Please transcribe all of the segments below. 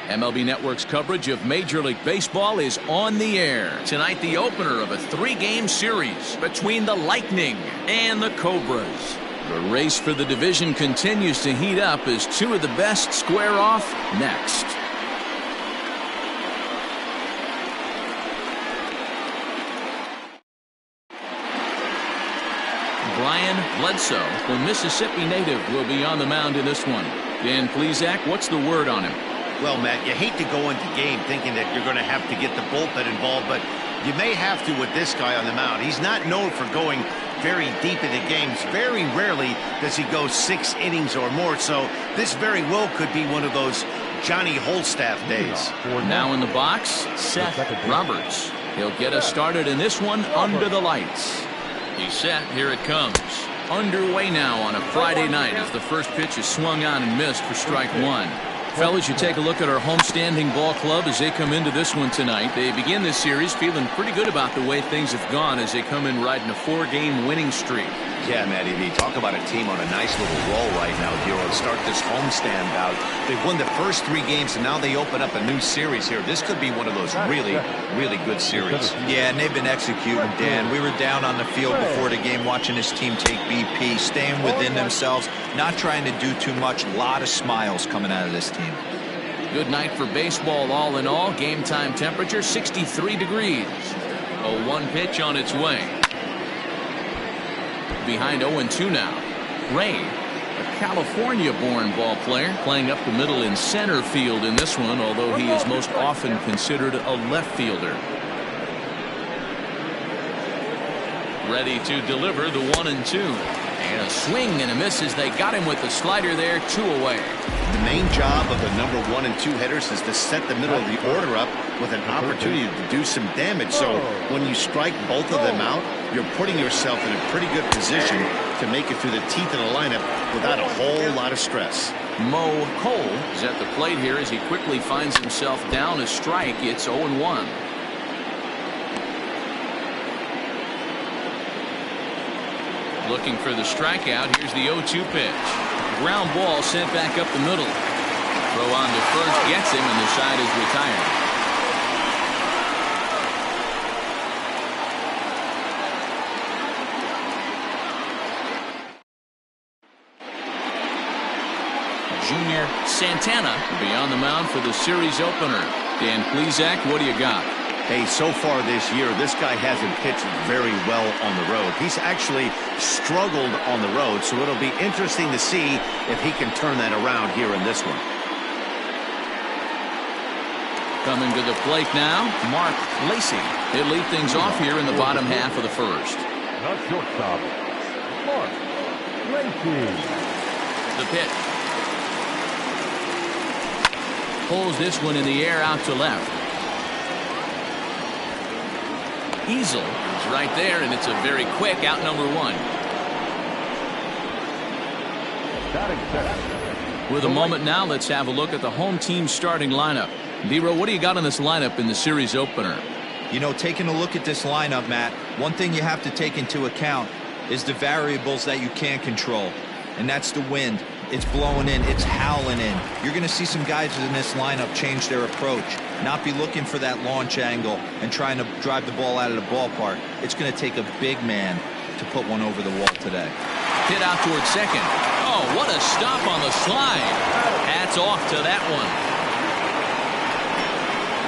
MLB Network's coverage of Major League Baseball is on the air. Tonight, the opener of a 3-game series between the Lightning and the Cobras. The race for the division continues to heat up as two of the best square off next. Brian Bledsoe, the Mississippi native, will be on the mound in this one. Dan Plesac, what's the word on him? Well, Matt, you hate to go into game thinking that you're going to have to get the bullpen involved, but you may have to with this guy on the mound. He's not known for going very deep into games. Very rarely does he go 6 innings or more, so this very well could be one of those Johnny Holstaff days. Now in the box, Seth Roberts. He'll get us started in this one under the lights. He's set. Here it comes. Underway now on a Friday night as the first pitch is swung on and missed for strike one. Fellas, you take a look at our homestanding ball club as they come into this one tonight. They begin this series feeling pretty good about the way things have gone as they come in riding a 4-game winning streak. Yeah, Matty V, talk about a team on a nice little roll right now here to start this homestand bout. They've won the first 3 games, and now they open up a new series here. This could be one of those really, really good series. Yeah, and they've been executing, Dan. We were down on the field before the game watching this team take BP, staying within themselves, not trying to do too much. A lot of smiles coming out of this team. Good night for baseball all in all. Game time temperature 63 degrees. A 1 pitch on its way. Behind 0-2 now. Ray, a California-born ball player, playing up the middle in center field in this one, although he is most often considered a left fielder. Ready to deliver the 1-2. And a swing and a miss as they got him with the slider there, 2 away. The main job of the number 1 and 2 hitters is to set the middle of the order up with an opportunity to do some damage. So when you strike both of them out, you're putting yourself in a pretty good position to make it through the teeth of the lineup without a whole lot of stress. Mo Cole is at the plate here as he quickly finds himself down a strike. It's 0-1. Looking for the strikeout. Here's the 0-2 pitch. Ground ball sent back up the middle. Throw on to first gets him, and the side is retired. Junior Santana will be on the mound for the series opener. Dan Plesac, what do you got? Hey, so far this year, this guy hasn't pitched very well on the road. He's actually struggled on the road, so it'll be interesting to see if he can turn that around here in this one. Coming to the plate now, Mark Lacy. He'll lead things off here in the bottom half of the first. The shortstop, Mark Lacy. The pitch. Pulls this one in the air out to left. Easel is right there, and it's a very quick out number 1. With a moment now, let's have a look at the home team starting lineup. Dero, what do you got on this lineup in the series opener? You know, taking a look at this lineup, Matt, one thing you have to take into account is the variables that you can't control, and that's the wind. It's blowing in, it's howling in. You're going to see some guys in this lineup change their approach, not be looking for that launch angle and trying to drive the ball out of the ballpark. It's going to take a big man to put one over the wall today. Hit out towards second. Oh, what a stop on the slide. Hats off to that one.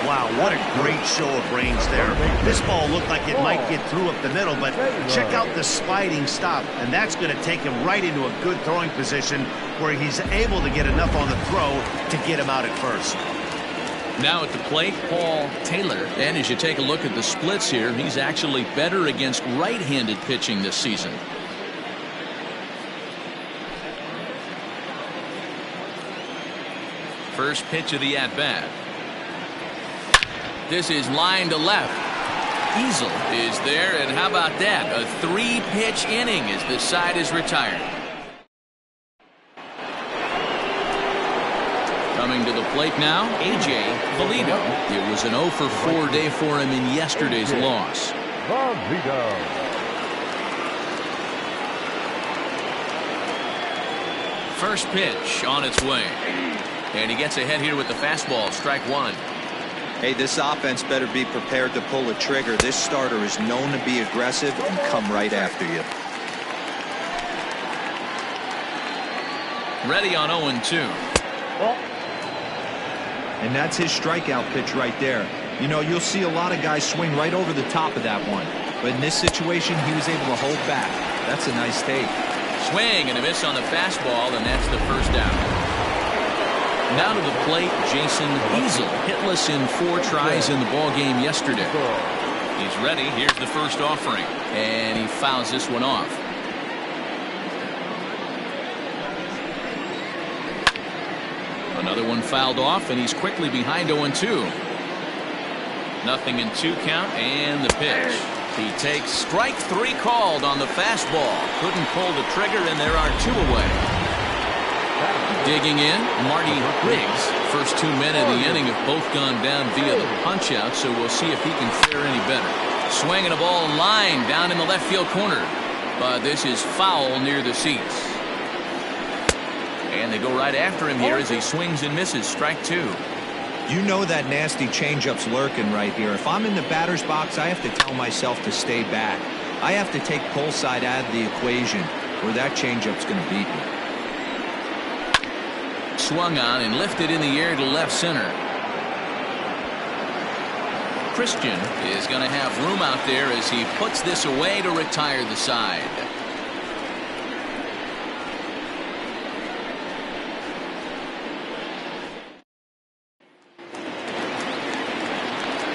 Wow, what a great show of range there. This ball looked like it might get through up the middle, but check out the sliding stop, and that's going to take him right into a good throwing position where he's able to get enough on the throw to get him out at first. Now at the plate, Paul Taylor. And as you take a look at the splits here, he's actually better against right-handed pitching this season. First pitch of the at-bat. This is line to left. Easel is there, and how about that? A 3-pitch inning as the side is retired. Coming to the plate now, A.J. Valito. It was an 0 for 4 day for him in yesterday's loss. First pitch on its way. And he gets ahead here with the fastball. Strike one. Hey, this offense better be prepared to pull a trigger. This starter is known to be aggressive and come right after you. Ready on 0-2. And that's his strikeout pitch right there. You know, you'll see a lot of guys swing right over the top of that one. But in this situation, he was able to hold back. That's a nice take. Swing and a miss on the fastball, and that's the first out. Now to the plate, Jason Easel, hitless in 4 tries in the ball game yesterday. He's ready. Here's the first offering, and he fouls this one off. Another one fouled off, and he's quickly behind 0-2. 0-2 count, and the pitch. He takes strike 3 called on the fastball. Couldn't pull the trigger, and there are 2 away. Digging in, Marty Riggs. First 2 men of the inning have both gone down via the punch-out, so we'll see if he can fare any better. Swinging a ball line down in the left field corner. But this is foul near the seats. And they go right after him here as he swings and misses. Strike 2. You know that nasty changeup's lurking right here. If I'm in the batter's box, I have to tell myself to stay back. I have to take pull side out of the equation, or that changeup's going to beat me. Swung on and lifted in the air to left center. Christian is going to have room out there as he puts this away to retire the side.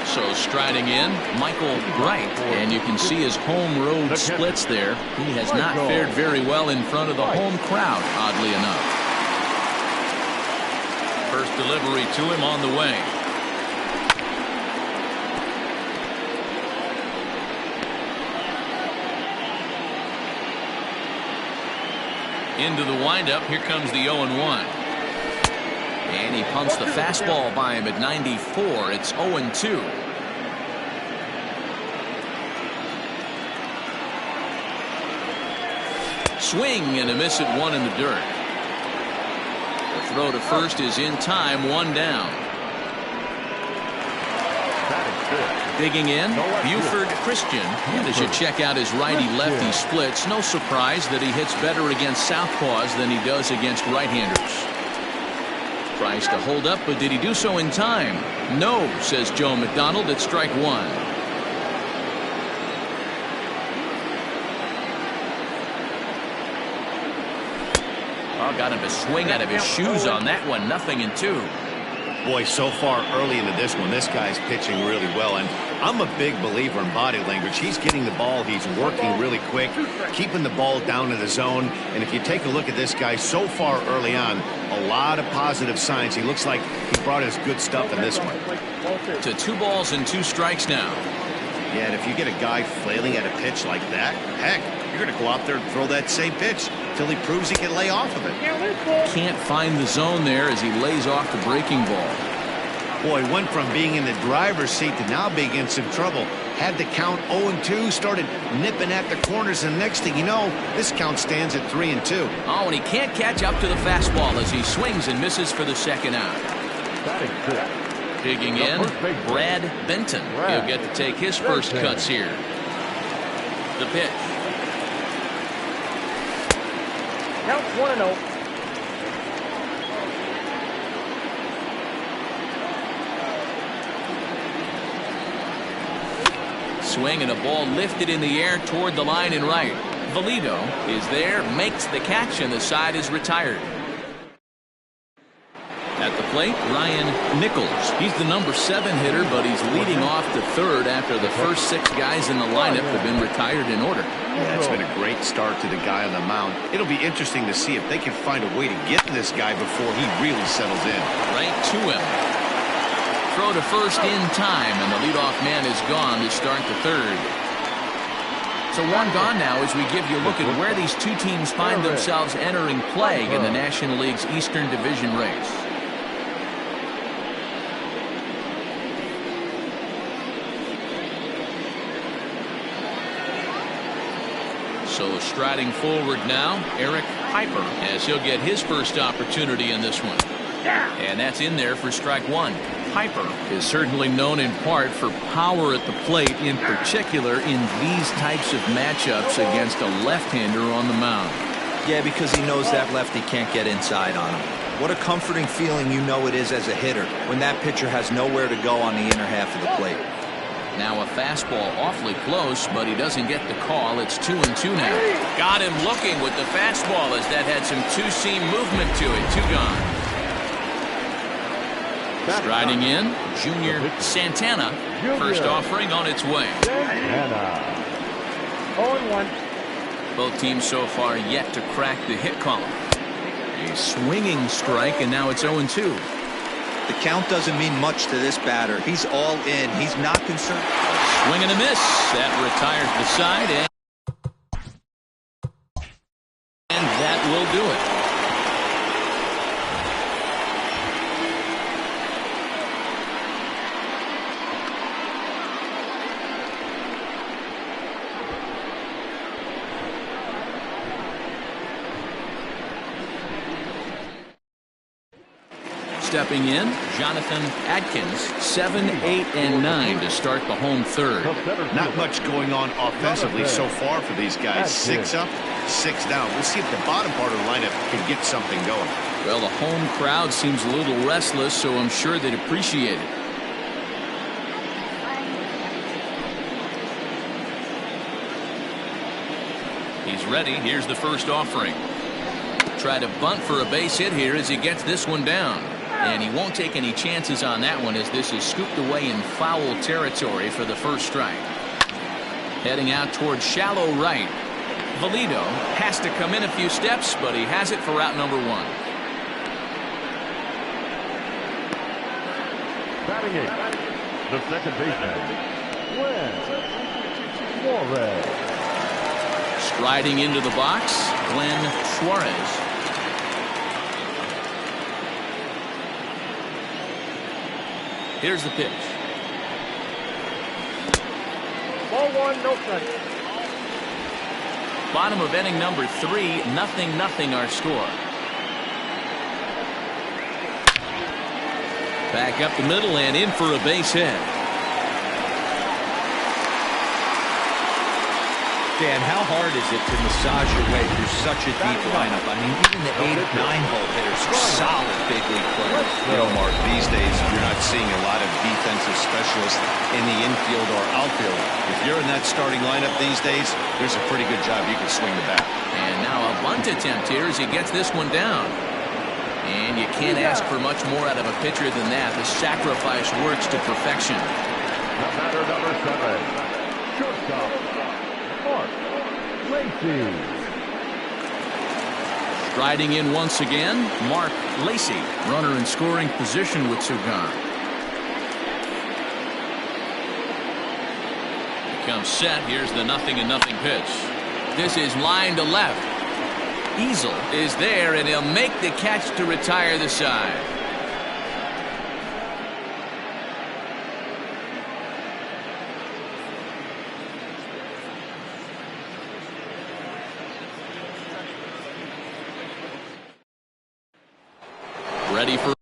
So striding in, Michael Bright, and you can see his home road splits there. He has not fared very well in front of the home crowd, oddly enough. First delivery to him on the way. Into the windup. Here comes the 0-1. And he pumps the fastball by him at 94. It's 0-2. Swing and a miss at 1 in the dirt. The throw to first is in time. 1 down. Digging in, Buford Christian. And as you check out his righty-lefty splits, no surprise that he hits better against southpaws than he does against right-handers. Tries to hold up, but did he do so in time? No, says Joe McDonald. It's strike 1. Oh, got him to swing out of his shoes on that one. 0-2. Boy, so far early into this one, this guy's pitching really well, and I'm a big believer in body language. He's getting the ball, he's working really quick, keeping the ball down in the zone, and if you take a look at this guy so far early on, a lot of positive signs. He looks like he brought his good stuff in this one. To 2 balls and 2 strikes now. Yeah, and if you get a guy flailing at a pitch like that, heck, you're going to go out there and throw that same pitch till he proves he can lay off of it. Can't find the zone there as he lays off the breaking ball. Boy, went from being in the driver's seat to now being in some trouble. Had the count 0-2, started nipping at the corners, and next thing you know, this count stands at 3-2. Oh, and he can't catch up to the fastball as he swings and misses for the second out. Digging in, Brad Benton. He'll get to take his first cuts here. The pitch. Count 1-0. Swing and a ball lifted in the air toward the line and right. Valido is there, makes the catch, and the side is retired. At the plate, Ryan Nichols. He's the number 7 hitter, but he's leading off to third after the first 6 guys in the lineup have been retired in order. Yeah, it's been a great start to the guy on the mound. It'll be interesting to see if they can find a way to get to this guy before he really settles in. Right to him. Throw to first in time, and the leadoff man is gone to start the third. So 1 gone now as we give you a look at where these 2 teams find themselves entering play in the National League's Eastern Division race. So striding forward now, Eric Piper, as he'll get his first opportunity in this one. And that's in there for strike one. Piper is certainly known in part for power at the plate, in particular in these types of matchups against a left-hander on the mound. Yeah, because he knows that lefty can't get inside on him. What a comforting feeling you know it is as a hitter when that pitcher has nowhere to go on the inner half of the plate. Now a fastball awfully close, but he doesn't get the call. It's 2-2 now. Got him looking with the fastball as that had some two-seam movement to it. 2 gone. Striding in, Junior Santana. First offering on its way. 0-1. Both teams so far yet to crack the hit column. A swinging strike, and now it's 0-2. The count doesn't mean much to this batter. He's all in. He's not concerned. Swing and a miss. That retires the side, and that will do it. Stepping in, Jonathan Adkins, 7, 8, and 9 to start the home third. Not much going on offensively so far for these guys. 6 up, 6 down. We'll see if the bottom part of the lineup can get something going. Well, the home crowd seems a little restless, so I'm sure they'd appreciate it. He's ready. Here's the first offering. Try to bunt for a base hit here as he gets this one down. And he won't take any chances on that one as this is scooped away in foul territory for the first strike. Heading out towards shallow right. Valido has to come in a few steps, but he has it for out number 1. Batting 8, the second baseman, Glenn Suarez. Striding into the box, Glenn Suarez. Here's the pitch. Ball 1, no strike. Bottom of inning number 3, 0-0 our score. Back up the middle and in for a base hit. Dan, how hard is it to massage your way through such a deep lineup? I mean, even the 8 or 9 hole hitters are solid big league players. You know, Mark, these days you're not seeing a lot of defensive specialists in the infield or outfield. If you're in that starting lineup these days, there's a pretty good job you can swing the bat. And now a bunt attempt here as he gets this one down. And you can't ask for much more out of a pitcher than that. The sacrifice works to perfection. The batter number 7, shortstop, Mark Lacy. Striding in once again, Mark Lacy. Runner in scoring position with 2 gone. Comes set. Here's the 0-0 pitch. This is line to left. Easel is there, and he'll make the catch to retire the side. Ready for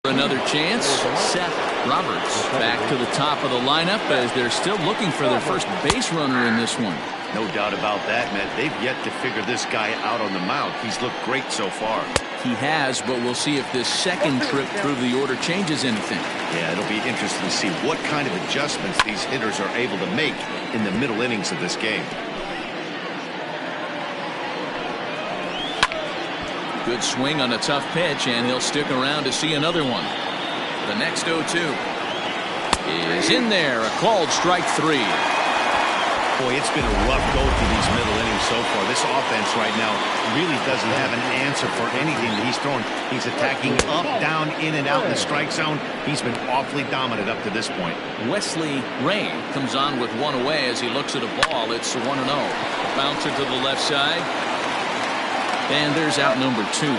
another chance. Seth Roberts back to the top of the lineup as they're still looking for their first base runner in this one. No doubt about that, man. They've yet to figure this guy out on the mound. He's looked great so far. He has, but we'll see if this second trip through the order changes anything. Yeah, it'll be interesting to see what kind of adjustments these hitters are able to make in the middle innings of this game. Good swing on a tough pitch, and he'll stick around to see another one. The next 0-2 is in there. A called strike 3. Boy, it's been a rough go through these middle innings so far. This offense right now really doesn't have an answer for anything that he's throwing. He's attacking up, down, in and out in the strike zone. He's been awfully dominant up to this point. Wesley Ray comes on with 1 away as he looks at a ball. It's 1-0. Bouncer to the left side. And there's out number 2.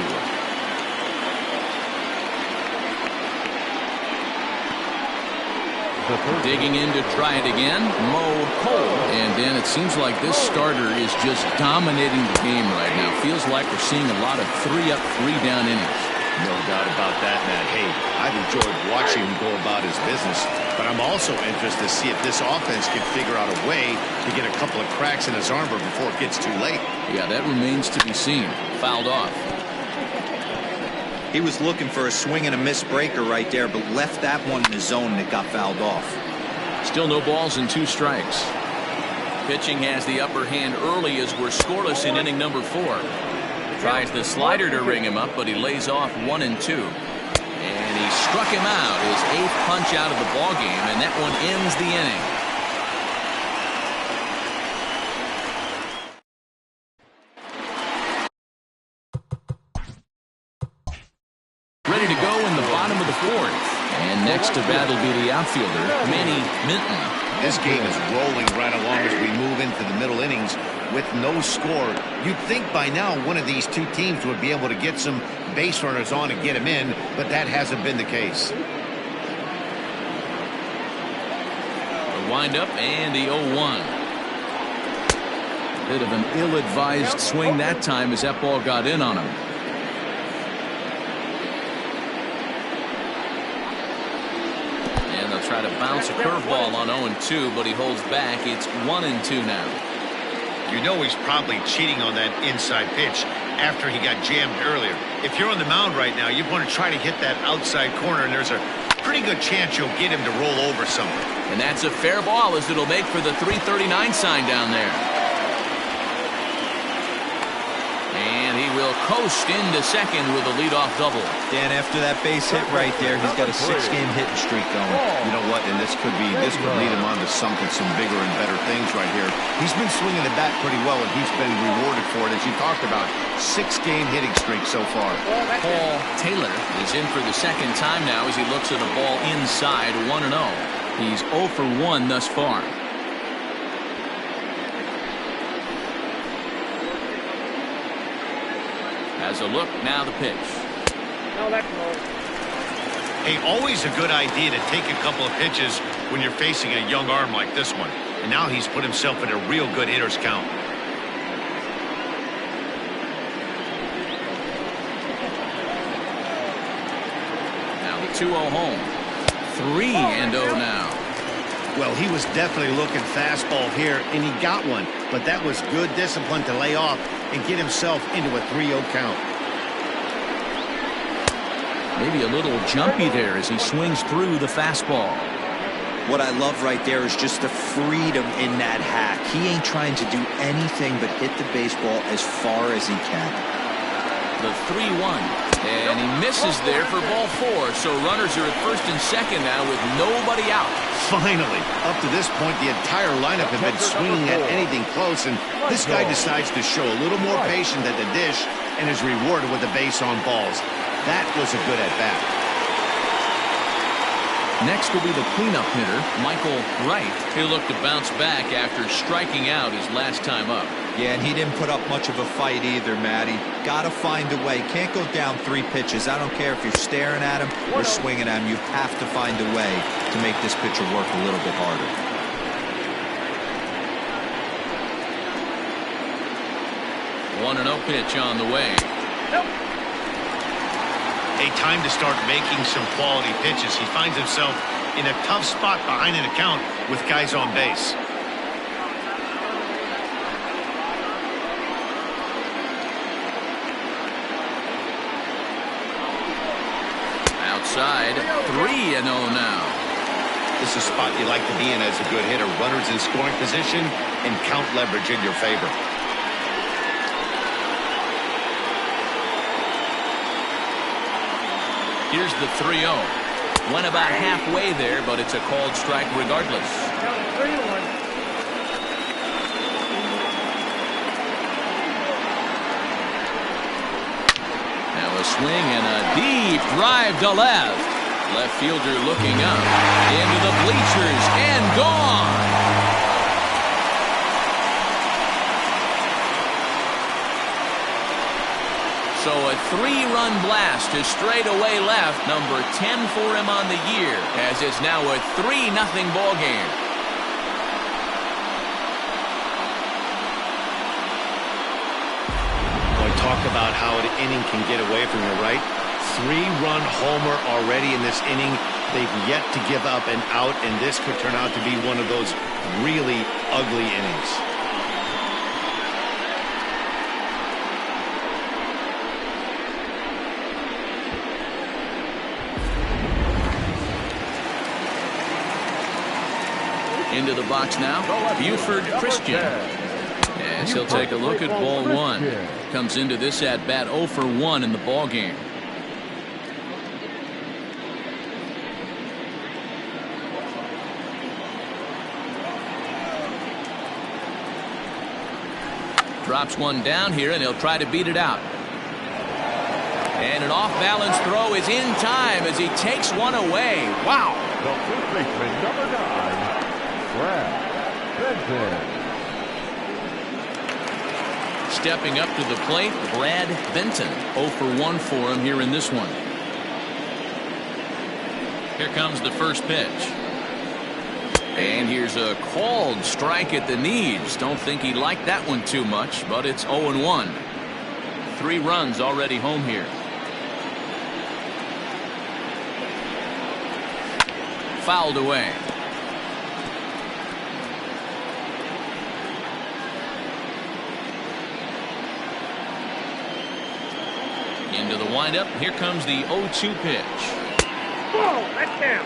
Digging in to try it again, Mo Cole. And Dan, it seems like this starter is just dominating the game right now. Feels like we're seeing a lot of 3-up, 3-down innings. No doubt about that, Matt. Hey, I've enjoyed watching him go about his business, but I'm also interested to see if this offense can figure out a way to get a couple of cracks in his armor before it gets too late. Yeah, that remains to be seen. Fouled off. He was looking for a swing and a miss breaker right there, but left that one in the zone and it got fouled off. Still no balls and 2 strikes. Pitching has the upper hand early as we're scoreless in inning number 4. Tries the slider to ring him up, but he lays off 1 and 2. And he struck him out, his 8th punch out of the ballgame, and that one ends the inning. Ready to go in the bottom of the 4th. And next to bat will be the outfielder, Manny Minton. This game is rolling right along as we move into the middle innings with no score. You'd think by now one of these two teams would be able to get some base runners on and get them in, but that hasn't been the case. The windup and the 0-1. Bit of an ill-advised swing that time as that ball got in on him. And they'll try to bounce a curveball on 0-2, but he holds back. It's 1-2 now. You know he's probably cheating on that inside pitch after he got jammed earlier. If you're on the mound right now, you want to try to hit that outside corner, and there's a pretty good chance you'll get him to roll over something. And that's a fair ball as it'll make for the 339 sign down there. And he will coast into second with a leadoff double. Dan, after that base hit right there, he's got a 6-game hitting streak going. You know what? And this could lead him on to something, some bigger and better things right here. He's been swinging the bat pretty well, and he's been rewarded for it, as you talked about. 6-game hitting streak so far. Paul Taylor is in for the second time now as he looks at a ball inside 1-0. He's 0 for 1 thus far. As a look, now the pitch. No, that's low. Hey, always a good idea to take a couple of pitches when you're facing a young arm like this one. And now he's put himself in a real good hitter's count. Now the 2-0 home. 3-0 now. Well, he was definitely looking fastball here, and he got one. But that was good discipline to lay off and get himself into a 3-0 count. Maybe a little jumpy there as he swings through the fastball. What I love right there is just the freedom in that hack. He ain't trying to do anything but hit the baseball as far as he can. The 3-1. And he misses there for ball 4. So runners are at first and second now with nobody out. Finally, up to this point, the entire lineup had been swinging at anything close, and this guy decides to show a little more patience at the dish and is rewarded with a base on balls. That was a good at-bat. Next will be the cleanup hitter, Michael Wright. He'll look to bounce back after striking out his last time up. Yeah, and he didn't put up much of a fight either, Matty. Gotta find a way. Can't go down 3 pitches. I don't care if you're staring at him or swinging at him. You have to find a way to make this pitcher work a little bit harder. 1-0 pitch on the way. A time to start making some quality pitches. He finds himself in a tough spot behind an account with guys on base. Outside, 3-0 now. This is a spot you like to be in as a good hitter. Runners in scoring position and count leverage in your favor. Here's the 3-0. Went about halfway there, but it's a called strike regardless. 3-1. Now a swing and a deep drive to left. Left fielder looking up. Into the bleachers and gone. So a 3-run blast to straightaway left, number 10 for him on the year, as it's now a 3-0 ball game. Boy, talk about how an inning can get away from you, right? 3-run homer already in this inning. They've yet to give up an out, and this could turn out to be one of those really ugly innings. Into the box now, Buford Christian. As he'll take a look at ball 1. Comes into this at bat 0 for 1 in the ball game. Drops one down here, and he'll try to beat it out. And an off-balance throw is in time as he takes one away. Wow. The first baseman, number 9, Brad Benson. Stepping up to the plate, Brad Benton. 0 for 1 for him here in this one. Here comes the first pitch. And here's a called strike at the knees. Don't think he liked that one too much, but it's 0-1. 3 runs already home here. Fouled away. Into the windup. Here comes the 0-2 pitch. Whoa, that's down.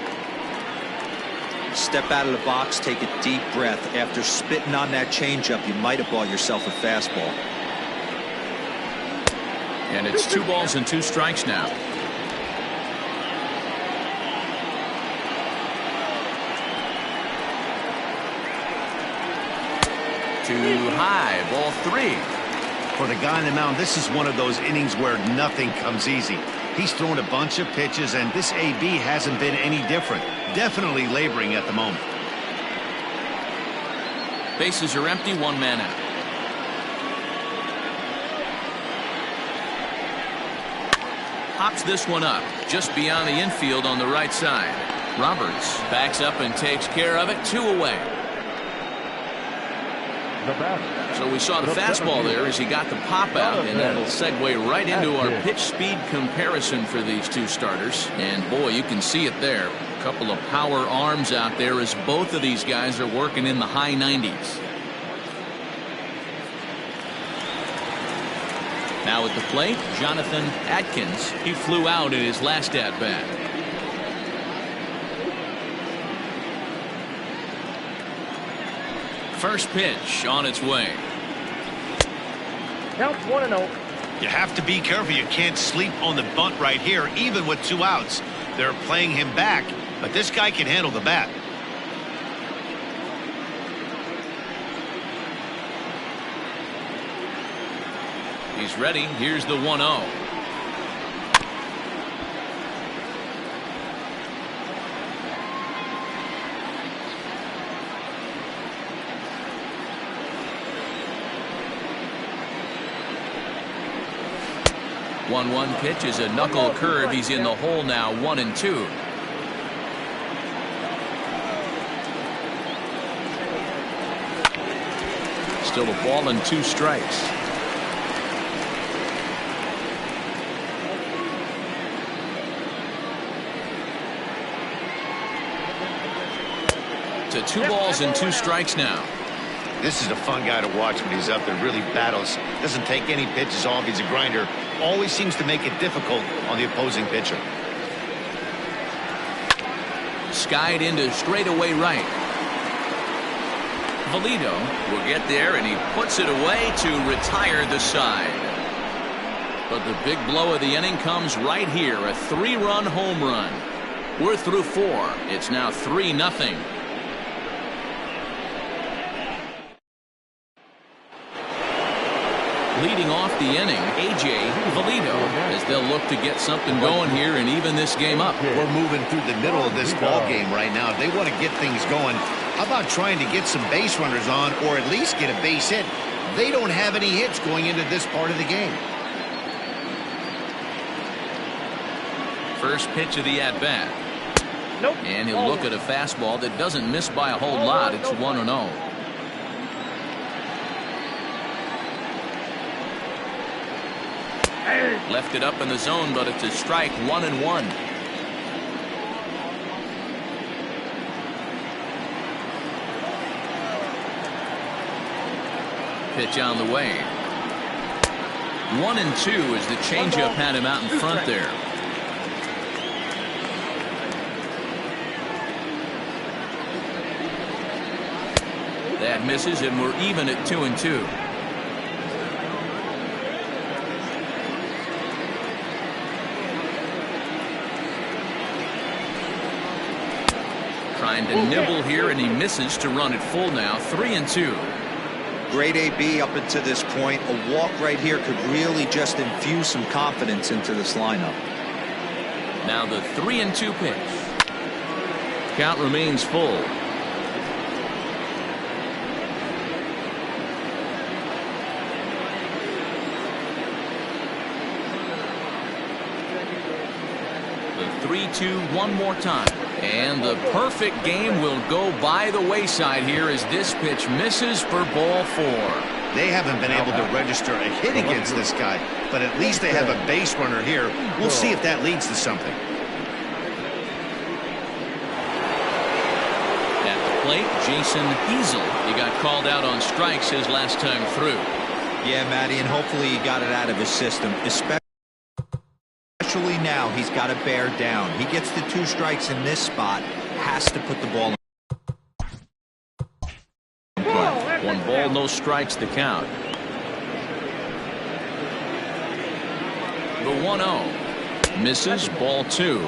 Step out of the box, take a deep breath. After spitting on that changeup, you might have bought yourself a fastball. And it's 2 balls and 2 strikes now. Too high, ball 3. For the guy on the mound, this is one of those innings where nothing comes easy. He's thrown a bunch of pitches, and this AB hasn't been any different. Definitely laboring at the moment. Bases are empty, 1 man out. Hops this one up just beyond the infield on the right side. Roberts backs up and takes care of it. 2 away. So we saw the fastball there as he got the pop out, and that'll segue right into our pitch speed comparison for these 2 starters. And boy, you can see it there. A couple of power arms out there as both of these guys are working in the high 90s. Now at the plate, Jonathan Atkins. He flew out in his last at bat. First pitch on its way. Counts 1-0. You have to be careful. You can't sleep on the bunt right here, even with 2 outs. They're playing him back, but this guy can handle the bat. He's ready. Here's the 1-0. One pitch is a knuckle curve. He's in the hole now, 1-2. Still a ball and 2 strikes. To 2 balls and 2 strikes now. This is a fun guy to watch when he's up there. Really battles. Doesn't take any pitches off. He's a grinder. Always seems to make it difficult on the opposing pitcher. Skied into straightaway right. Valito will get there, and he puts it away to retire the side. But the big blow of the inning comes right here. A 3-run home run. We're through 4. It's now 3-0. Leading off the inning, A.J. Valito, as they'll look to get something going here and even this game up. We're moving through the middle of this ball game right now. They want to get things going. How about trying to get some base runners on, or at least get a base hit? They don't have any hits going into this part of the game. First pitch of the at-bat. Nope. And he'll look at a fastball that doesn't miss by a whole lot. It's 1-0. Left it up in the zone, but it's a strike. 1-1. Pitch on the way. 1-2 as the changeup had him out in front there. That misses, and we're even at 2-2. Trying to nibble here, and he misses to run it full now. 3-2. Great AB up until this point. A walk right here could really just infuse some confidence into this lineup. Now the 3-2 pitch. Count remains full. The 3-2 one more time. And the perfect game will go by the wayside here as this pitch misses for ball 4. They haven't been able to register a hit against this guy, but at least they have a base runner here. We'll see if that leads to something. At the plate, Jason Easel. He got called out on strikes his last time through. Yeah, Matty, and hopefully he got it out of his system. Especially now, he's got to bear down. He gets the 2 strikes in this spot, has to put the ball in. 1 ball, no strikes to count. The 1-0 misses, ball 2.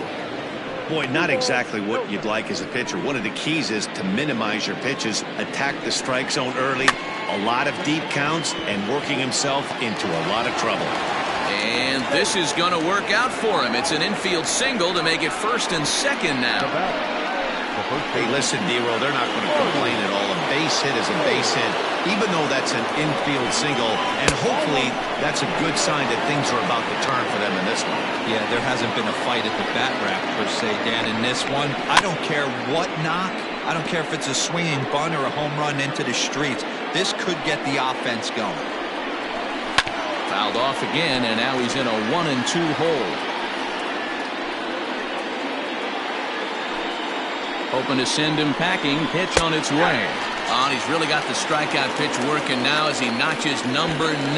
Boy, not exactly what you'd like as a pitcher. One of the keys is to minimize your pitches, attack the strike zone early, a lot of deep counts, and working himself into a lot of trouble. And this is going to work out for him. It's an infield single to make it 1st and 2nd now. Hey, listen, D-Roll, they're not going to complain at all. A base hit is a base hit, even though that's an infield single. And hopefully that's a good sign that things are about to turn for them in this one. Yeah, there hasn't been a fight at the bat rack, per se, Dan, in this one. I don't care what knock. I don't care if it's a swinging bunt or a home run into the streets. This could get the offense going. Fouled off again, and now he's in a 1-2 hole. Hoping to send him packing. Pitch on its way. And he's really got the strikeout pitch working now as he notches number 9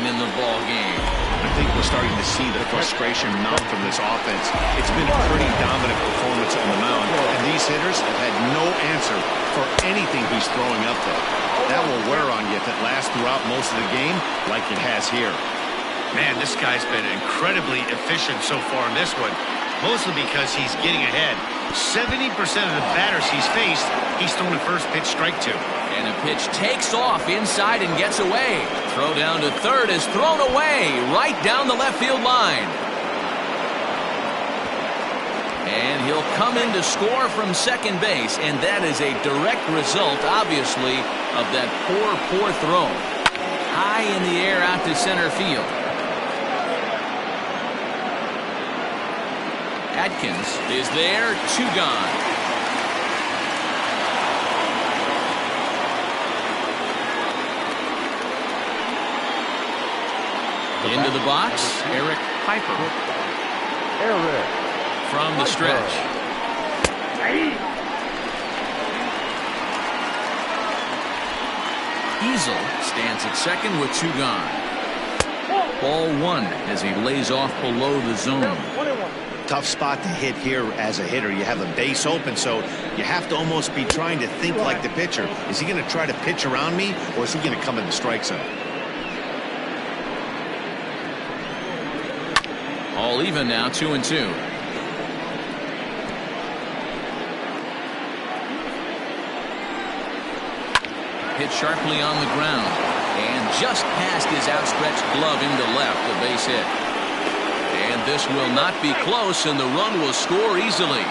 in the ball game. I think we're starting to see the frustration mount from this offense. It's been a pretty dominant performance on the mound, and these hitters have had no answer for anything he's throwing up there. That will wear on you if it lasts throughout most of the game like it has here. Man, this guy's been incredibly efficient so far in this one, mostly because he's getting ahead. 70% of the batters he's faced, he's thrown a first pitch strike to. And a pitch takes off inside and gets away. Throw down to third is thrown away right down the left field line. And he'll come in to score from second base, and that is a direct result, obviously, of that poor throw. High in the air out to center field. Atkins is there, 2 gone. Into the box, Eric Piper. From the stretch. Easel stands at second with 2 gone. Ball 1 as he lays off below the zone. Tough spot to hit here as a hitter. You have a base open, so you have to almost be trying to think like the pitcher. Is he going to try to pitch around me, or is he going to come in the strike zone? All even now, 2-2. Hit sharply on the ground, and just past his outstretched glove into left, the base hit. And this will not be close, and the run will score easily.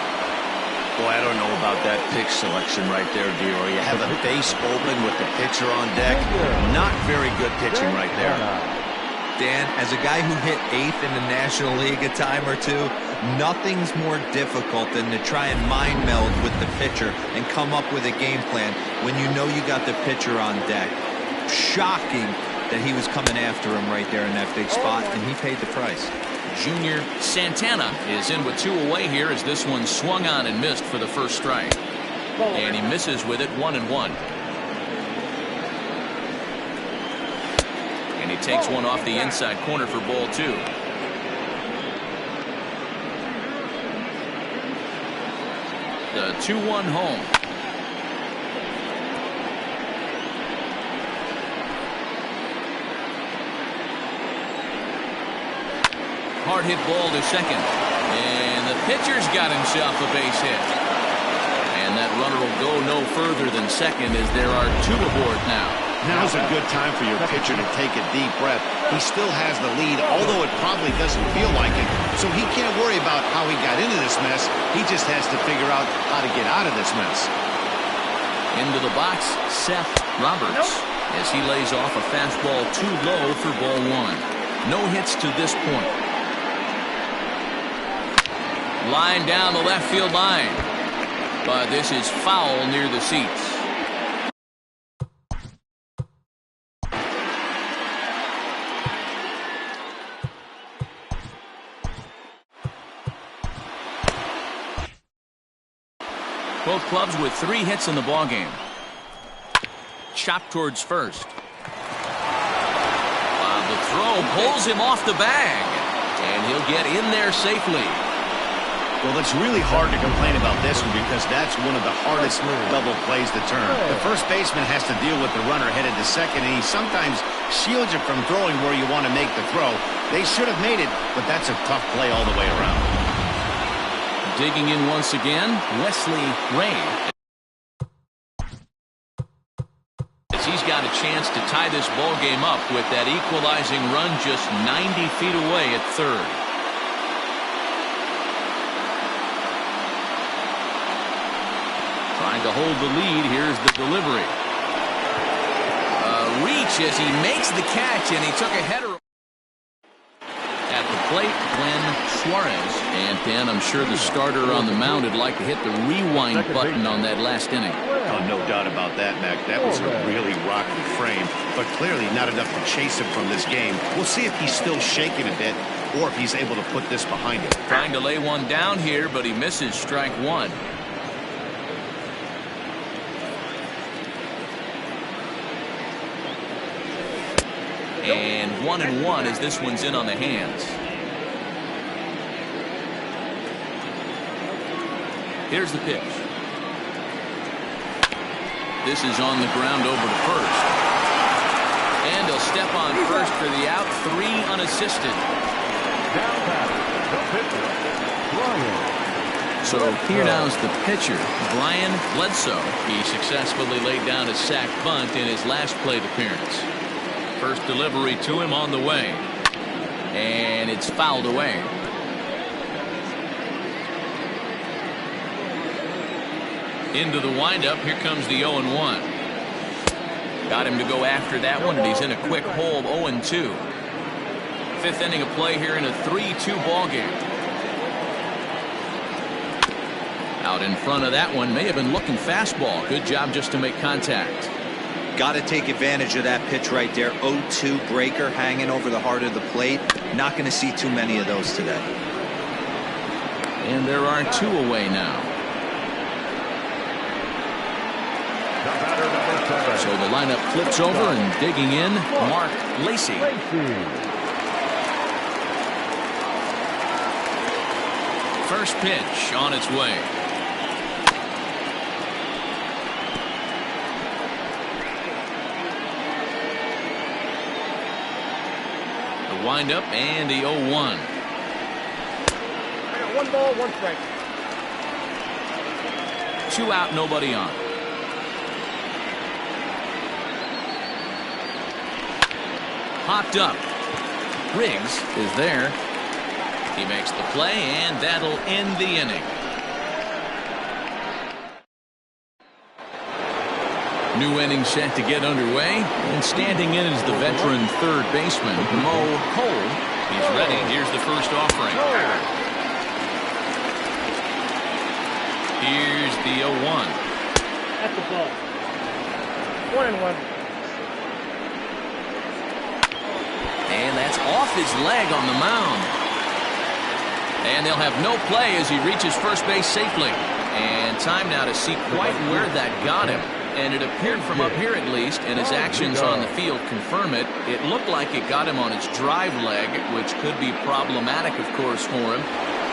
Boy, I don't know about that pitch selection right there, Dior. You have a base open with the pitcher on deck. Not very good pitching right there. Dan, as a guy who hit 8th in the National League a time or two, nothing's more difficult than to try and mind meld with the pitcher and come up with a game plan when you know you got the pitcher on deck. Shocking that he was coming after him right there in that big spot, and he paid the price. Junior Santana is in with 2 away here as this one swung on and missed for the first strike. And he misses with it, 1-1. And he takes one off the inside corner for ball 2. The 2-1 home. Hard hit ball to second. And the pitcher's got himself a base hit. And that runner will go no further than second as there are 2 aboard now. Now's a good time for your pitcher to take a deep breath. He still has the lead, although it probably doesn't feel like it. So he can't worry about how he got into this mess. He just has to figure out how to get out of this mess. Into the box, Seth Roberts, as he lays off a fastball too low for ball 1. No hits to this point. Line down the left field line. But this is foul near the seats. Both clubs with 3 hits in the ballgame. Chopped towards first. The throw pulls him off the bag. And he'll get in there safely. Well, it's really hard to complain about this one because that's one of the hardest double plays to turn. The first baseman has to deal with the runner headed to second, and he sometimes shields you from throwing where you want to make the throw. They should have made it, but that's a tough play all the way around. Digging in once again, Wesley Ray. As he's got a chance to tie this ball game up with that equalizing run just 90 feet away at third. Trying to hold the lead. Here's the delivery. Reach as he makes the catch, and he took a header. At the plate, Glenn Suarez. And Dan, I'm sure the starter on the mound would like to hit the rewind button on that last inning. Oh, no doubt about that, Mac. That was a really rocky frame, but clearly not enough to chase him from this game. We'll see if he's still shaking a bit or if he's able to put this behind him. Trying to lay one down here, but he misses strike 1. And 1-1 as this one's in on the hands. Here's the pitch. This is on the ground over to first. And he'll step on first for the out. 3 unassisted. So here now is the pitcher, Brian Bledsoe. He successfully laid down a sac bunt in his last plate appearance. First delivery to him on the way. And it's fouled away. Into the windup. Here comes the 0-1. Got him to go after that one, and he's in a quick hole, 0-2. 5th inning of play here in a 3-2 ball game. Out in front of that one, may have been looking fastball. Good job just to make contact. Got to take advantage of that pitch right there. 0-2 breaker hanging over the heart of the plate. Not going to see too many of those today. And there are 2 away now. So the lineup flips over, and digging in, Mark Lacy. First pitch on its way. Wind up and the 0-1. 1 ball, 1 strike. 2 out, nobody on. Hopped up. Riggs is there. He makes the play, and that'll end the inning. New inning set to get underway, and standing in is the veteran third baseman, Mo Cole. He's ready. Here's the first offering. Here's the 0-1. That's the ball. 1-1. And that's off his leg on the mound. And they'll have no play as he reaches first base safely. And time now to see quite where that got him. And it appeared from up here at least, and his actions on the field confirm it. It looked like it got him on his drive leg, which could be problematic, of course, for him.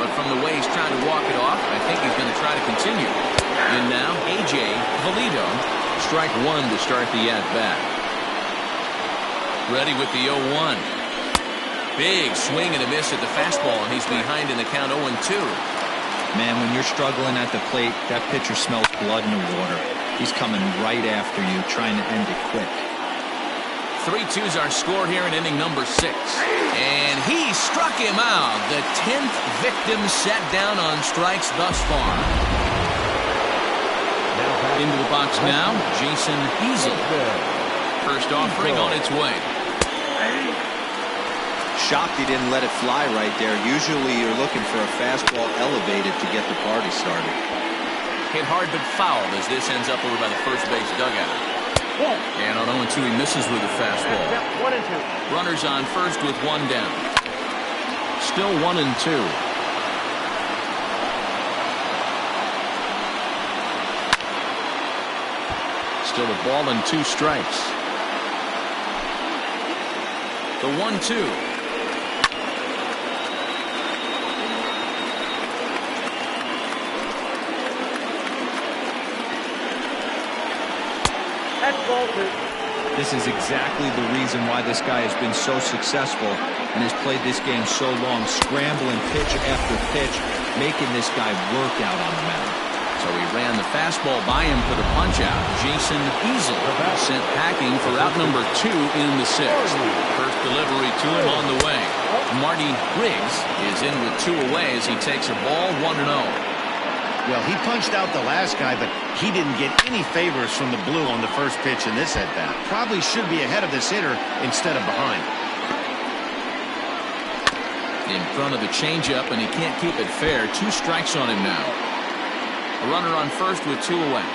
But from the way he's trying to walk it off, I think he's going to try to continue. And now, A.J. Valido, strike one to start the at-bat. Ready with the 0-1. Big swing and a miss at the fastball, and he's behind in the count 0-2. Man, when you're struggling at the plate, that pitcher smells blood in the water. He's coming right after you, trying to end it quick. 3-2's our score here in inning number 6. And he struck him out. The 10th victim set down on strikes thus far. Into the box now, Jason Easel. First offering on its way. Shocked he didn't let it fly right there. Usually you're looking for a fastball elevated to get the party started. Hit hard but fouled as this ends up over by the first base dugout. And on 0-2 he misses with a fastball. 1-2. Runners on first with one down. Still 1-2. Still a ball and 2 strikes. The 1-2. This is exactly the reason why this guy has been so successful and has played this game so long, scrambling pitch after pitch, making this guy work out on the mound. So he ran the fastball by him for the punch-out. Jason Easel sent packing for out number 2 in the 6th. First delivery to him on the way. Marty Riggs is in with 2 away as he takes a ball 1-0. Well, he punched out the last guy, but he didn't get any favors from the blue on the first pitch in this at-bat. Probably should be ahead of this hitter instead of behind. In front of the changeup, and he can't keep it fair. 2 strikes on him now. A runner on first with 2 away.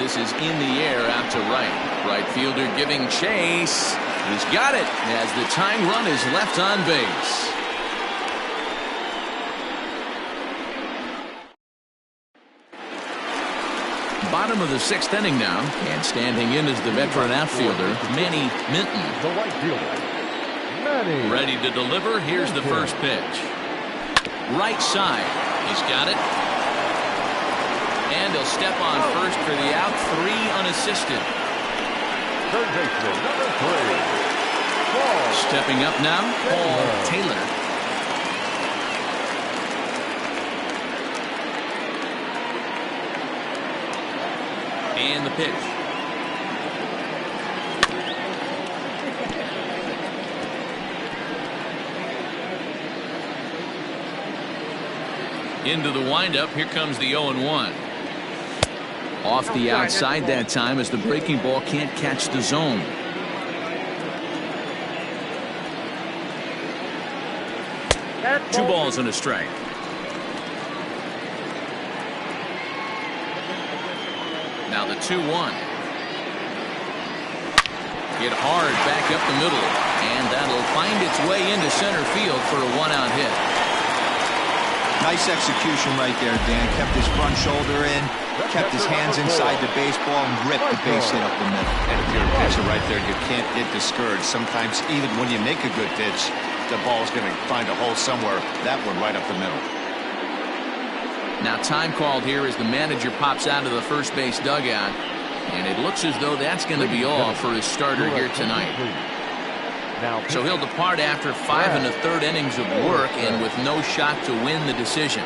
This is in the air out to right. Right fielder giving chase. He's got it as the tying run is left on base. Bottom of the 6th inning now, and standing in is the veteran outfielder, Manny Minton. The right fielder, Manny. Ready to deliver. Here's the first pitch. Right side. He's got it. And he'll step on first for the out. 3 unassisted. Third baseman, number 3. Paul. Stepping up now, Paul Taylor. And the pitch. Into the windup. Here comes the 0-1. Off the outside that time as the breaking ball can't catch the zone. Two balls and a strike. Now the 2-1. Hit hard back up the middle, and that'll find its way into center field for a 1-out hit. Nice execution right there, Dan. Kept his front shoulder in, kept his hands inside the baseball, and ripped the base hit up the middle. And if you're a pitcher right there, you can't get discouraged. Sometimes even when you make a good pitch, the ball's going to find a hole somewhere. That one right up the middle. Now time called here as the manager pops out of the first base dugout, and it looks as though that's going to be all for his starter here tonight. So he'll depart after 5 1/3 innings of work and with no shot to win the decision.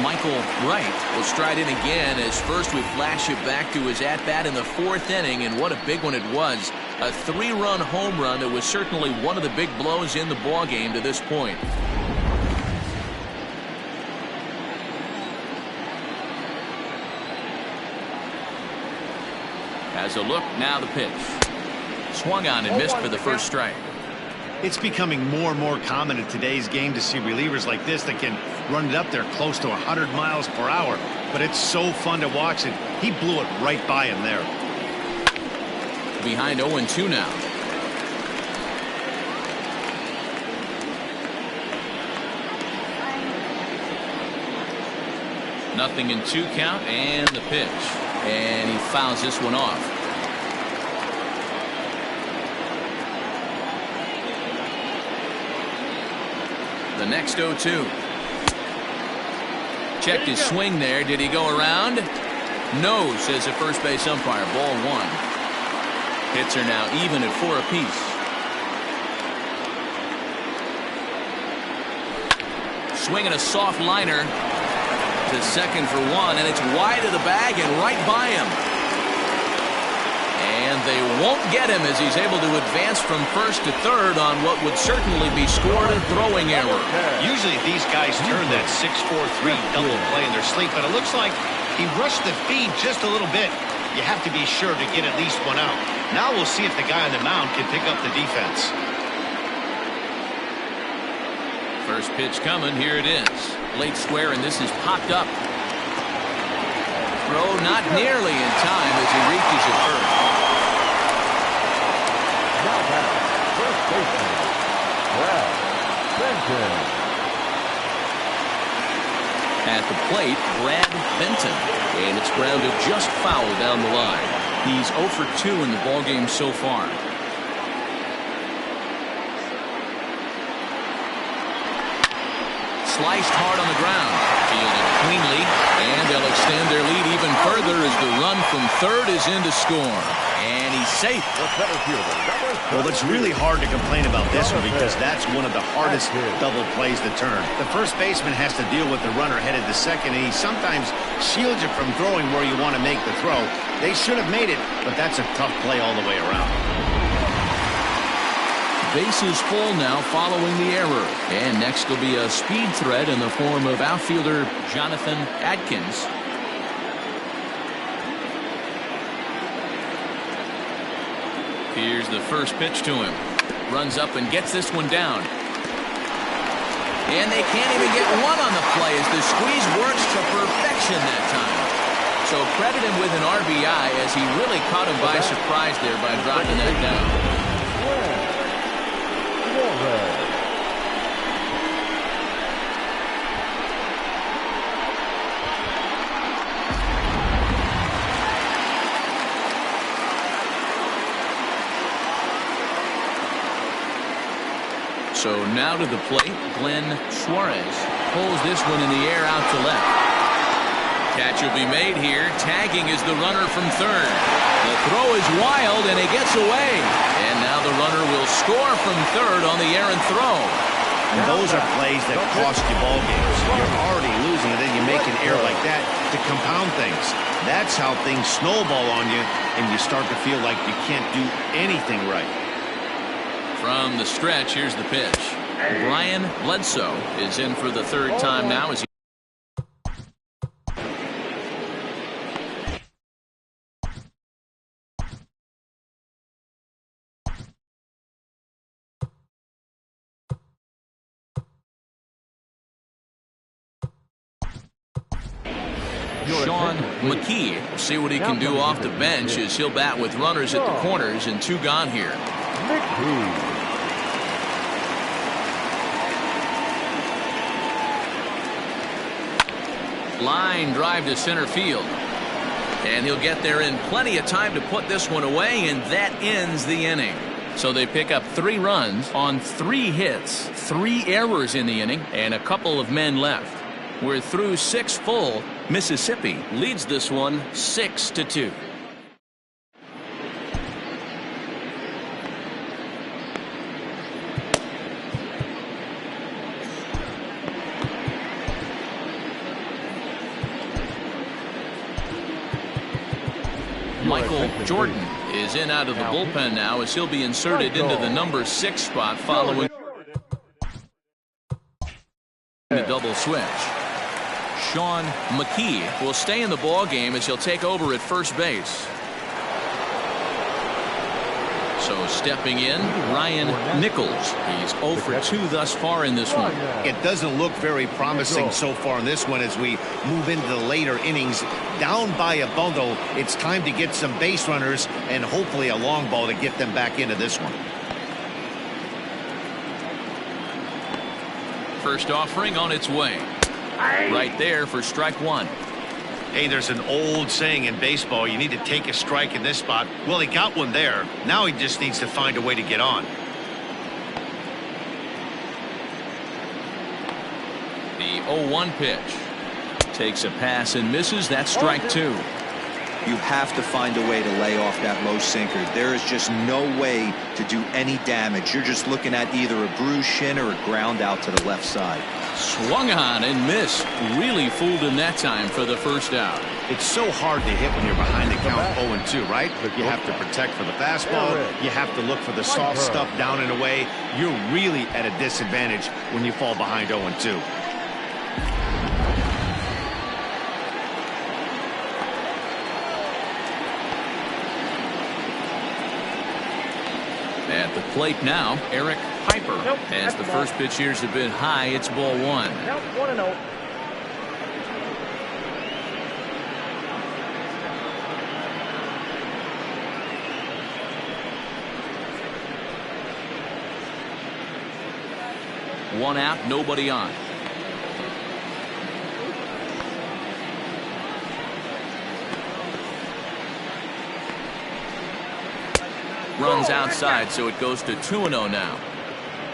Michael Wright will stride in again as first we flash it back to his at-bat in the 4th inning, and what a big one it was. A 3-run home run that was certainly one of the big blows in the ballgame to this point. Has a look, now the pitch. Swung on and missed for the first strike. It's becoming more and more common in today's game to see relievers like this that can run it up there close to 100 miles per hour. But it's so fun to watch it. He blew it right by him there. Behind 0-2 now. Nothing in 2 count, and the pitch. And he fouls this one off. The next 0-2. Checked his swing there. Did he go around? No, says the first base umpire. Ball 1. Hits are now even at 4 apiece. Swinging a soft liner to second for 1, and it's wide of the bag and right by him. And they won't get him as he's able to advance from first to third on what would certainly be scored a throwing error. Usually these guys turn that 6-4-3 double play in their sleep, but it looks like he rushed the feed just a little bit. You have to be sure to get at least one out. Now we'll see if the guy on the mound can pick up the defense. First pitch coming. Here it is. Late square, and this is popped up. Throw not nearly in time as he reaches it first. Now back, first baseman, Brad Benton. At the plate, Brad Benton. And it's grounded just foul down the line. He's 0 for 2 in the ballgame so far. Sliced hard on the ground. Fielded cleanly, and they'll extend their lead even further as the run from third is in to score. And he's safe. Well, it's really hard to complain about this one because that's one of the hardest double plays to turn. The first baseman has to deal with the runner headed to second, and he sometimes shields you from throwing where you want to make the throw. They should have made it, but that's a tough play all the way around. Bases full now following the error. And next will be a speed threat in the form of outfielder Jonathan Adkins. Here's the first pitch to him. Runs up and gets this one down. And they can't even get one on the play as the squeeze works to perfection that time. So credit him with an RBI as he really caught him by surprise there by dropping that down. So now to the plate, Glenn Suarez pulls this one in the air out to left. Catch will be made here. Tagging is the runner from third. The throw is wild, and it gets away. And now the runner will score from third on the errant throw. And those are plays that cost you ball games. You're already losing, and then you make an error like that to compound things. That's how things snowball on you, and you start to feel like you can't do anything right. From the stretch, here's the pitch. Brian Bledsoe is in for the third time now as he Sean McKee will see what he can do off the bench as he'll bat with runners at the corners and 2 gone here. Line drive to center field. And he'll get there in plenty of time to put this one away, and that ends the inning. So they pick up 3 runs on 3 hits, 3 errors in the inning, and a couple of men left. We're through 6 full. Mississippi leads this one 6-2. Michael Jordan is in out of the bullpen now as he'll be inserted into the number 6 spot following the double switch. Sean McKee will stay in the ball game as he'll take over at first base. So stepping in, Ryan Nichols. He's 0 for 2 thus far in this one. It doesn't look very promising so far in this one as we move into the later innings. Down by a bundle, it's time to get some base runners and hopefully a long ball to get them back into this one. First offering on its way. Right there for strike 1. Hey, there's an old saying in baseball, you need to take a strike in this spot. Well, he got one there. Now he just needs to find a way to get on. The 0-1 pitch. Takes a pass and misses. That's strike 2. You have to find a way to lay off that low sinker. There is just no way to do any damage. You're just looking at either a bruised shin or a ground out to the left side. Swung on and missed. Really fooled him that time for the first out. It's so hard to hit when you're behind the count 0-2, right? You have to protect for the fastball. You have to look for the soft stuff down and away. You're really at a disadvantage when you fall behind 0-2. At the plate now, Eric Piper. As the first pitch here's a bit high, it's ball 1. Count 1-0. One out, nobody on. Runs outside, so it goes to 2-0 now.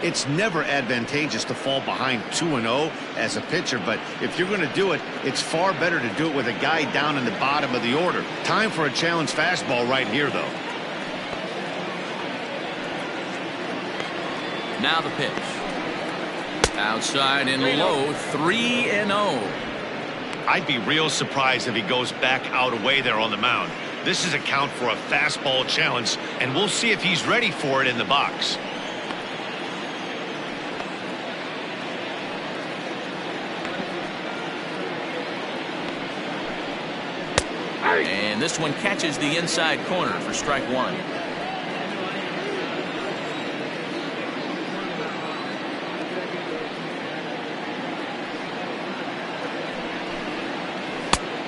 It's never advantageous to fall behind 2-0 as a pitcher, but if you're going to do it, it's far better to do it with a guy down in the bottom of the order. Time for a challenge fastball right here, though. Now the pitch. Outside and low, 3-0. I'd be real surprised if he goes back out away there on the mound. This is a count for a fastball challenge, and we'll see if he's ready for it in the box. And this one catches the inside corner for strike 1.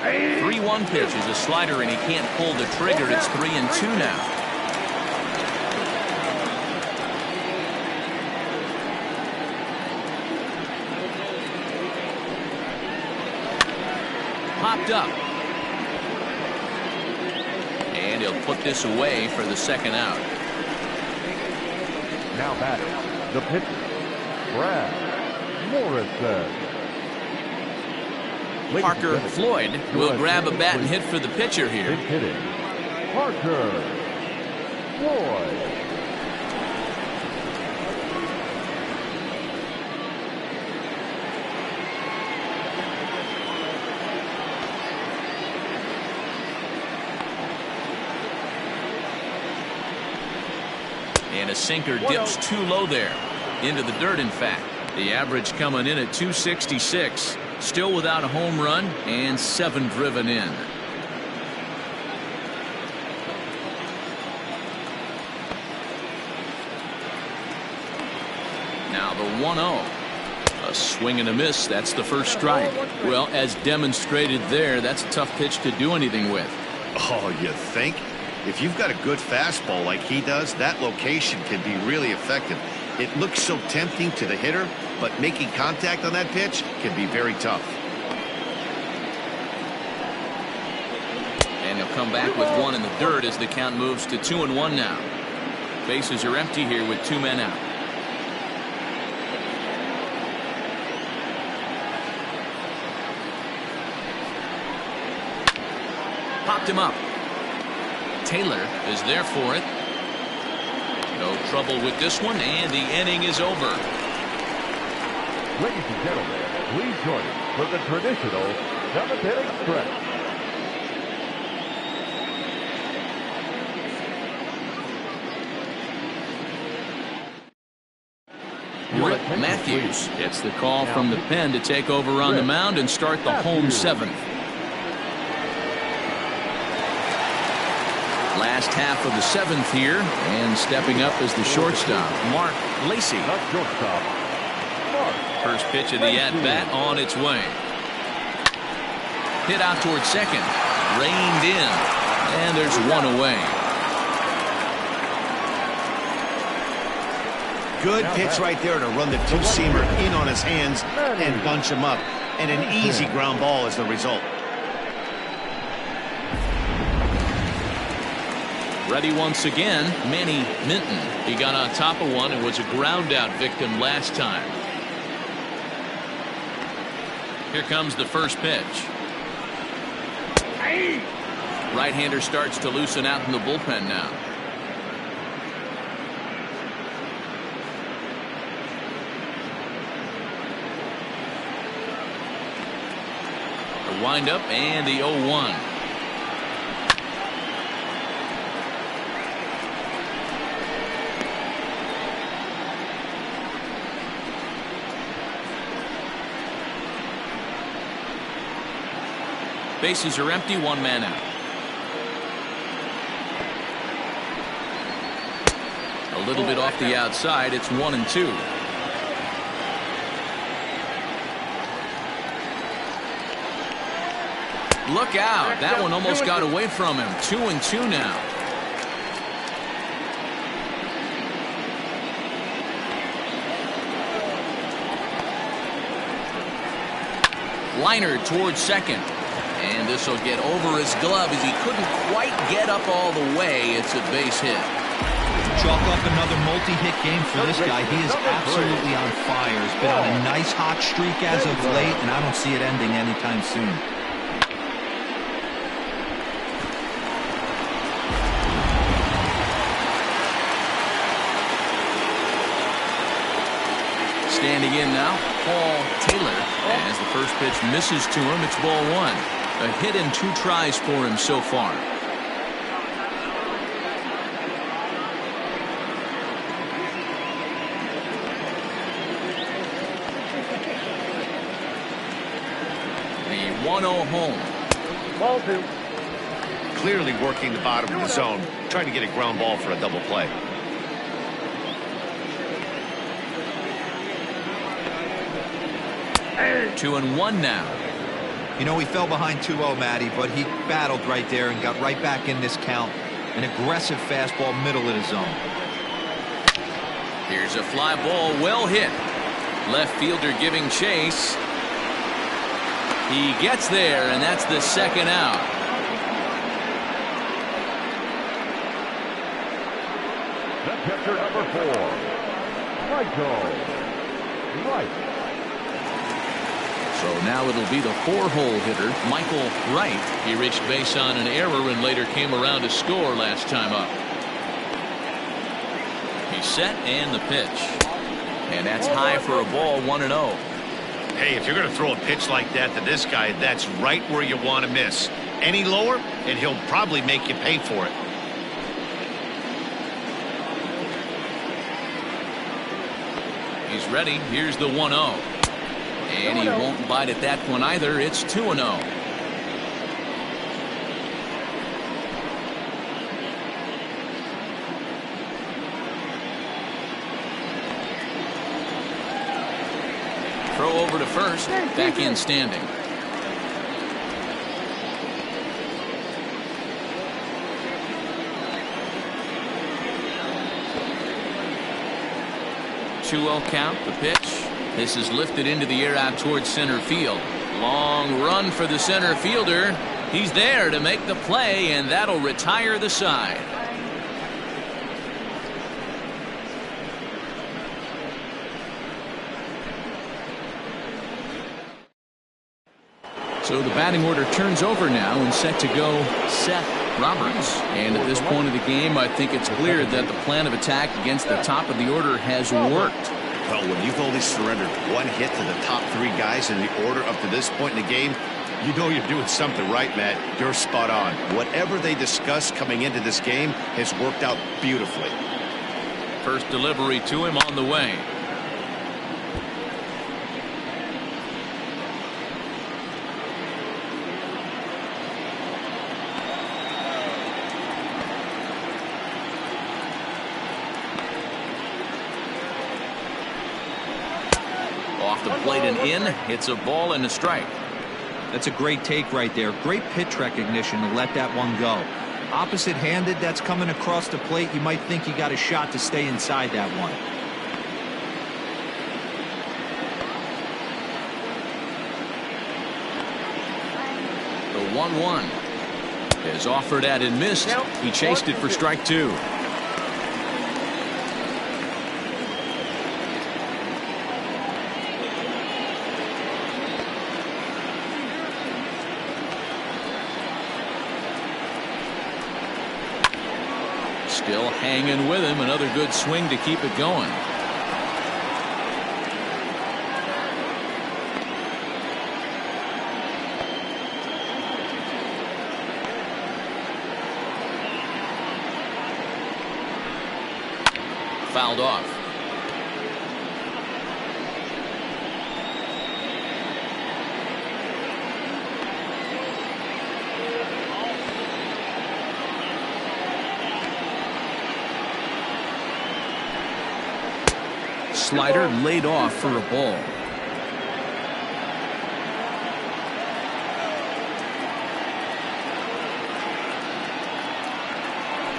A 3-1 pitch is a slider, and he can't pull the trigger. It's 3-2 now. Popped up. And he'll put this away for the second out. Now batting, the pitcher, Brad Morrison. Parker Floyd will grab a bat and hit for the pitcher here. Hitting, Parker Floyd. And a sinker dips too low there. Into the dirt, in fact. The average coming in at 266. Still without a home run and 7 driven in. Now the 1-0. A swing and a miss. That's the first strike. Well, as demonstrated there, that's a tough pitch to do anything with. Oh, you think? If you've got a good fastball like he does, that location can be really effective. It looks so tempting to the hitter, but making contact on that pitch can be very tough. And he'll come back with one in the dirt as the count moves to 2-1 now. Bases are empty here with 2 men out. Popped him up. Taylor is there for it. No trouble with this one, and the inning is over. Ladies and gentlemen, please join us for the traditional 7th inning stretch. Rick Matthews gets the call from the pen to take over on the mound and start the home 7th. Last half of the 7th here, and stepping up as the shortstop, Mark Lacey. That's shortstop. Mark. First pitch of the at-bat on its way. Hit out towards second. Reined in. And there's one away. Good pitch right there to run the two-seamer in on his hands and bunch him up. And an easy ground ball is the result. Ready once again, Manny Minton. He got on top of one and was a ground out victim last time. Here comes the first pitch. Right-hander starts to loosen out in the bullpen now. The windup and the 0-1. Bases are empty, one man out. A little bit off the outside. It's 1-2. Look out. That one almost got away from him. 2-2 now. Liner towards second. And this will get over his glove as he couldn't quite get up all the way. It's a base hit. Chalk up another multi-hit game for this guy. He is absolutely on fire. He's been on a nice hot streak as of late, and I don't see it ending anytime soon. Standing in now, Paul Taylor. As the first pitch misses to him, it's ball one. A hit and 2 tries for him so far. The 1-0 home. Ball 2. Clearly working the bottom of the zone, trying to get a ground ball for a double play. And 2-1 now. You know, he fell behind 2-0, Matty, but he battled right there and got right back in this count. An aggressive fastball, middle of the zone. Here's a fly ball, well hit. Left fielder giving chase. He gets there, and that's the second out. The pitcher number 4, Michael Wright. So now it'll be the 4-hole hitter, Michael Wright. He reached base on an error and later came around to score last time up. He's set and the pitch. And that's high for a ball, 1-0. Hey, if you're going to throw a pitch like that to this guy, that's right where you want to miss. Any lower, and he'll probably make you pay for it. He's ready. Here's the 1-0. And he won't bite at that one either. It's 2-0. Throw over to first. Back in standing. Two-0 count. The pitch. This is lifted into the air out towards center field. Long run for the center fielder. He's there to make the play, and that'll retire the side. So the batting order turns over now and set to go Seth Roberts. And at this point of the game, I think it's clear that the plan of attack against the top of the order has worked. Well, when you've only surrendered one hit to the top 3 guys in the order up to this point in the game, you know you're doing something right, Matt. You're spot on. Whatever they discussed coming into this game has worked out beautifully. First delivery to him on the way. Off the plate and in. It's a ball and a strike. That's a great take right there. Great pitch recognition to let that one go. Opposite-handed, that's coming across the plate. You might think you got a shot to stay inside that one. The 1-1 is offered at and missed. He chased it for strike 2. Still hanging with him. Another good swing to keep it going. Fouled off. Slider laid off for a ball.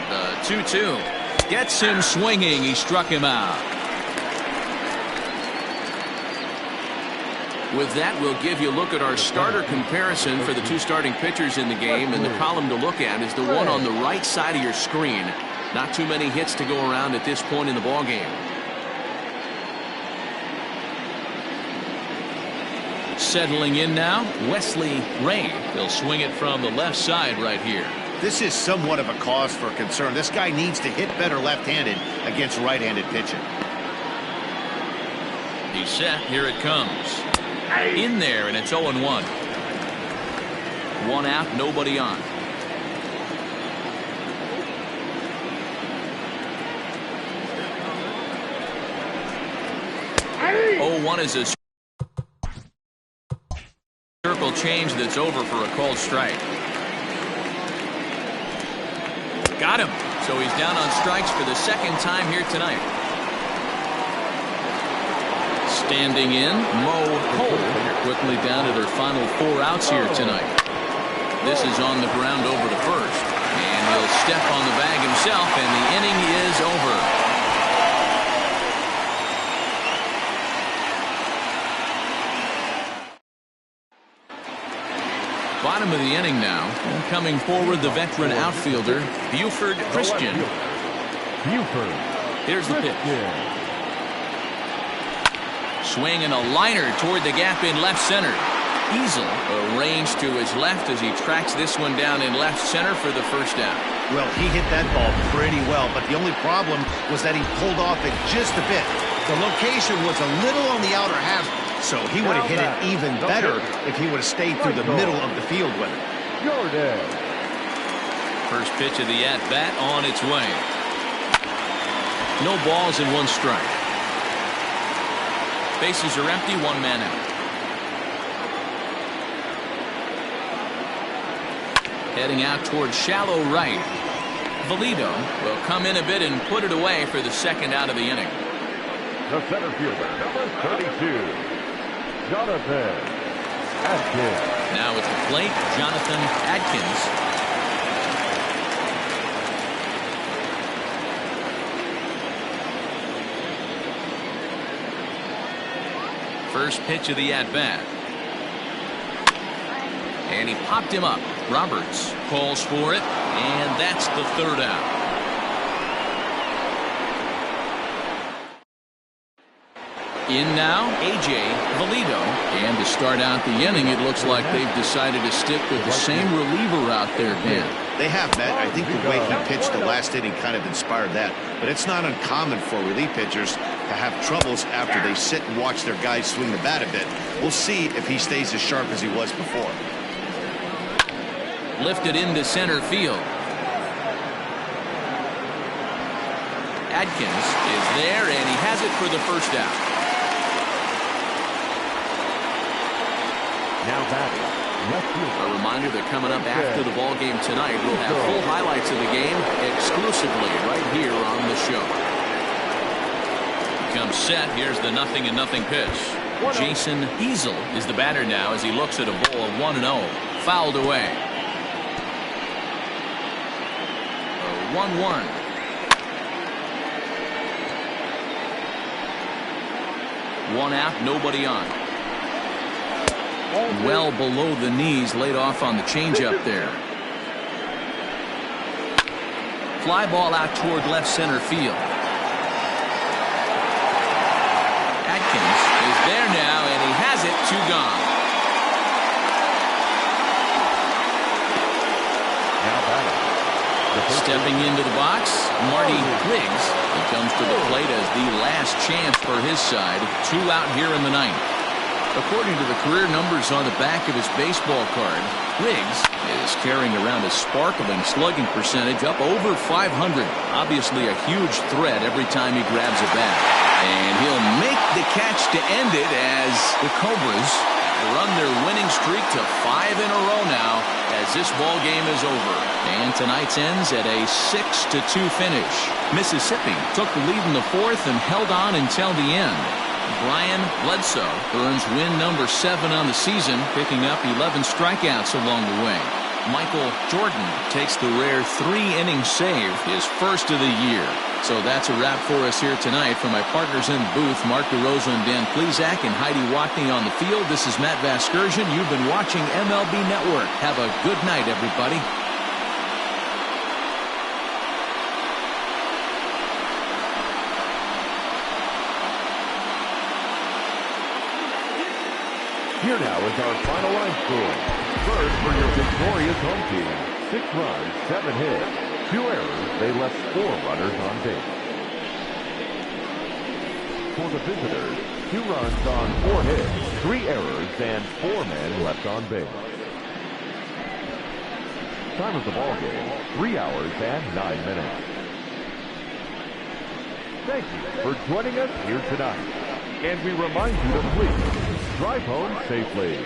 The 2-2 gets him swinging. He struck him out. With that, we'll give you a look at our starter comparison for the two starting pitchers in the game, and the column to look at is the one on the right side of your screen. Not too many hits to go around at this point in the ball game. Settling in now, Wesley Ray. They'll swing it from the left side right here. This is somewhat of a cause for concern. This guy needs to hit better left-handed against right-handed pitching. He's set. Here it comes. In there, and it's 0-1. One out, nobody on. Oh, 0-1 is a circle change that's over for a called strike. Got him. So he's down on strikes for the second time here tonight. Standing in, Mo Cole. Quickly down to their final 4 outs here tonight. This is on the ground over to first. And he'll step on the bag himself, and the inning is over. Bottom of the inning now. And coming forward, the veteran outfielder, Buford Christian. Buford. Here's the pitch. Swing and a liner toward the gap in left center. Easel arranged to his left as he tracks this one down in left center for the first out. Well, he hit that ball pretty well, but the only problem was that he pulled off it just a bit. The location was a little on the outer half, so he would have hit it even better if he would have stayed through the middle of the field with it. First pitch of the at-bat on its way. No balls and 1 strike. Bases are empty, 1 man out. Heading out towards shallow right. Valido will come in a bit and put it away for the second out of the inning. The center fielder, number 32, Jonathan Adkins. Now at the plate, Jonathan Adkins. First pitch of the at-bat. And he popped him up. Roberts calls for it, and that's the third out. In now, A.J. Valido. And to start out the inning, it looks like they've decided to stick with the same reliever out there, Dan. They have, Matt. I think the way he pitched the last inning kind of inspired that. But it's not uncommon for relief pitchers to have troubles after they sit and watch their guys swing the bat a bit. We'll see if he stays as sharp as he was before. Lifted into center field. Adkins is there, and he has it for the first out. Now batting, left fielder. A reminder that coming up after the ball game tonight, we'll have full highlights of the game exclusively right here on the show. Comes set. Here's the 0-0 pitch. Jason Easel is the batter now as he looks at a ball of 1-0. Fouled away. 1-1. One out, nobody on. Well below the knees, laid off on the changeup there. Fly ball out toward left center field. Atkins is there now, and he has it. 2 gone. Stepping into the box, Marty Griggs. He comes to the plate as the last chance for his side. 2 out here in the 9th. According to the career numbers on the back of his baseball card, Griggs is carrying around a sparkling slugging percentage up over 500. Obviously a huge threat every time he grabs a bat. And he'll make the catch to end it as the Cobras run their winning streak to 5 in a row now as this ball game is over. And tonight's ends at a 6-2 finish. Mississippi took the lead in the 4th and held on until the end. Brian Bledsoe earns win number 7 on the season, picking up 11 strikeouts along the way. Michael Jordan takes the rare 3-inning save, his first of the year. So that's a wrap for us here tonight. For my partners in the booth, Mark DeRosa and Dan Plesac and Heidi Watney on the field, this is Matt Vasgersian. You've been watching MLB Network. Have a good night, everybody. Here now is our final line score. First for your victorious home team, 6 runs, 7 hits. 2 errors, they left 4 runners on base. For the visitors, 2 runs on 4 hits, 3 errors, and 4 men left on base. Time of the ball game, 3 hours and 9 minutes. Thank you for joining us here tonight. And we remind you to please drive home safely.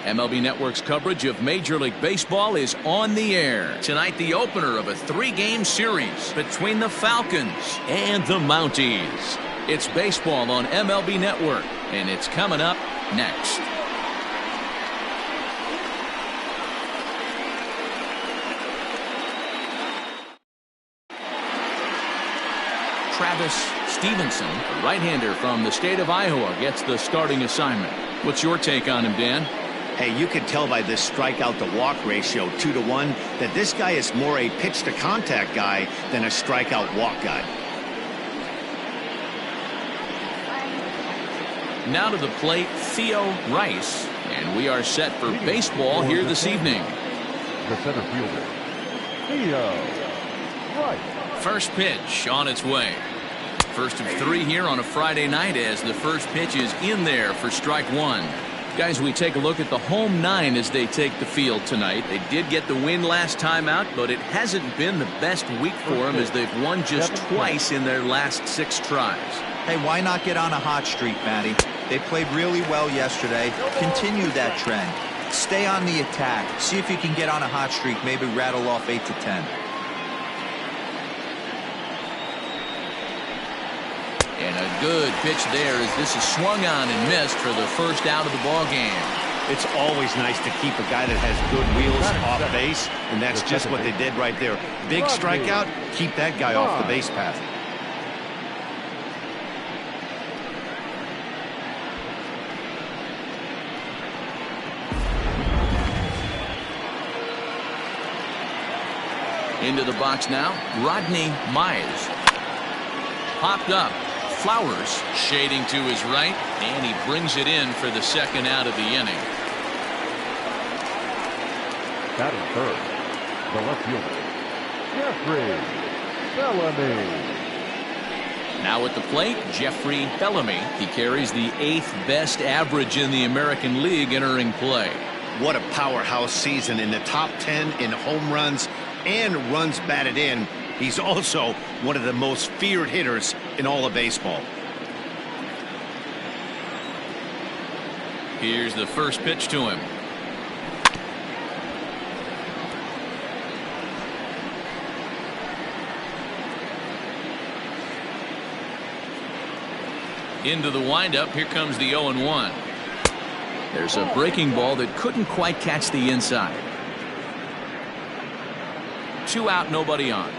MLB Network's coverage of Major League Baseball is on the air. Tonight, the opener of a 3-game series between the Falcons and the Mounties. It's baseball on MLB Network, and it's coming up next. Travis Stevenson, a right-hander from the state of Iowa, gets the starting assignment. What's your take on him, Dan? Hey, you can tell by this strikeout to walk ratio 2-to-1 that this guy is more a pitch to contact guy than a strikeout walk guy. Now to the plate, Theo Rice, and we are set for baseball here this evening. The center fielder, Theo Rice. First pitch on its way. First of 3 here on a Friday night as the first pitch is in there for strike 1. Guys, we take a look at the home 9 as they take the field tonight. They did get the win last time out, but it hasn't been the best week for them as they've won just twice in their last 6 tries. Hey, why not get on a hot streak, Matty? They played really well yesterday. Continue that trend. Stay on the attack. See if you can get on a hot streak, maybe rattle off 8 to 10. And a good pitch there as this is swung on and missed for the first out of the ball game. It's always nice to keep a guy that has good wheels off base, and that's just what they did right there. Big strikeout, keep that guy off the base path. Into the box now, Rodney Mize. Popped up. Flowers shading to his right, and he brings it in for the second out of the inning. Batting third, the left fielder, Jeffrey Bellamy. Now at the plate, Jeffrey Bellamy. He carries the 8th best average in the American League entering play. What a powerhouse season in the top 10 in home runs and runs batted in. He's also one of the most feared hitters in all of baseball. Here's the first pitch to him. Into the windup. Here comes the 0-1. There's a breaking ball that couldn't quite catch the inside. 2 out, nobody on.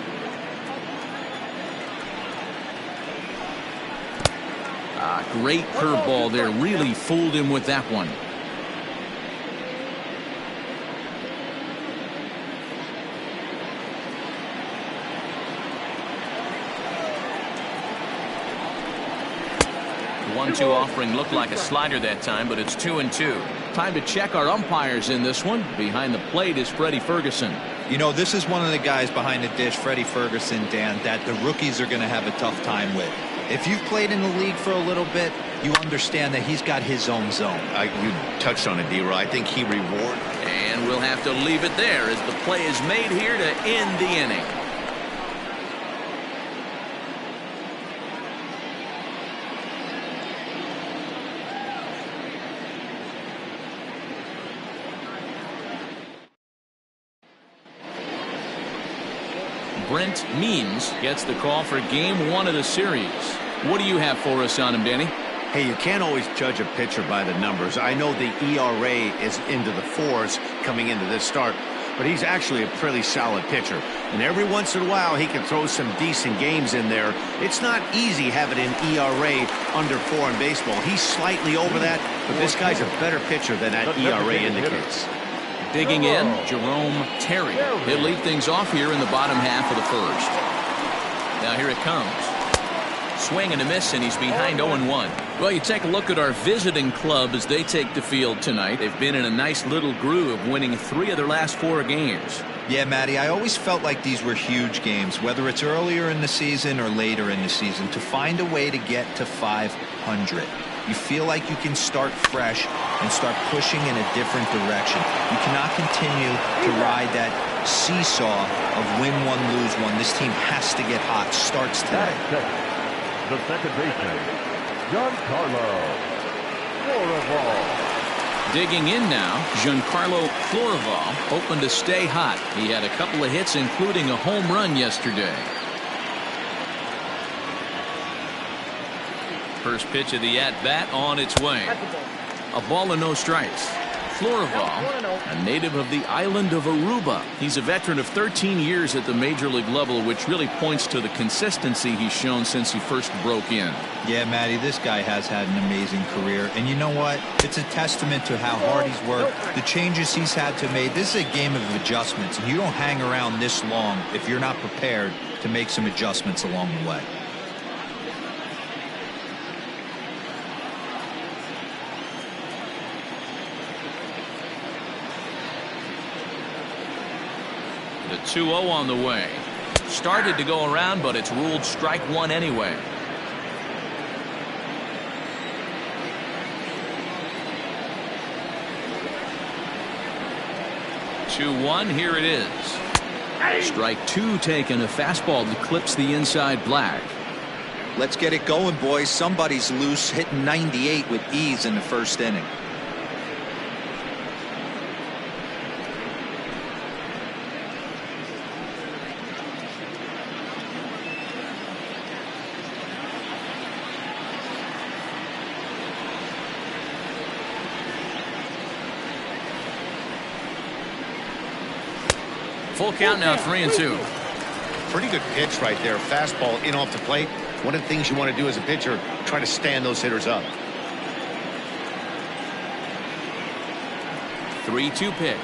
Great curveball there. Really fooled him with that one. The 1-2 offering looked like a slider that time, but it's 2-2. Time to check our umpires in this one. Behind the plate is Freddie Ferguson. You know, this is one of the guys behind the dish, Freddie Ferguson, Dan, that the rookies are going to have a tough time with. If you've played in the league for a little bit, you understand that he's got his own zone. You touched on it, D-Roy. I think he reward. And we'll have to leave it there as the play is made here to end the inning. Brent Means gets the call for game 1 of the series. What do you have for us on him, Danny? Hey, you can't always judge a pitcher by the numbers. I know the ERA is into the 4s coming into this start, but he's actually a pretty solid pitcher. And every once in a while, he can throw some decent games in there. It's not easy having an ERA under 4 in baseball. He's slightly over that, but this guy's a better pitcher than that ERA indicates. Digging in, Jerome Terry. He'll lead things off here in the bottom half of the first. Now here it comes. Swing and a miss, and he's behind 0-1. Well, you take a look at our visiting club as they take the field tonight. They've been in a nice little groove, winning 3 of their last 4 games. Yeah, Matty, I always felt like these were huge games, whether it's earlier in the season or later in the season, to find a way to get to 500. You feel like you can start fresh and start pushing in a different direction. You cannot continue to ride that seesaw of win one, lose one. This team has to get hot. Starts today. The second baseman, Giancarlo. Digging in now, Giancarlo Florival, hoping to stay hot. He had a couple of hits, including a home run yesterday. First pitch of the at-bat on its way. A ball and no strikes. Florival, a native of the island of Aruba. He's a veteran of 13 years at the major league level, which really points to the consistency he's shown since he first broke in. Yeah, Matty, this guy has had an amazing career. And you know what? It's a testament to how hard he's worked, the changes he's had to make. This is a game of adjustments. You don't hang around this long if you're not prepared to make some adjustments along the way. The 2-0 on the way. Started to go around, but it's ruled strike one anyway. 2-1, here it is. Strike two taken. A fastball that clips the inside black. Let's get it going, boys. Somebody's loose, hitting 98 with ease in the first inning. Full count now, 3-2. Pretty good pitch right there. Fastball in off the plate. One of the things you want to do as a pitcher, try to stand those hitters up. 3-2 pitch.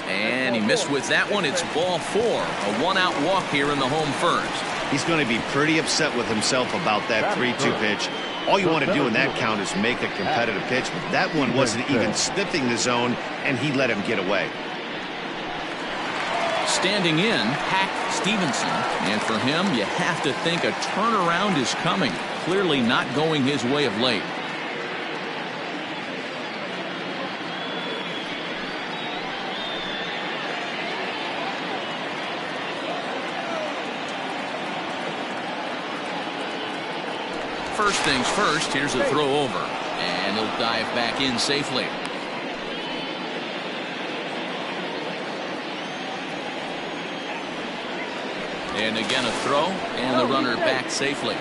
And he missed with that one. It's ball four. A one-out walk here in the home first. He's going to be pretty upset with himself about that 3-2 pitch. All you want to do in that count is make a competitive pitch, but that one wasn't even sniffing the zone, and he let him get away. Standing in, Hack Stevenson. And for him, you have to think a turnaround is coming. Clearly not going his way of late. First things first, here's a throw over. And he'll dive back in safely. And again a throw, and the runner back safely.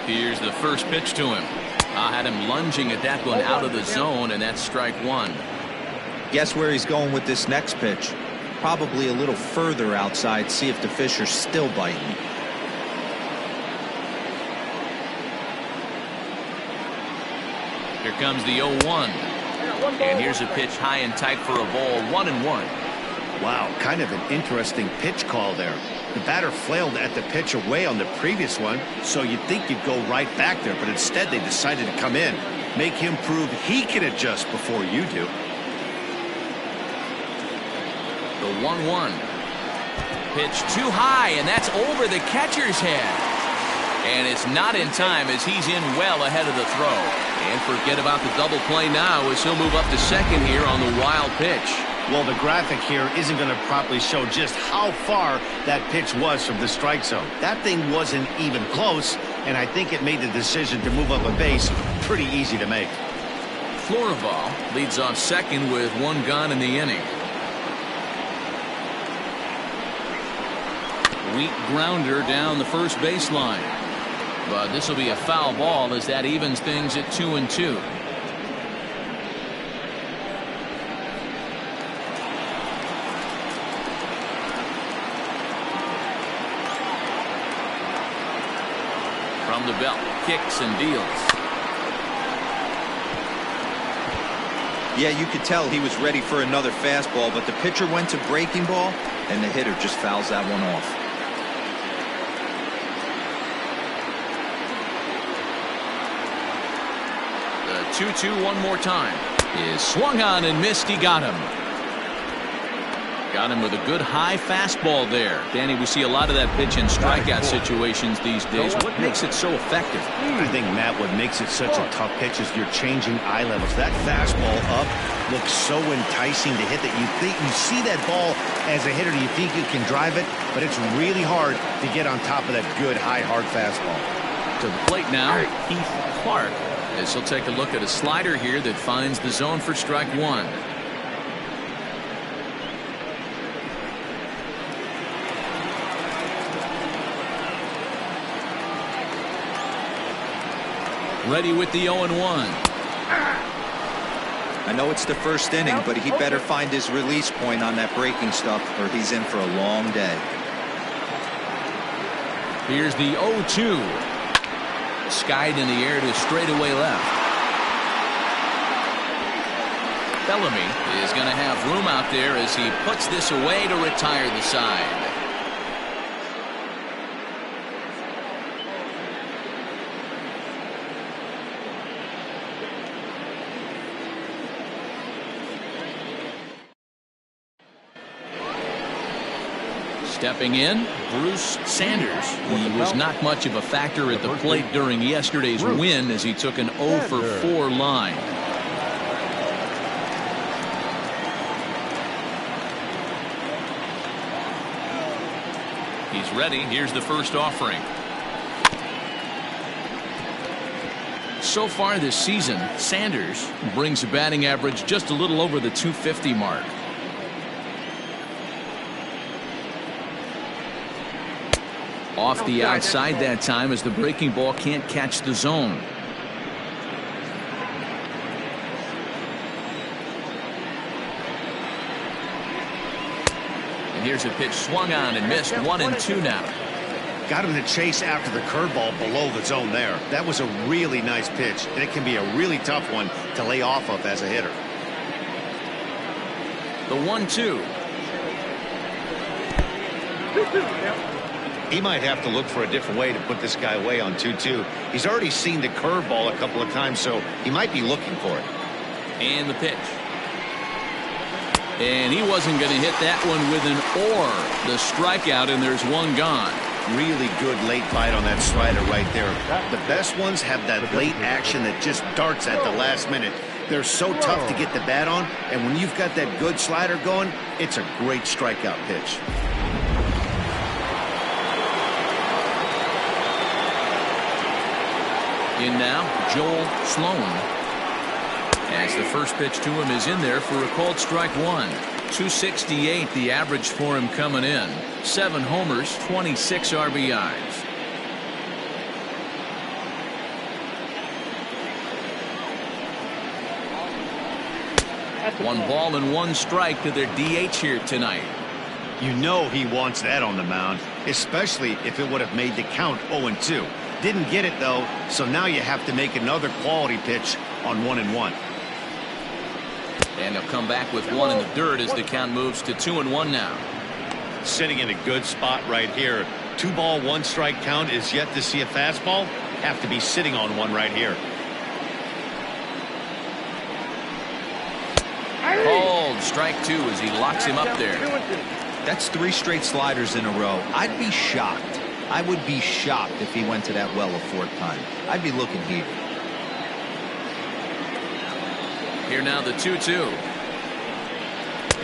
Here's the first pitch to him. I had him lunging at that one out of the zone, and that's strike one. Guess where he's going with this next pitch? Probably a little further outside, see if the fish are still biting. Here comes the 0-1. And here's a pitch high and tight for a ball, 1-1. Wow, kind of an interesting pitch call there. The batter flailed at the pitch away on the previous one, so you'd think you'd go right back there, but instead they decided to come in, make him prove he can adjust before you do. The 1-1. Pitch too high, and that's over the catcher's head. And it's not in time as he's in well ahead of the throw. And forget about the double play now as he'll move up to second here on the wild pitch. Well, the graphic here isn't going to properly show just how far that pitch was from the strike zone. That thing wasn't even close, and I think it made the decision to move up a base pretty easy to make. Florival leads off second with one gone in the inning. Weak grounder down the first baseline. But this will be a foul ball as that evens things at 2-2. From the belt, kicks and deals. Yeah, you could tell he was ready for another fastball, but the pitcher went to breaking ball, and the hitter just fouls that one off. The 2-2 one more time is swung on and missed. He got him. Got him with a good high fastball there. Danny, we see a lot of that pitch in strikeout situations these days. What makes it so effective? I think, Matt, what makes it such a tough pitch is you're changing eye levels. That fastball up looks so enticing to hit that you see that ball as a hitter, you think you can drive it, but it's really hard to get on top of that good high hard fastball. To the plate now, Heath Clark, as he'll take a look at a slider here that finds the zone for strike one. Ready with the 0-1. I know it's the first inning, but he better find his release point on that breaking stuff or he's in for a long day. Here's the 0-2. Skied in the air to straightaway left. Bellamy is going to have room out there as he puts this away to retire the side. Stepping in, Bruce Sanders. He was not much of a factor at the plate during yesterday's win as he took an 0-for-4 line. He's ready. Here's the first offering. So far this season, Sanders brings a batting average just a little over the .250 mark. Off the outside that time as the breaking ball can't catch the zone. And here's a pitch swung on and missed. 1-2 now. Got him to chase after the curveball below the zone there. That was a really nice pitch, and it can be a really tough one to lay off of as a hitter. The 1-2. He might have to look for a different way to put this guy away on 2-2. He's already seen the curveball a couple of times, so he might be looking for it. And the pitch. And he wasn't going to hit that one with an or. The strikeout, and there's one gone. Really good late bite on that slider right there. The best ones have that late action that just darts at the last minute. They're so tough to get the bat on, and when you've got that good slider going, it's a great strikeout pitch. In now, Joel Sloan. As the first pitch to him is in there for a called strike one. 268 the average for him coming in. 7 homers, 26 RBIs. One ball and one strike to their DH here tonight. You know he wants that on the mound, especially if it would have made the count 0-2. Didn't get it though, so now you have to make another quality pitch on 1-1. And he'll come back with one in the dirt as the count moves to 2-1 now. Sitting in a good spot right here. 2-ball, 1-strike count is yet to see a fastball. Have to be sitting on one right here. Called strike 2 as he locks him up there. That's 3 straight sliders in a row. I'd be shocked. I would be shocked if he went to that well a 4th time. I'd be looking here. Here now the 2-2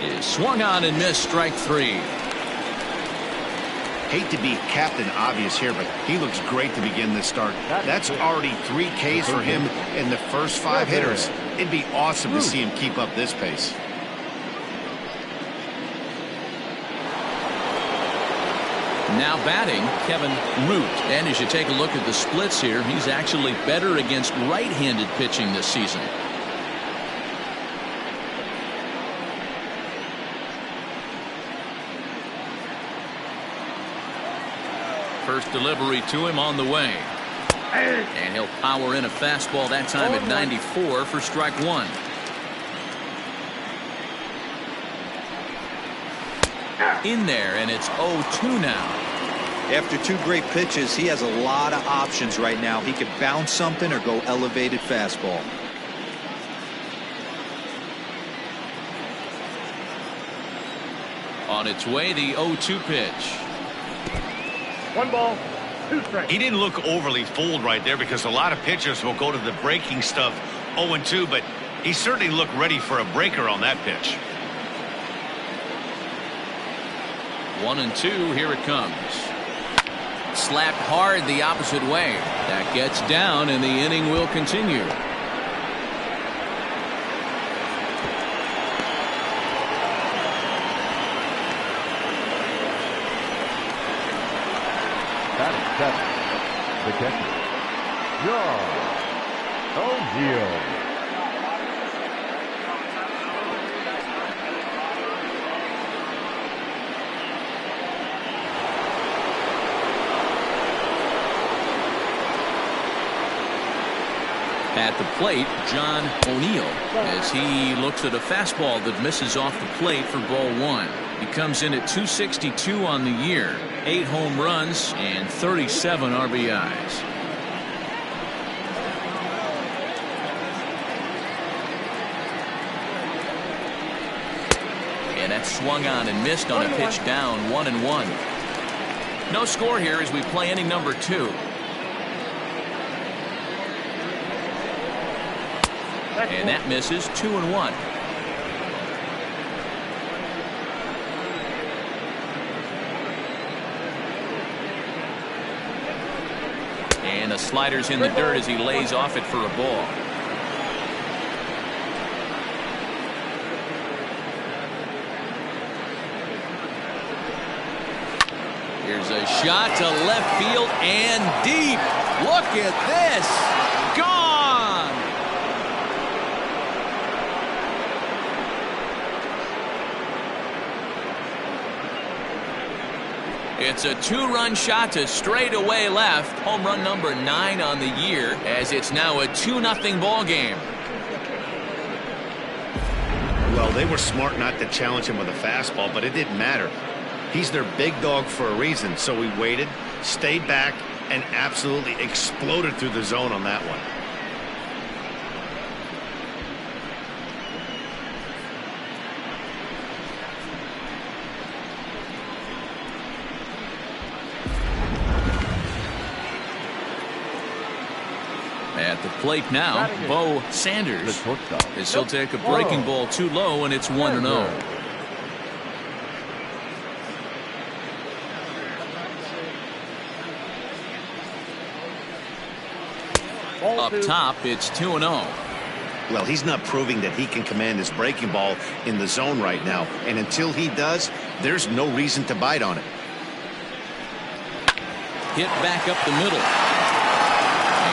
is swung on and missed. Strike 3. Hate to be Captain Obvious here, but he looks great to begin this start. That's already 3 Ks for him in the first 5 hitters. It'd be awesome to see him keep up this pace. Now batting, Kevin Root. And as you take a look at the splits here, he's actually better against right-handed pitching this season. First delivery to him on the way. And he'll power in a fastball that time at 94 for strike 1. In there, and it's 0-2 now. After 2 great pitches, he has a lot of options right now. He could bounce something or go elevated fastball. On its way, the 0-2 pitch. 1 ball, 2 strikes. He didn't look overly fooled right there because a lot of pitchers will go to the breaking stuff 0-2, but he certainly looked ready for a breaker on that pitch. 1-2, here it comes. Slapped hard the opposite way. That gets down, and the inning will continue. Batting 7, the catcher, John O'Neill. At the plate, John O'Neill, as he looks at a fastball that misses off the plate for ball 1. He comes in at 262 on the year, 8 home runs and 37 RBIs. And that's swung on and missed on a pitch down, 1-1. No score here as we play inning number 2. And that misses, 2-1. And the slider's in the dirt as he lays off it for a ball. Here's a shot to left field and deep. Look at this. Gone. It's a 2-run shot to straightaway left. Home run number 9 on the year, as it's now a 2-0 ball game. Well, they were smart not to challenge him with a fastball, but it didn't matter. He's their big dog for a reason, so he waited, stayed back, and absolutely exploded through the zone on that one. At the plate now, Bo Sanders, as he'll take a breaking ball too low, and it's 1-0. Up top, it's 2-0. Well, he's not proving that he can command his breaking ball in the zone right now, and until he does, there's no reason to bite on it. Hit back up the middle.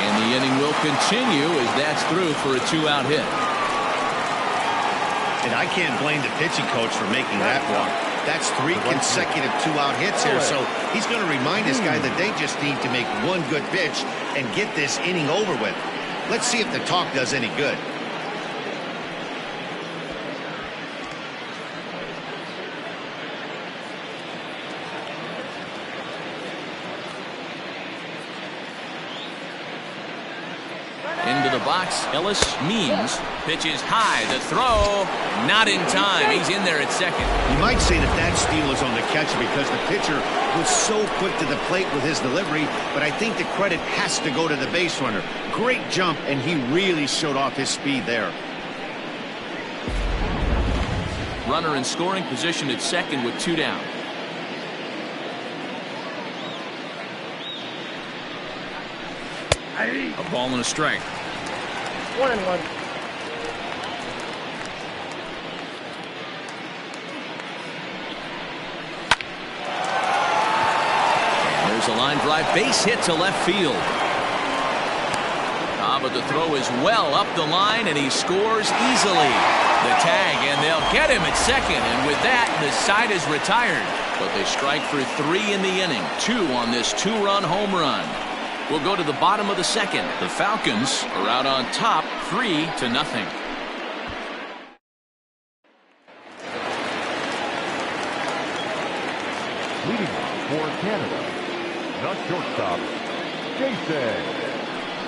And the inning will continue as that's through for a 2-out hit. And I can't blame the pitching coach for making that walk. That's 3 consecutive 2-out hits here, so he's going to remind this guy that they just need to make one good pitch and get this inning over with. Let's see if the talk does any good. Into the box, Ellis Means pitches high. The throw, not in time. He's in there at second. You might say that that steal is on the catcher because the pitcher was so quick to the plate with his delivery, but I think the credit has to go to the base runner. Great jump, and he really showed off his speed there. Runner in scoring position at second with 2 down. A ball and a strike. 1-1. There's a line drive base hit to left field. But the throw is well up the line, and he scores easily. The tag, and they'll get him at second, and with that, the side is retired. But they strike for 3 in the inning, 2 on this 2-run home run. We'll go to the bottom of the second. The Falcons are out on top, 3-0. Leading off for Canada, the shortstop, Jason.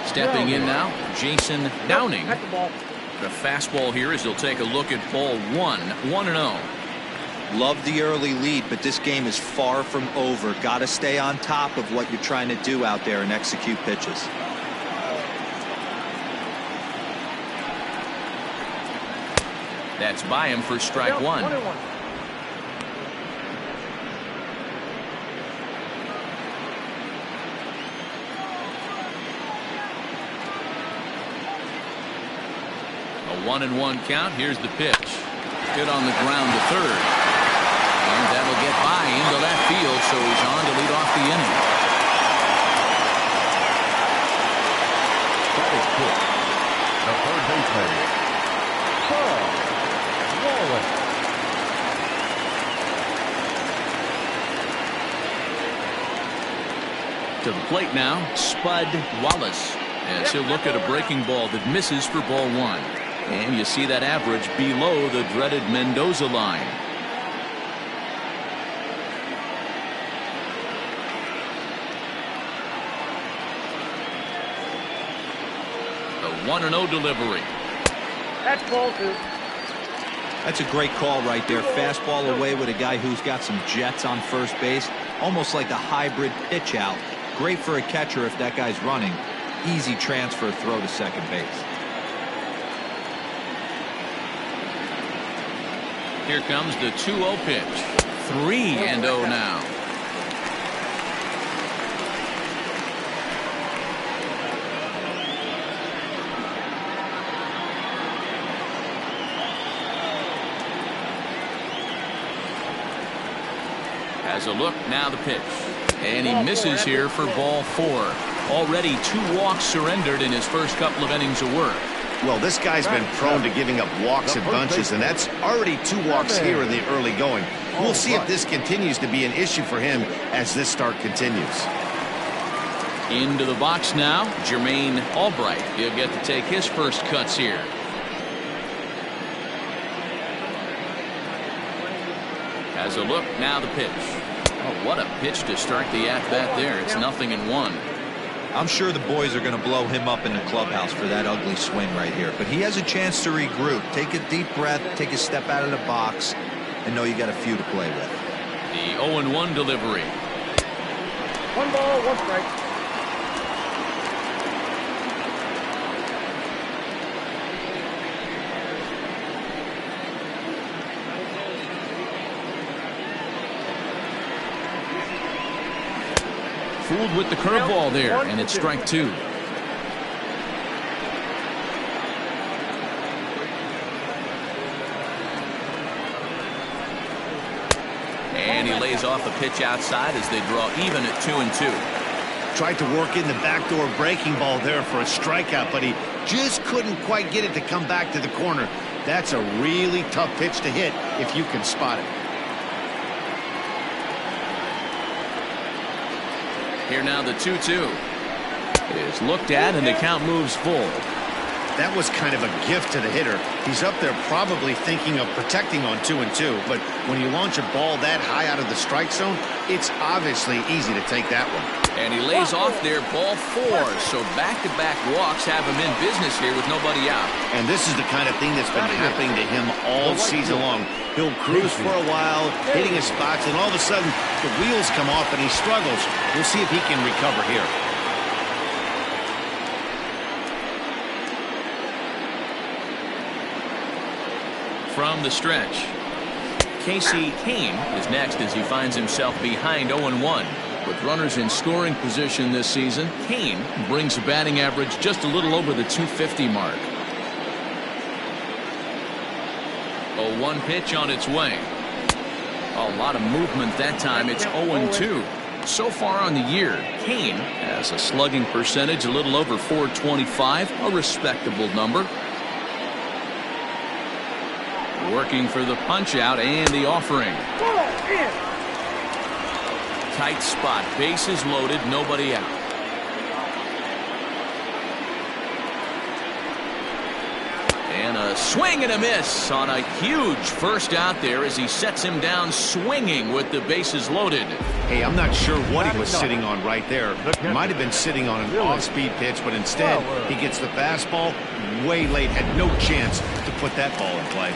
Stepping in now, Jason Downing. At the ball. The fastball here as he'll take a look at ball 1, 1-0. Love the early lead, but this game is far from over. Got to stay on top of what you're trying to do out there and execute pitches. That's by him for strike one. 1-1. A 1-1 count. Here's the pitch. Good on the ground to third. And that'll get by into left field, so he's on to lead off the inning. That is good. The third baseman, Wallace. To the plate now, Spud Wallace, as he'll look at a breaking ball that misses for ball one. And you see that average below the dreaded Mendoza line. The 1-0 delivery. That's ball 2. That's a great call right there. Fastball away with a guy who's got some jets on first base. Almost like a hybrid pitch out. Great for a catcher if that guy's running. Easy transfer throw to second base. Here comes the 2-0 pitch. 3-0 now. Has a look, now the pitch. And he misses here for ball 4. Already 2 walks surrendered in his first couple of innings of work. Well, this guy's been prone to giving up walks in bunches, and that's already 2 walks here in the early going. We'll see if this continues to be an issue for him as this start continues. Into the box now, Jermaine Albright. He'll get to take his first cuts here. Has a look, now the pitch. Oh, what a pitch to start the at-bat there. It's 0-1. I'm sure the boys are going to blow him up in the clubhouse for that ugly swing right here. But he has a chance to regroup. Take a deep breath, take a step out of the box, and know you got a few to play with. The 0-1 delivery. 1 ball, 1 strike. Fooled with the curveball there, and it's strike 2. And he lays off a pitch outside as they draw even at 2-2. Tried to work in the backdoor breaking ball there for a strikeout, but he just couldn't quite get it to come back to the corner. That's a really tough pitch to hit if you can spot it. Here now the 2-2 is looked at, and the count moves full. That was kind of a gift to the hitter. He's up there probably thinking of protecting on 2-2, but when you launch a ball that high out of the strike zone, it's obviously easy to take that one. And he lays off there, ball 4. So back-to-back walks have him in business here with nobody out. And this is the kind of thing that's been happening to him all season long. He'll cruise for a while, hitting his spots, and all of a sudden the wheels come off and he struggles. We'll see if he can recover here. From the stretch, Casey Kane is next as he finds himself behind 0-1. With runners in scoring position this season, Kane brings a batting average just a little over the 250 mark. 0-1 pitch on its way. A lot of movement that time. It's 0-2. So far on the year, Kane has a slugging percentage a little over .425, a respectable number. Working for the punch out and the offering. Tight spot, bases loaded, nobody out. And a swing and a miss on a huge first out there as he sets him down swinging with the bases loaded. Hey, I'm not sure what he was sitting on right there. He might have been sitting on an off-speed pitch, but instead he gets the fastball way late, had no chance to put that ball in play.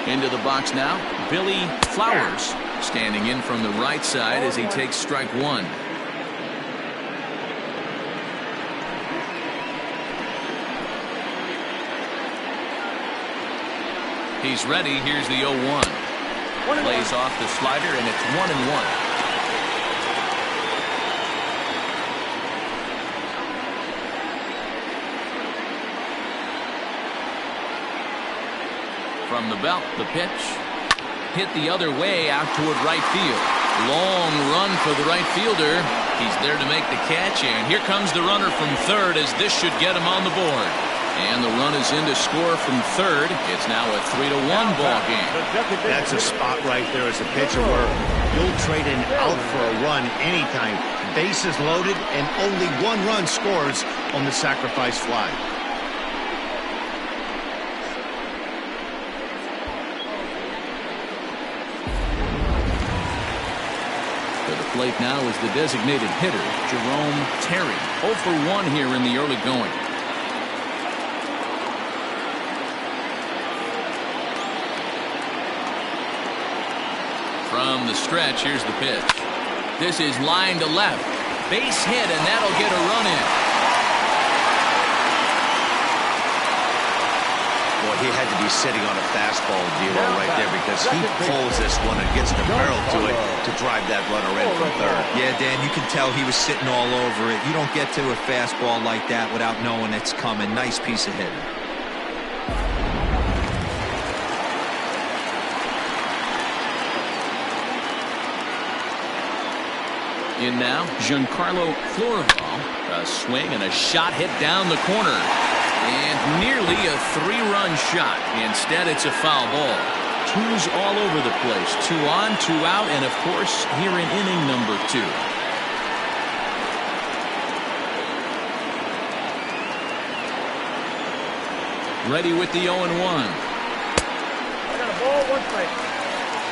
Into the box now, Billy Flowers standing in from the right side as he takes strike one. He's ready. Here's the 0-1. Plays off the slider, and it's 1-1. From the belt, the pitch. Hit the other way out toward right field. Long run for the right fielder. He's there to make the catch, and here comes the runner from third as this should get him on the board. And the run is in to score from third. It's now a 3-1 ball game. That's a spot right there as a pitcher where you'll trade an out for a run anytime. Bases loaded and only one run scores on the sacrifice fly. To the plate now is the designated hitter, Jerome Terry. 0 for 1 here in the early going. From the stretch, here's the pitch. This is line to left. Base hit, and that'll get a run in. Boy, he had to be sitting on a fastball, D'Lo, right there, because he pulls this one and gets the barrel to it to drive that runner in from third. Yeah, Dan, you can tell he was sitting all over it. You don't get to a fastball like that without knowing it's coming. Nice piece of hitting. In now, Giancarlo Florival. A swing and a shot hit down the corner. And nearly a 3-run shot. Instead, it's a foul ball. Twos all over the place. 2 on, 2 out, and of course, here in inning number 2. Ready with the 0-1. I got a ball, 1 strike.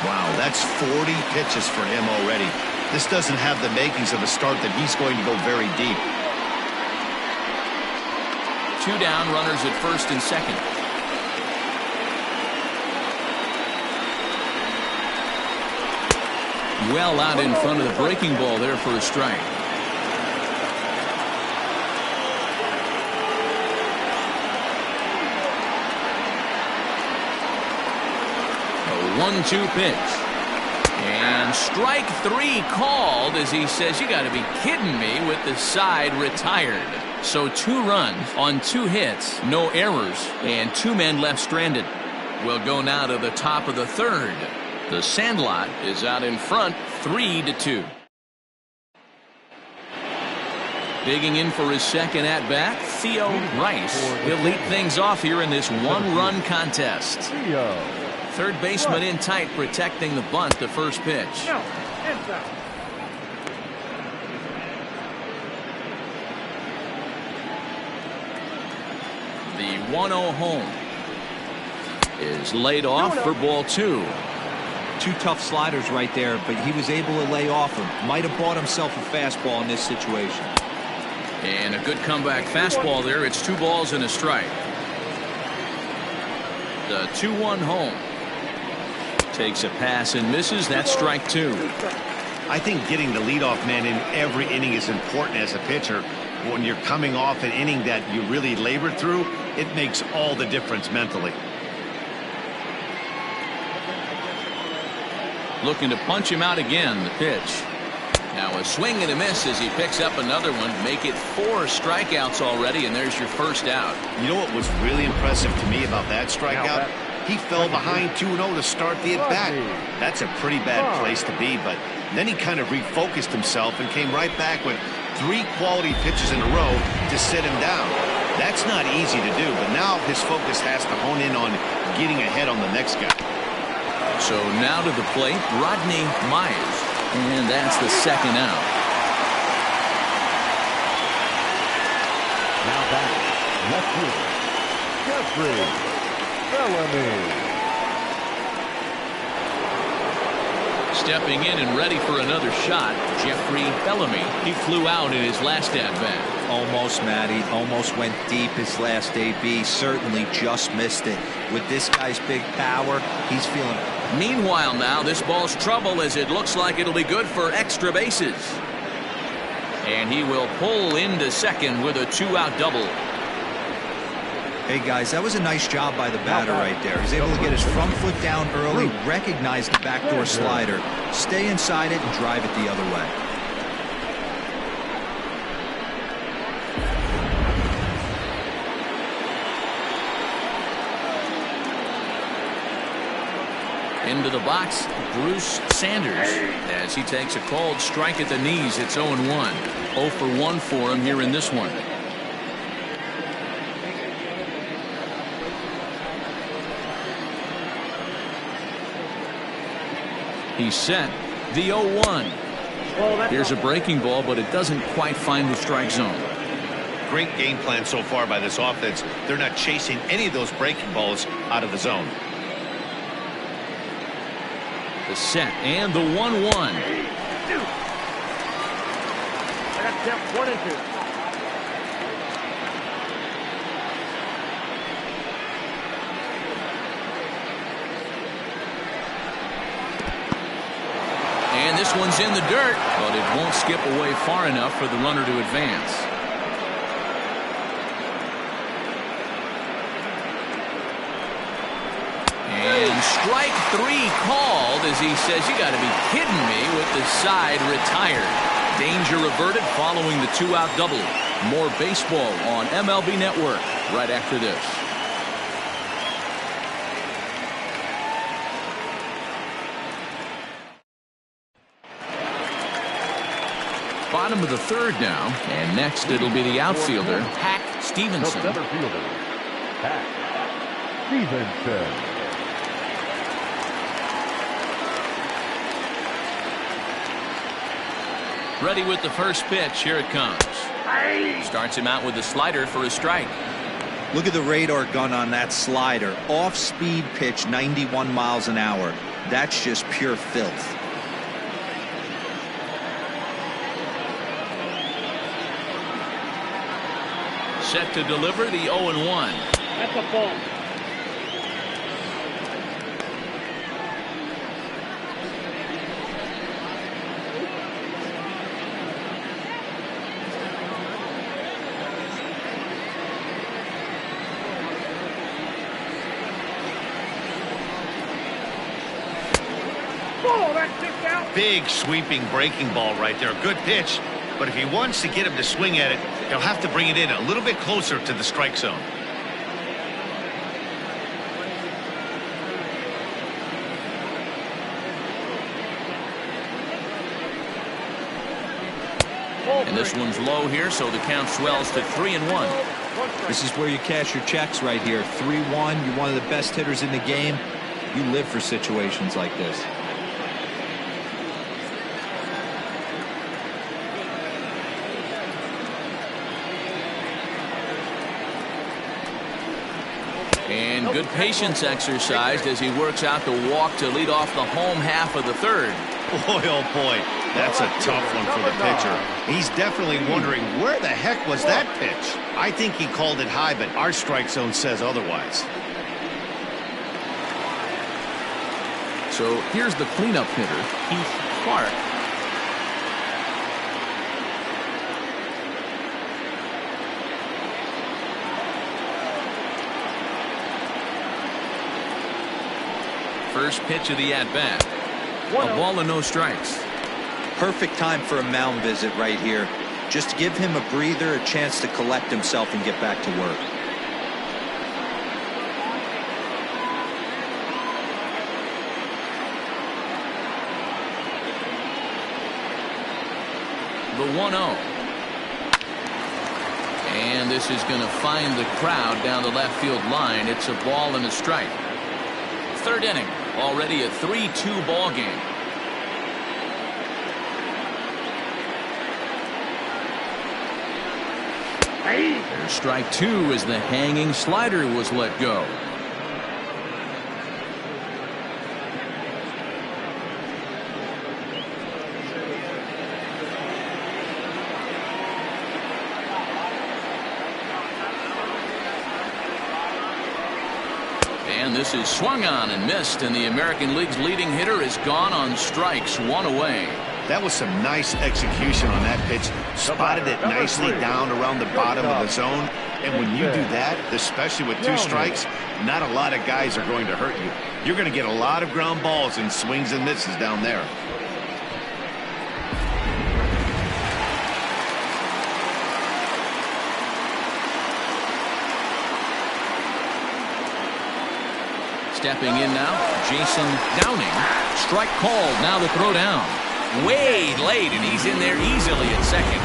Wow, that's 40 pitches for him already. This doesn't have the makings of a start that he's going to go very deep. 2 down, runners at first and second. Well out in front of the breaking ball there for a strike. A 1-2 pitch. And strike 3 called as he says, you got to be kidding me, with the side retired. So 2 runs on 2 hits, no errors, and 2 men left stranded. We'll go now to the top of the third. The Sandlot is out in front, 3-2. Digging in for his second at-bat, Theo Rice. He'll lead things off here in this 1-run contest. Third baseman in tight, protecting the bunt, the first pitch. No, inside. The 1-0 home is laid off for ball 2. 2 tough sliders right there, but he was able to lay off him. Might have bought himself a fastball in this situation. And a good comeback fastball there. It's 2 balls and a strike. The 2-1 home. Takes a pass and misses. That's strike 2. I think getting the leadoff man in every inning is important as a pitcher. When you're coming off an inning that you really labored through, it makes all the difference mentally. Looking to punch him out again, the pitch. Now a swing and a miss as he picks up another one. Make it 4 strikeouts already, and there's your first out. You know what was really impressive to me about that strikeout? He fell behind 2-0 to start the at-bat. That's a pretty bad place to be, but then he kind of refocused himself and came right back with 3 quality pitches in a row to sit him down. That's not easy to do, but now his focus has to hone in on getting ahead on the next guy. So now to the plate, Rodney Myers, and that's the second out. Now back, left fielder, Jeffrey Bellamy. Stepping in and ready for another shot, Jeffrey Bellamy. He flew out in his last at-bat. Almost, Matt. He almost went deep his last AB. Certainly just missed it. With this guy's big power, he's feeling it. Meanwhile now, this ball's trouble as it looks like it'll be good for extra bases. And he will pull into second with a 2-out double. Hey, guys, that was a nice job by the batter right there. He's able to get his front foot down early, recognize the backdoor slider, stay inside it, and drive it the other way. Into the box, Bruce Sanders, as he takes a called strike at the knees. It's 0-1. 0 for 1 for him here in this one. He's set. The 0-1. Here's a breaking ball, but it doesn't quite find the strike zone. Great game plan so far by this offense. They're not chasing any of those breaking balls out of the zone. The set and the 1-1. I got step 1 and 2. And this one's in the dirt, but it won't skip away far enough for the runner to advance. And strike 3 called as he says, "You got to be kidding me," with the side retired. Danger averted following the 2-out double. More baseball on MLB Network right after this. Bottom of the third now, and next it'll be the outfielder, Hack Stevenson. The center fielder, Hack Stevenson. Ready with the first pitch. Here it comes. Starts him out with a slider for a strike. Look at the radar gun on that slider. Off-speed pitch, 91 miles an hour. That's just pure filth. Set to deliver the 0-1. That's a ball. Big sweeping breaking ball right there. Good pitch. But if he wants to get him to swing at it, he'll have to bring it in a little bit closer to the strike zone. And this one's low here, so the count swells to 3-1. This is where you cash your checks right here. 3-1. You're one of the best hitters in the game. You live for situations like this. And good patience exercised as he works out the walk to lead off the home half of the third. Boy, oh boy, that's a tough one for the pitcher. He's definitely wondering, where the heck was that pitch? I think he called it high, but our strike zone says otherwise. So here's the cleanup hitter, Keith Clark. First pitch of the at-bat. A ball and no strikes. Perfect time for a mound visit right here. Just give him a breather, a chance to collect himself and get back to work. The 1-0. And this is going to find the crowd down the left field line. It's a ball and a strike. Third inning. Already a 3-2 ball game. There's strike 2 as the hanging slider was let go. And this is swung on and missed, and the American League's leading hitter is gone on strikes, one away. That was some nice execution on that pitch. Spotted it nicely down around the bottom of the zone. And when you do that, especially with 2 strikes, not a lot of guys are going to hurt you. You're going to get a lot of ground balls and swings and misses down there. Stepping in now, Jason Downing. Strike called, now the throw down. Way late, and he's in there easily at second.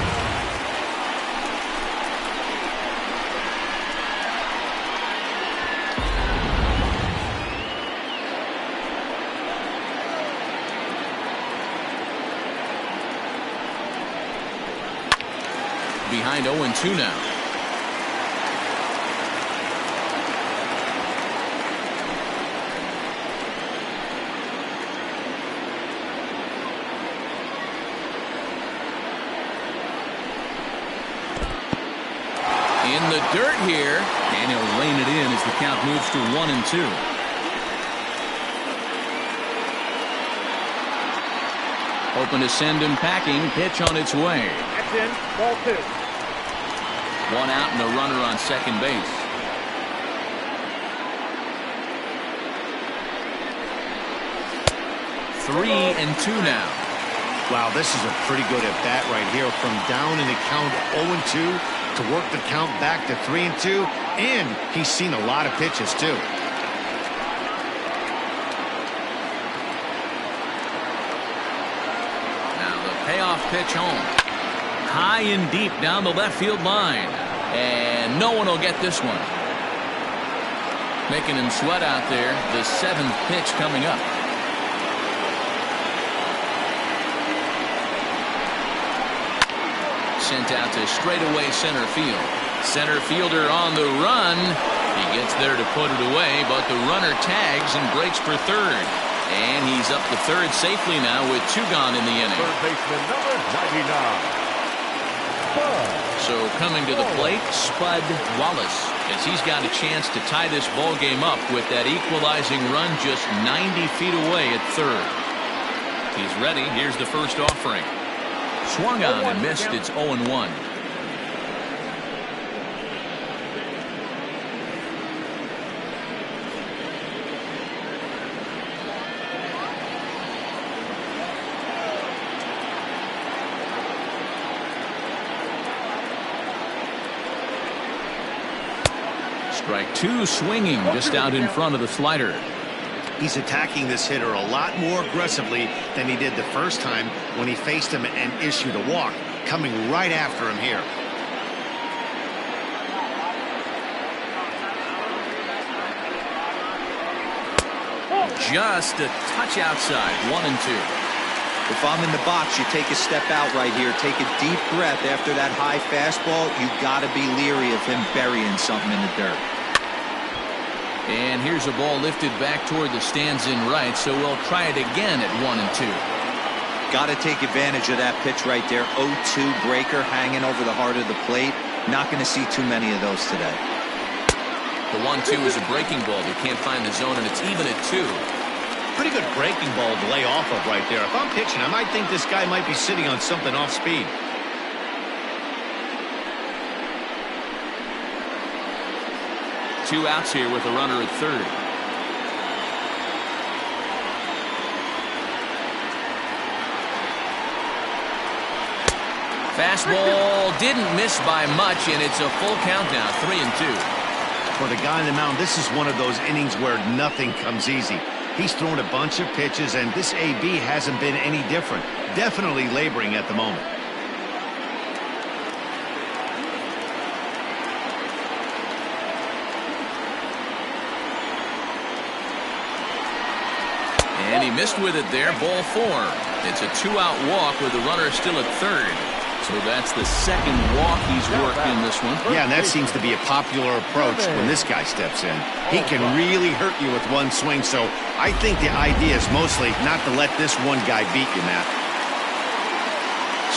Behind 0-2 now. In the dirt here, and he'll rein it in as the count moves to 1-2. Hoping to send him packing. Pitch on its way. That's in. Ball 2. 1 out and a runner on second base. Three and 2 now. Wow, this is a pretty good at bat right here. From down in the count 0-2 to work the count back to 3-2, and he's seen a lot of pitches too. Now the payoff pitch home. High and deep down the left field line. And no one will get this one. Making him sweat out there. The 7th pitch coming up. Sent out to straightaway center field. Center fielder on the run. He gets there to put it away, but the runner tags and breaks for third. And he's up to third safely now with 2 gone in the inning. Third baseman number 99. So coming to the plate, Spud Wallace, as he's got a chance to tie this ball game up with that equalizing run just 90 feet away at third. He's ready. Here's the first offering. Swung on and missed. It's 0-1. Strike 2 swinging just out in front of the slider. He's attacking this hitter a lot more aggressively than he did the first time when he faced him and issued a walk, coming right after him here. Just a touch outside. 1-2. If I'm in the box, you take a step out right here. Take a deep breath after that high fastball. You got to be leery of him burying something in the dirt. And here's a ball lifted back toward the stands in right, so we'll try it again at 1-2. Got to take advantage of that pitch right there. 0-2 breaker hanging over the heart of the plate. Not going to see too many of those today. The 1-2 is a breaking ball. They can't find the zone, and it's even at 2. Pretty good breaking ball to lay off of right there. If I'm pitching, I might think this guy might be sitting on something off speed. Two outs here with a runner at third. Fastball didn't miss by much, and it's a full count now, 3-2. For the guy on the mound, this is one of those innings where nothing comes easy. He's thrown a bunch of pitches, and this AB hasn't been any different. Definitely laboring at the moment. And he missed with it there, ball 4. It's a 2-out walk with the runner still at third. So that's the second walk he's worked in this one. Yeah, and that seems to be a popular approach when this guy steps in. He can really hurt you with one swing, so I think the idea is mostly not to let this one guy beat you, Matt.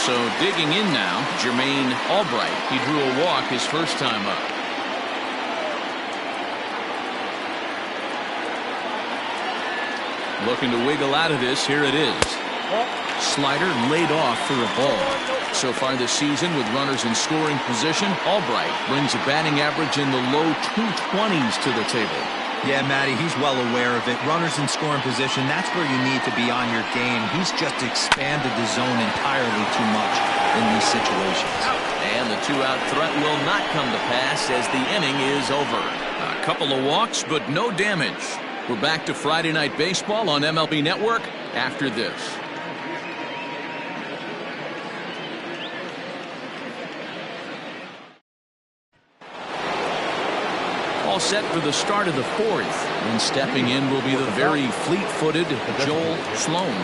So digging in now, Jermaine Albright. He drew a walk his first time up. Looking to wiggle out of this. Here it is. Slider laid off for a ball. So far this season with runners in scoring position, Albright brings a batting average in the low 220s to the table. Yeah, Matty, he's well aware of it. Runners in scoring position, that's where you need to be on your game. He's just expanded the zone entirely too much in these situations. And the two-out threat will not come to pass as the inning is over. A couple of walks, but no damage. We're back to Friday Night Baseball on MLB Network after this. All set for the start of the fourth. And stepping in will be the very fleet-footed Joel Sloan.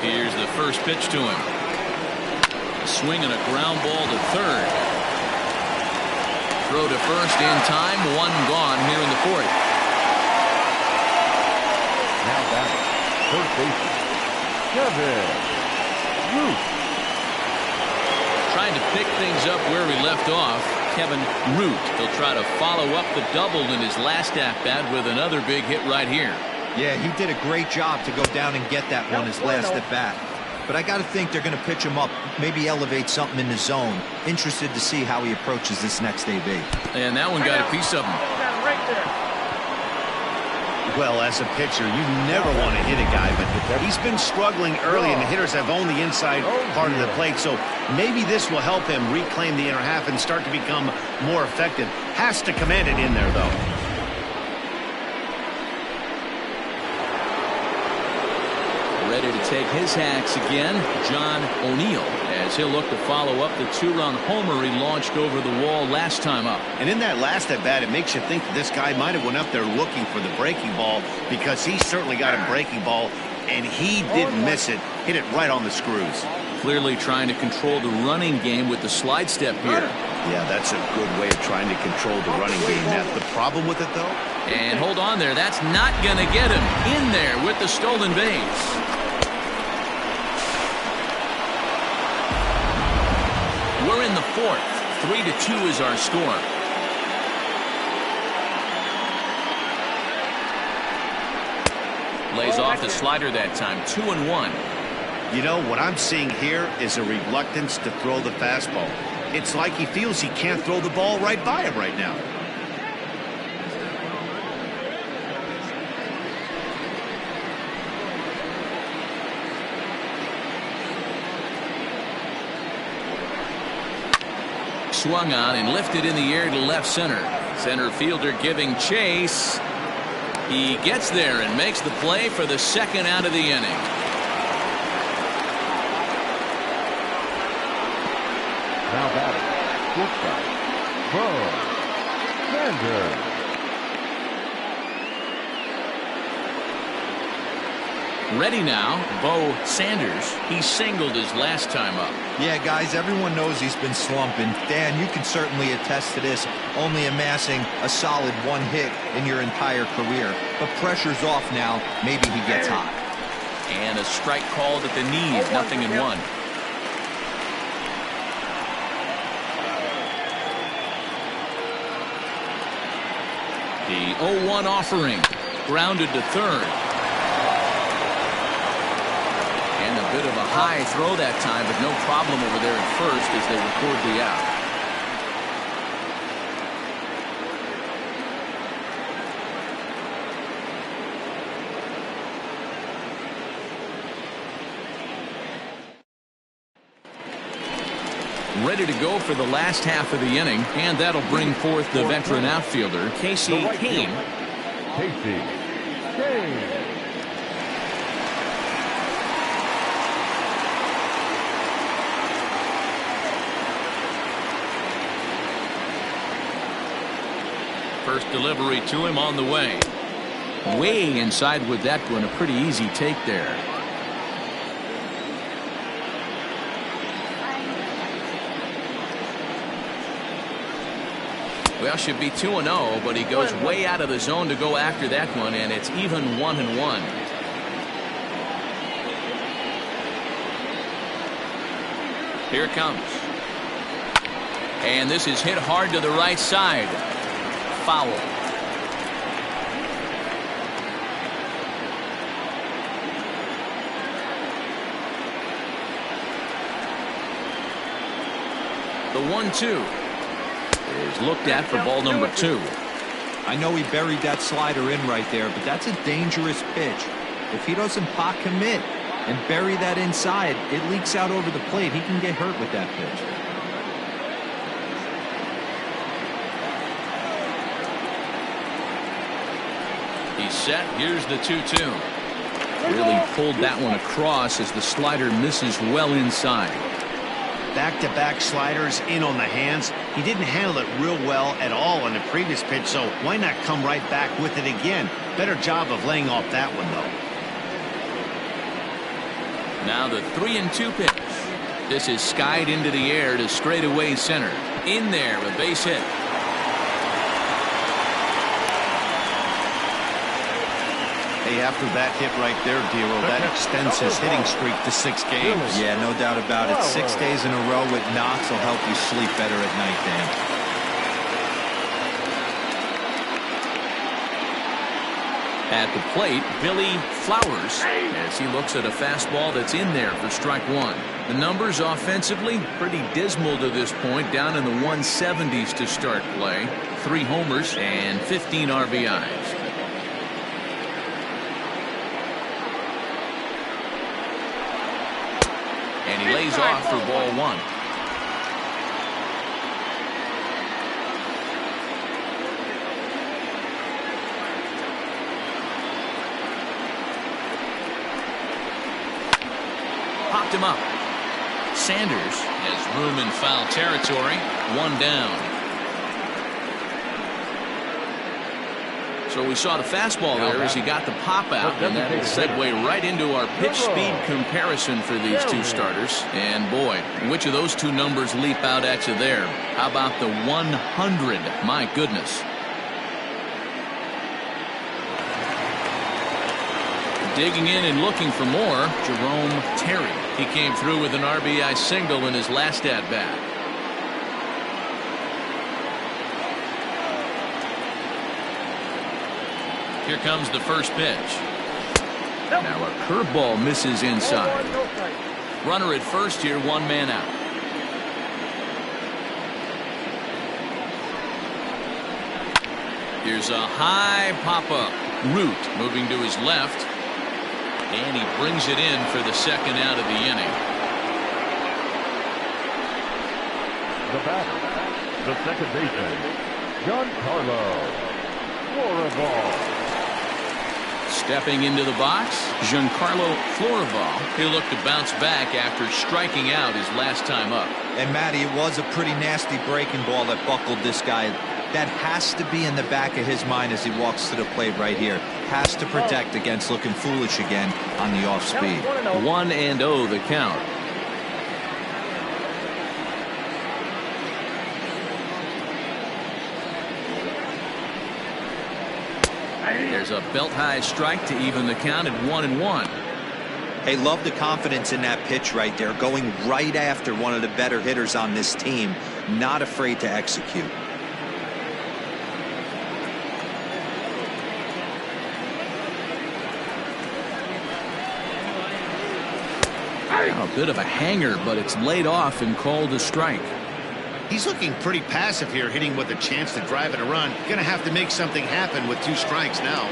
Here's the first pitch to him. A swing and a ground ball to third. Throw to first in time. One gone here in the fourth. Now batting, first baseman, Kevin Root. Trying to pick things up where we left off. Kevin Root. He'll try to follow up the double in his last at-bat with another big hit right here. Yeah, he did a great job to go down and get that one his last at-bat. But I got to think they're going to pitch him up, maybe elevate something in the zone. Interested to see how he approaches this next AB. And that one got a piece of him. Right there. Well, as a pitcher, you never want to hit a guy, but he's been struggling early, and the hitters have owned the inside part of the plate, so maybe this will help him reclaim the inner half and start to become more effective. Has to command it in there, though. Ready to take his hacks again, John O'Neill, as he'll look to follow up the two-run homer he launched over the wall last time up. And in that last at-bat, it makes you think that this guy might have went up there looking for the breaking ball, because he certainly got a breaking ball, and he didn't miss it. Hit it right on the screws. Clearly trying to control the running game with the slide step here. Yeah, that's a good way of trying to control the running game. That's the problem with it, though. And hold on there. That's not going to get him in there with the stolen base. We're in the fourth. 3-2 is our score. Lays off the slider that time. 2-1. You know, what I'm seeing here is a reluctance to throw the fastball. It's like he feels he can't throw the ball right by him right now. Swung on and lifted in the air to left center. Center fielder giving chase. He gets there and makes the play for the second out of the inning. Now batting, shortstop, Bo Sanders. Ready now, Bo Sanders. He singled his last time up. Yeah, guys, everyone knows he's been slumping. Dan, you can certainly attest to this, only amassing a solid one hit in your entire career. But pressure's off now. Maybe he gets hot. And a strike called at the knees, 0-1. The 0-1 offering. Grounded to third. And a bit of a high throw that time, but no problem over there at first as they record the out. Ready to go for the last half of the inning, and that'll bring forth the veteran outfielder, Casey Kane. Casey Kane. First delivery to him on the way. Way inside with that one, a pretty easy take there. Well, should be 2-0, but he goes way out of the zone to go after that one, and it's even 1-1. Here it comes. And this is hit hard to the right side. Foul. The 1-2 is looked at for ball number 2. I know he buried that slider in right there, but that's a dangerous pitch. If he doesn't pot commit and bury that inside, it leaks out over the plate. He can get hurt with that pitch. He's set. Here's the 2-2. Really pulled that one across as the slider misses well inside. Back-to-back sliders in on the hands. He didn't handle it real well at all on the previous pitch, so why not come right back with it again? Better job of laying off that one, though. Now the 3-2 pitch. This is skied into the air to straightaway center. In there, a base hit. Hey, after that hit right there, Dero, that extends his hitting streak to 6 games. Yeah, no doubt about it. 6 days in a row with knocks will help you sleep better at night, Dan. At the plate, Billy Flowers, as he looks at a fastball that's in there for strike 1. The numbers offensively pretty dismal to this point, down in the 170s to start play. 3 homers and 15 RBIs. And he lays off for ball 1. Popped him up. Sanders has room in foul territory. 1 down. So we saw the fastball there as he got the pop out, and that will segue right into our pitch speed comparison for these two starters. And boy, which of those two numbers leap out at you there? How about the 100? My goodness. Digging in and looking for more, Jerome Terry. He came through with an RBI single in his last at-bat. Here comes the first pitch. Now a curveball misses inside. Runner at first here, 1 man out. Here's a high pop-up. Root moving to his left. And he brings it in for the 2nd out of the inning. The batter, the second baseman, Giancarlo Florival. Stepping into the box, Giancarlo Florival. He'll look to bounce back after striking out his last time up. And Matty, it was a pretty nasty breaking ball that buckled this guy. That has to be in the back of his mind as he walks to the plate right here. Has to protect against looking foolish again on the off speed. 1-0 the count. There's a belt-high strike to even the count at 1-1. Hey, love the confidence in that pitch right there. Going right after one of the better hitters on this team. Not afraid to execute. A bit of a hanger, but it's laid off and called a strike. He's looking pretty passive here, hitting with a chance to drive in a run. Going to have to make something happen with 2 strikes now.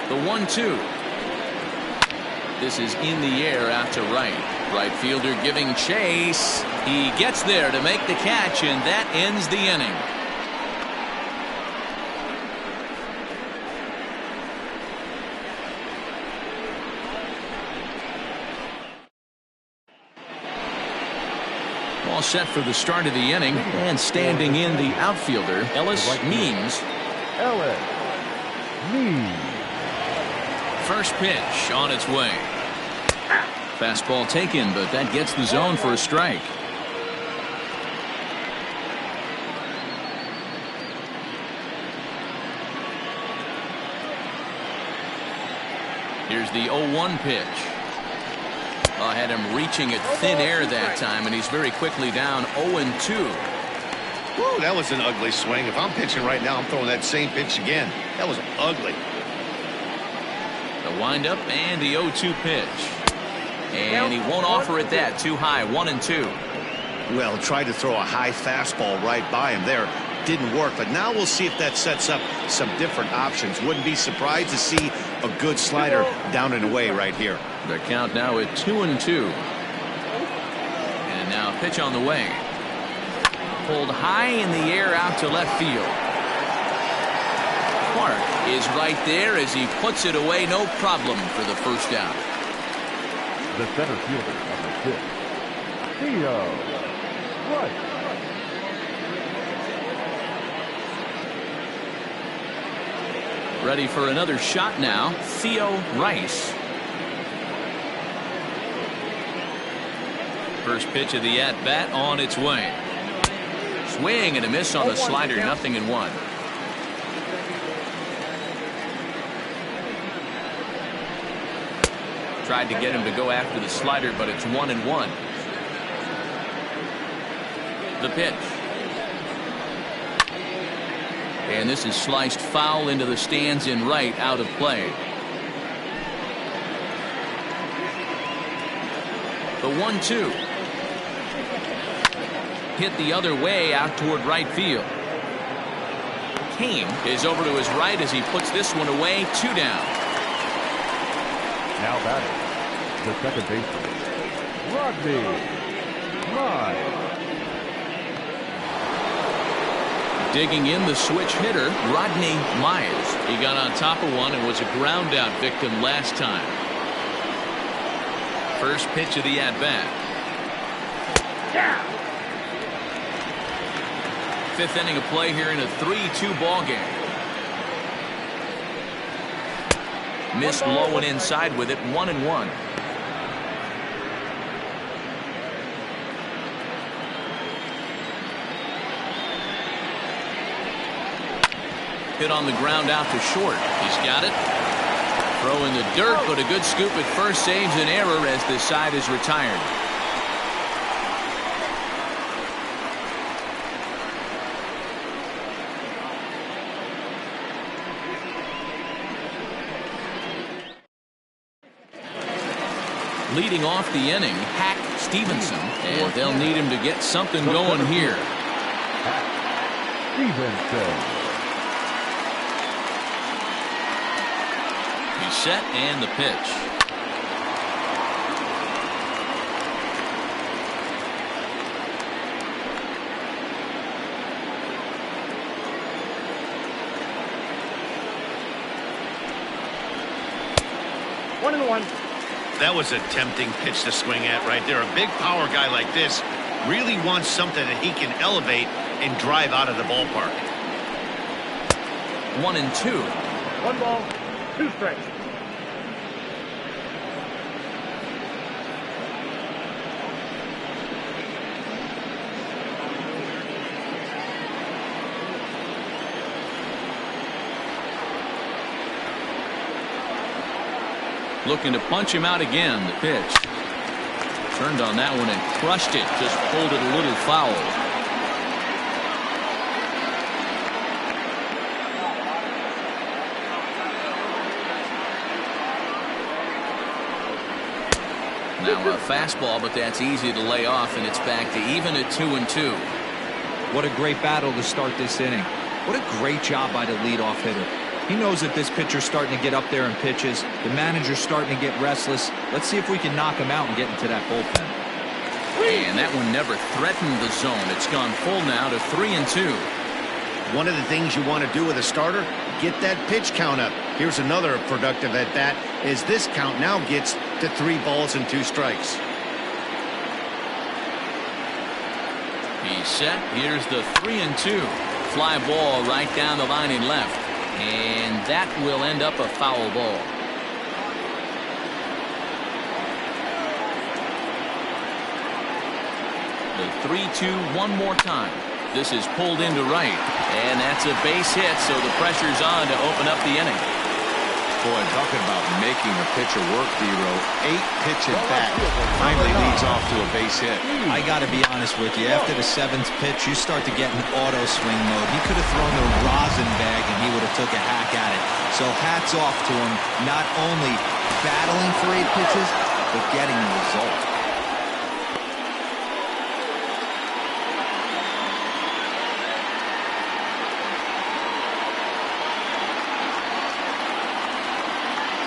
The 1-2. This is in the air out to right. Right fielder giving chase. He gets there to make the catch, and that ends the inning. All set for the start of the inning, and standing in the outfielder, Ellis Means. Ellis Means. First pitch on its way. Fastball taken, but that gets the zone for a strike. Here's the 0-1 pitch. Had him reaching at thin air that time, and he's very quickly down 0-2. Woo, that was an ugly swing. If I'm pitching right now, I'm throwing that same pitch again. That was ugly. The windup and the 0-2 pitch. And he won't offer it that. Too high. 1-2. Well, tried to throw a high fastball right by him there. Didn't work, but now we'll see if that sets up some different options. Wouldn't be surprised to see a good slider down and away right here. The count now at 2-2. And now a pitch on the way. Pulled high in the air out to left field. Clark is right there as he puts it away. No problem for the first out. The center fielder, number 6, Theo Rice. Ready for another shot now. Theo Rice. First pitch of the at-bat on its way. Swing and a miss on the slider. 0-1. Tried to get him to go after the slider, but it's 1-1. The pitch. And this is sliced foul into the stands in right, out of play. The 1-2. Hit the other way out toward right field. Kane is over to his right as he puts this one away. 2 down. Now batting, the second baseman, Rodney Mize. Digging in the switch hitter, Rodney Mize. He got on top of one and was a ground out victim last time. First pitch of the at-bat. Fifth inning of play here in a 3-2 ball game. Missed low and inside with it. 1-1. Hit on the ground out to short. He's got it. Throw in the dirt, but a good scoop at first saves an error as this side is retired. Leading off the inning, Hack Stevenson, and they'll need him to get something going here. Hack Stevenson. He's set and the pitch. That was a tempting pitch to swing at right there. A big power guy like this really wants something that he can elevate and drive out of the ballpark. 1-2. 1 ball, 2 strikes. Looking to punch him out again. The pitch. Turned on that one and crushed it. Just pulled it a little foul. Now a fastball, but that's easy to lay off, and it's back to even at 2-2. What a great battle to start this inning. What a great job by the leadoff hitter. He knows that this pitcher's starting to get up there in pitches. The manager's starting to get restless. Let's see if we can knock him out and get into that bullpen. And that one never threatened the zone. It's gone full now to 3-2. One of the things you want to do with a starter, get that pitch count up. Here's another productive at bat as this count now gets to 3 balls and 2 strikes. He's set. Here's the 3-2. Fly ball right down the line in left. And that will end up a foul ball. The 3-2 one more time. This is pulled into right. And that's a base hit, so the pressure's on to open up the inning. Boy, talking about making a pitcher work, Dero. 8-pitch at bat finally leads off to a base hit. I got to be honest with you. After the 7th pitch, you start to get in auto swing mode. He could have thrown the rosin bag and he would have took a hack at it. So hats off to him, not only battling for 8 pitches, but getting the result.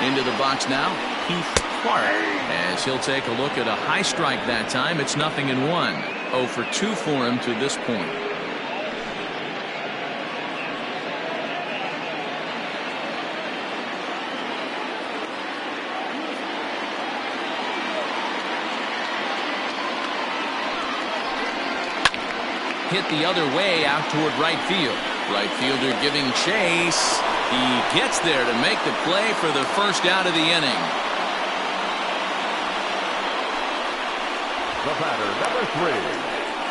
Into the box now, Keith Clark, as he'll take a look at a high strike that time. It's 0-1. 0 for 2 for him to this point. Hit the other way out toward right field. Right fielder giving chase. He gets there to make the play for the first out of the inning. The batter, number 3,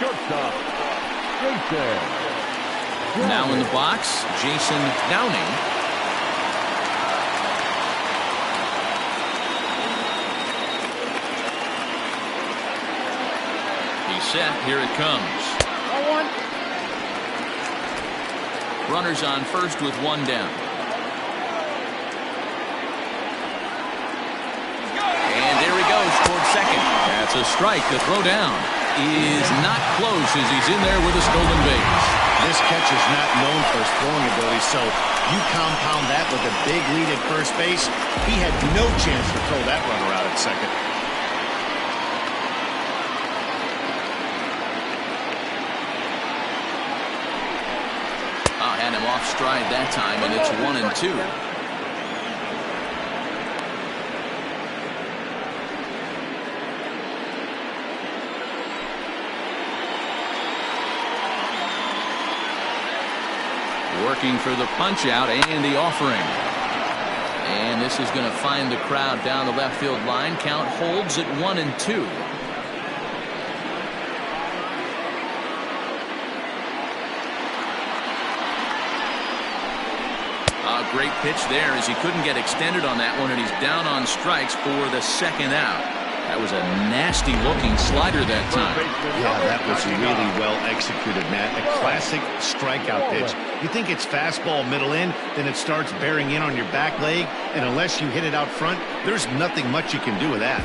shortstop, Jason. Now in the box, Jason Downing. He's set. Here it comes. Runners on first with 1 down. And there he goes toward second. That's a strike. The throw down is not close as he's in there with a stolen base. This catcher's not known for his throwing ability, so you compound that with a big lead at first base. He had no chance to throw that runner out at second. Had him off stride that time, and it's 1-2. Working for the punch out and the offering. And this is going to find the crowd down the left field line. Count holds at 1-2. Great pitch there as he couldn't get extended on that one, and he's down on strikes for the second out. That was a nasty looking slider that time. Yeah, that was really well executed, Matt. A classic strikeout pitch. You think it's fastball middle in, then it starts bearing in on your back leg, and unless you hit it out front, there's nothing much you can do with that.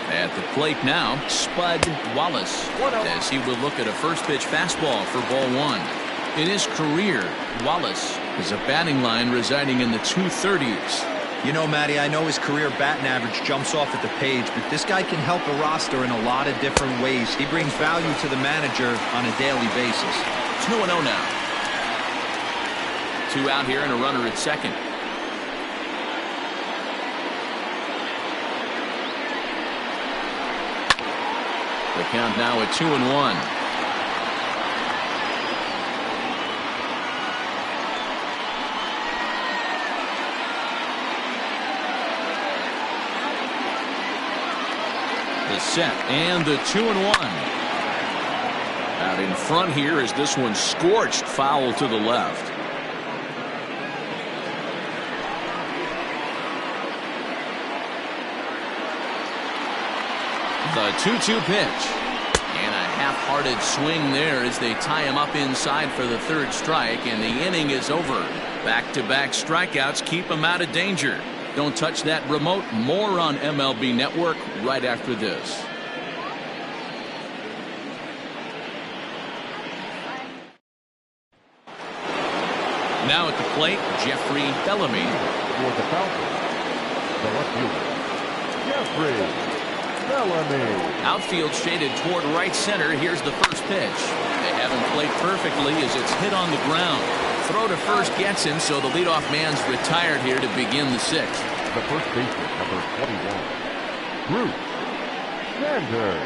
At the plate now, Spud Wallace, as he will look at a first pitch fastball for ball 1. In his career, Wallace is a batting line residing in the 230s. You know, Matty, I know his career batting average jumps off at the page, but this guy can help a roster in a lot of different ways. He brings value to the manager on a daily basis. It's 2-0 now. 2 out here and a runner at second. The count now at 2-1. The set and the 2-1. Out in front here is this one scorched foul to the left. The 2-2 pitch. And a half-hearted swing there as they tie him up inside for the third strike, and the inning is over. Back-to-back strikeouts keep him out of danger. Don't touch that remote. More on MLB Network right after this. Now at the plate, Jeffrey Bellamy. For the Falcons, the left fielder, Jeffrey Bellamy. Outfield shaded toward right center. Here's the first pitch. They have him played perfectly as it's hit on the ground. Throw to first gets him, so the leadoff man's retired here to begin the sixth. The first baseman, number 21, Bruce Sanders.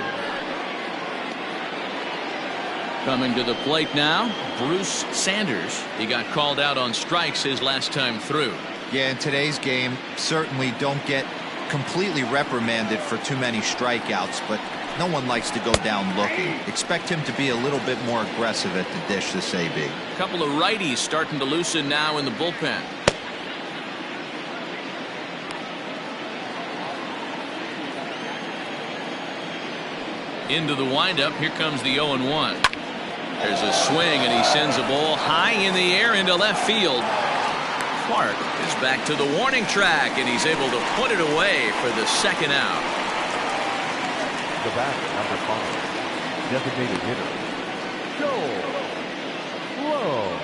Coming to the plate now, Bruce Sanders. He got called out on strikes his last time through. Yeah, in today's game, certainly don't get completely reprimanded for too many strikeouts, but no one likes to go down looking. Expect him to be a little bit more aggressive at the dish this AB. A couple of righties starting to loosen now in the bullpen. Into the windup. Here comes the 0-1. There's a swing, and he sends a ball high in the air into left field. Clark is back to the warning track, and he's able to put it away for the second out. The batter, number 5, designated hitter, Joel Sloan.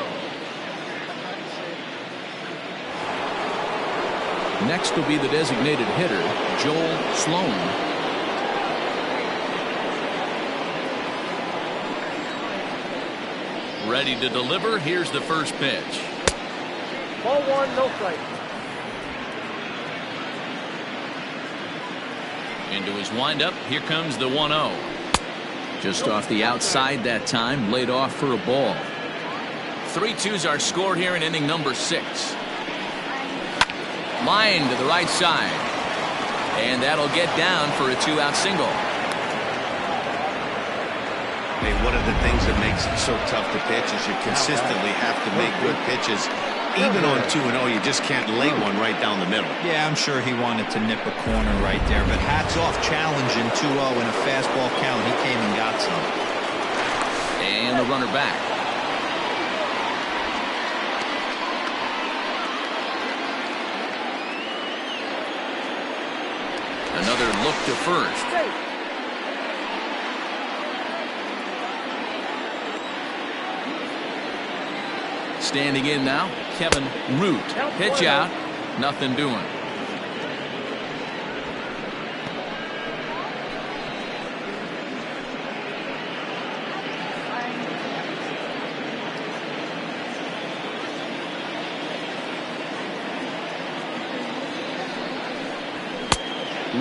Next will be the designated hitter, Joel Sloan. Ready to deliver. Here's the first pitch. Ball 1, no strike. Into his windup. Here comes the 1-0. Just off the outside that time. Laid off for a ball. 3-2's our score here in inning number 6. Line to the right side. And that'll get down for a 2-out single. Hey, one of the things that makes it so tough to pitch is you consistently have to make good pitches. Even on 2-0, you just can't lay one right down the middle. Yeah, I'm sure he wanted to nip a corner right there, but hats off challenging 2-0 in a fastball count. He came and got some. And the runner back. Another look to first. Standing in now, Kevin Root. Pitch out, nothing doing.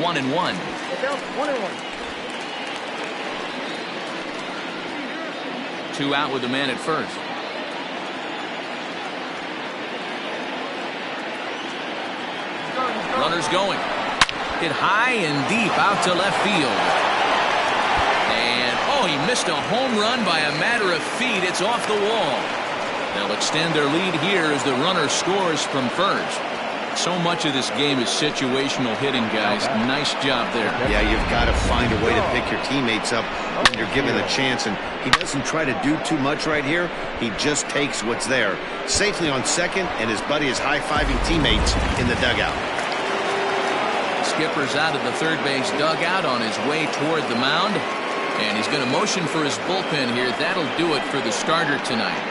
One and one. 1-1. 2 out with the man at first. Runners going. Hit high and deep out to left field. And, oh, he missed a home run by a matter of feet. It's off the wall. They'll extend their lead here as the runner scores from first. So much of this game is situational hitting, guys. Nice job there. Yeah, you've got to find a way to pick your teammates up when you're given the chance. And he doesn't try to do too much right here. He just takes what's there. Safely on second, and his buddy is high-fiving teammates in the dugout. Skipper's out of the third base dugout on his way toward the mound. And he's going to motion for his bullpen here. That'll do it for the starter tonight.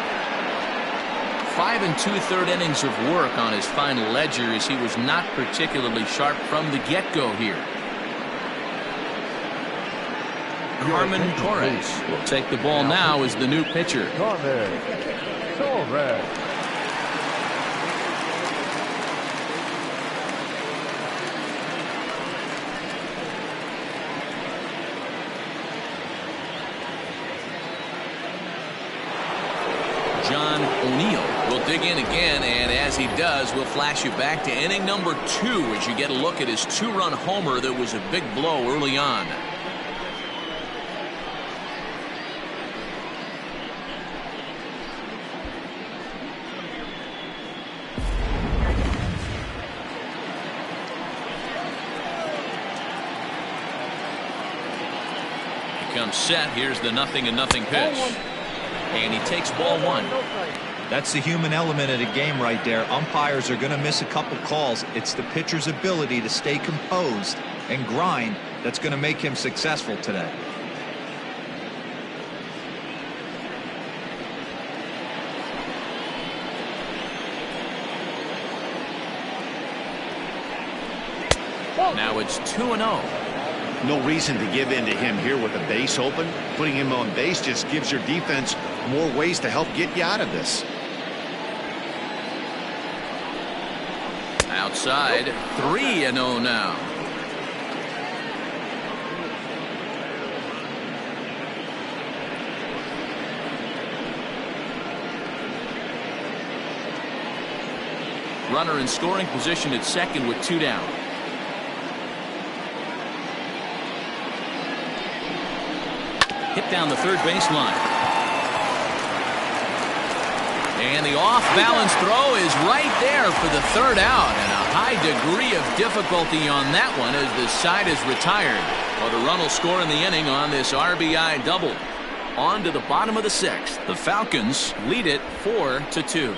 5 2/3 innings of work on his final ledger as he was not particularly sharp from the get-go here. Carmen Torres will take the ball now as the new pitcher. Carmen Torres. John O'Neill will dig in again, and as he does, we'll flash you back to inning number 2 as you get a look at his 2-run homer that was a big blow early on. He comes set. Here's the 0-0 pitch. And he takes ball 1. That's the human element of the game right there. Umpires are going to miss a couple calls. It's the pitcher's ability to stay composed and grind that's going to make him successful today. Now it's 2-0. No reason to give in to him here with the base open. Putting him on base just gives your defense more ways to help get you out of this. Outside, 3-0 now. Runner in scoring position at second with 2 down. Hit down the third baseline. And the off-balance throw is right there for the 3rd out. And a high degree of difficulty on that one as the side is retired. Well, the run will score in the inning on this RBI double. On to the bottom of the 6th. The Falcons lead it 4-2.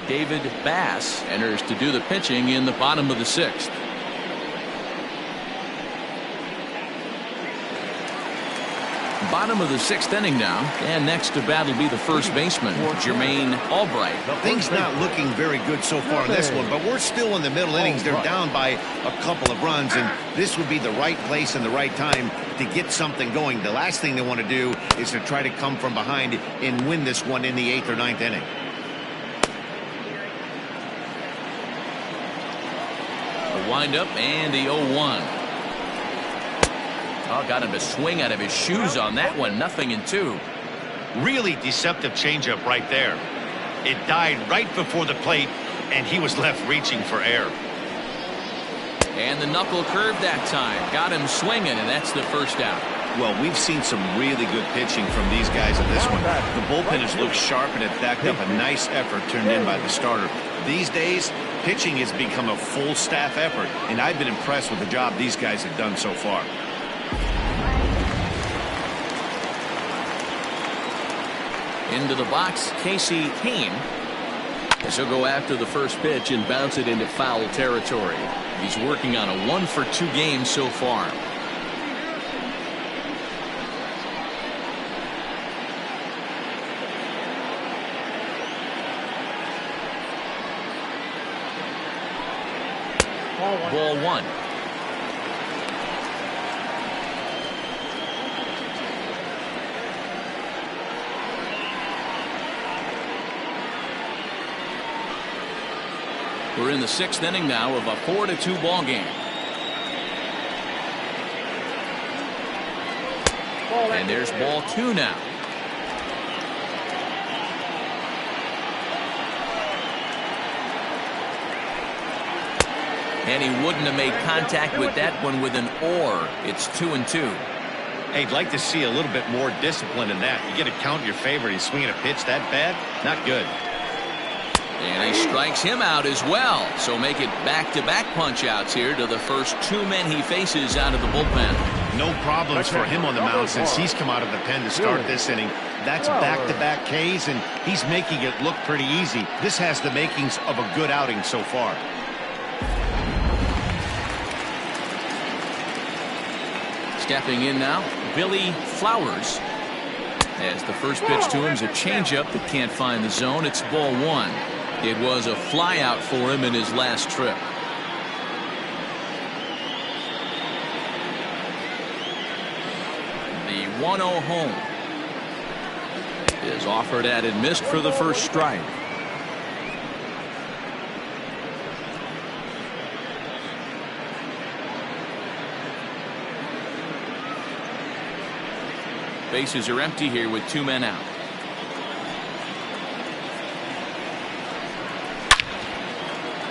David Bass enters to do the pitching in the bottom of the 6th. Bottom of the 6th inning now, and next to bat will be the first baseman, Jermaine Albright. Things not looking very good so far in this one, but we're still in the middle innings. They're down by a couple of runs, and this would be the right place and the right time to get something going. The last thing they want to do is to try to come from behind and win this one in the 8th or 9th inning. The windup and the 0-1. Oh, got him to swing out of his shoes on that one. 0-2. Really deceptive changeup right there. It died right before the plate, and he was left reaching for air. And the knuckle curve that time. Got him swinging, and that's the first out. Well, we've seen some really good pitching from these guys in this one. The bullpen has looked sharp, and it backed up a nice effort turned in by the starter. These days, pitching has become a full staff effort, and I've been impressed with the job these guys have done so far. Into the box, Casey Kane. As he'll go after the first pitch and bounce it into foul territory. He's working on a 1-for-2 game so far. Ball 1. We're in the 6th inning now of a 4-2 ball game. And there's ball 2 now. And he wouldn't have made contact with that one with an or. It's 2-2. Hey, I'd like to see a little bit more discipline in that. You get to count your favorite. He's swinging a pitch that bad. Not good. And he strikes him out as well. So make it back-to-back punch-outs here to the first 2 men he faces out of the bullpen. No problems for him on the mound since he's come out of the pen to start this inning. That's back-to-back Ks, and he's making it look pretty easy. This has the makings of a good outing so far. Stepping in now, Billy Flowers. As the first pitch to him is a changeup that can't find the zone. It's ball 1. It was a fly out for him in his last trip. The 1-0 home is offered at and missed for the first strike. Bases are empty here with 2 men out.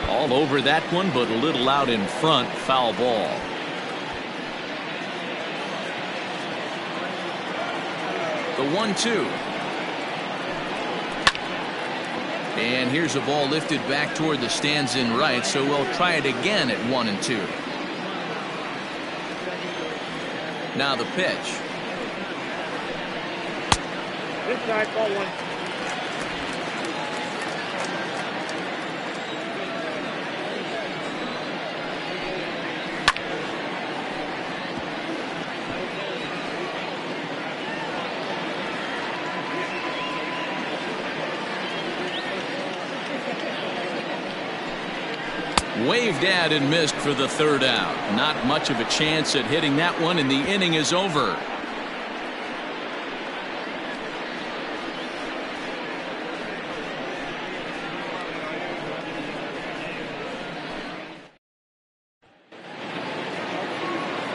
All over that one, but a little out in front. Foul ball. The 1-2. And here's a ball lifted back toward the stands in right, so we'll try it again at 1-2. Now the pitch. Inside, ball 1. Waved at and missed for the 3rd out. Not much of a chance at hitting that one, and the inning is over.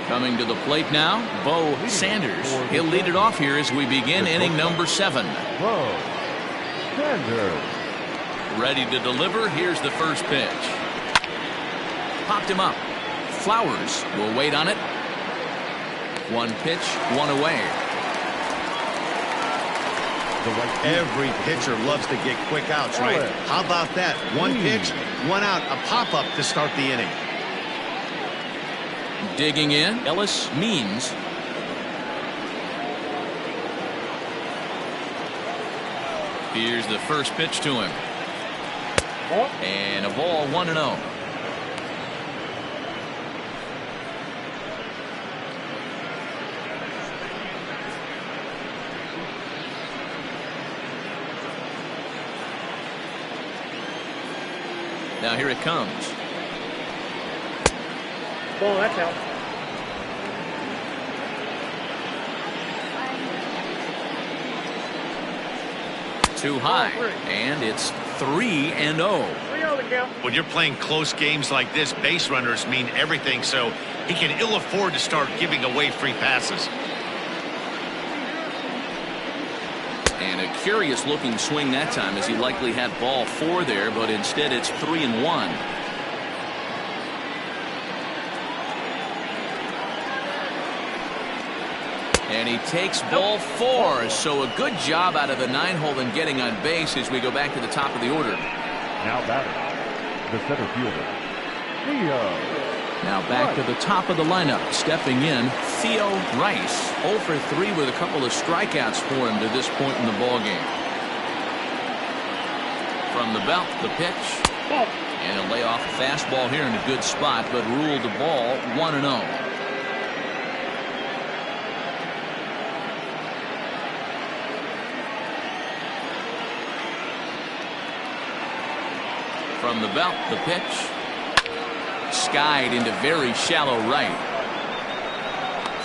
Coming to the plate now, Bo Sanders. He'll lead it off here as we begin inning number 7. Bo Sanders. Ready to deliver. Here's the first pitch. Popped him up. Flowers will wait on it. 1 pitch, 1 away. Every pitcher loves to get quick outs, right? How about that? 1 pitch, 1 out, a pop-up to start the inning. Digging in, Ellis Means. Here's the first pitch to him. And a ball, 1-0. Now here it comes. Ball, that's out. Too high, and it's 3-0. 3-0 the count. When you're playing close games like this, base runners mean everything, so he can ill afford to start giving away free passes. And a curious looking swing that time, as he likely had ball 4 there, but instead it's 3-1. And he takes ball 4, so a good job out of the 9-hole in getting on base as we go back to the top of the order. Now batter, the center fielder, Theo. Now back to the top of the lineup, stepping in, Theo Rice. 0 for 3 with a couple of strikeouts for him to this point in the ballgame. From the belt, the pitch. And he'll lay off a fastball here in a good spot, but ruled the ball 1-0. From the belt, the pitch. Skied into very shallow right.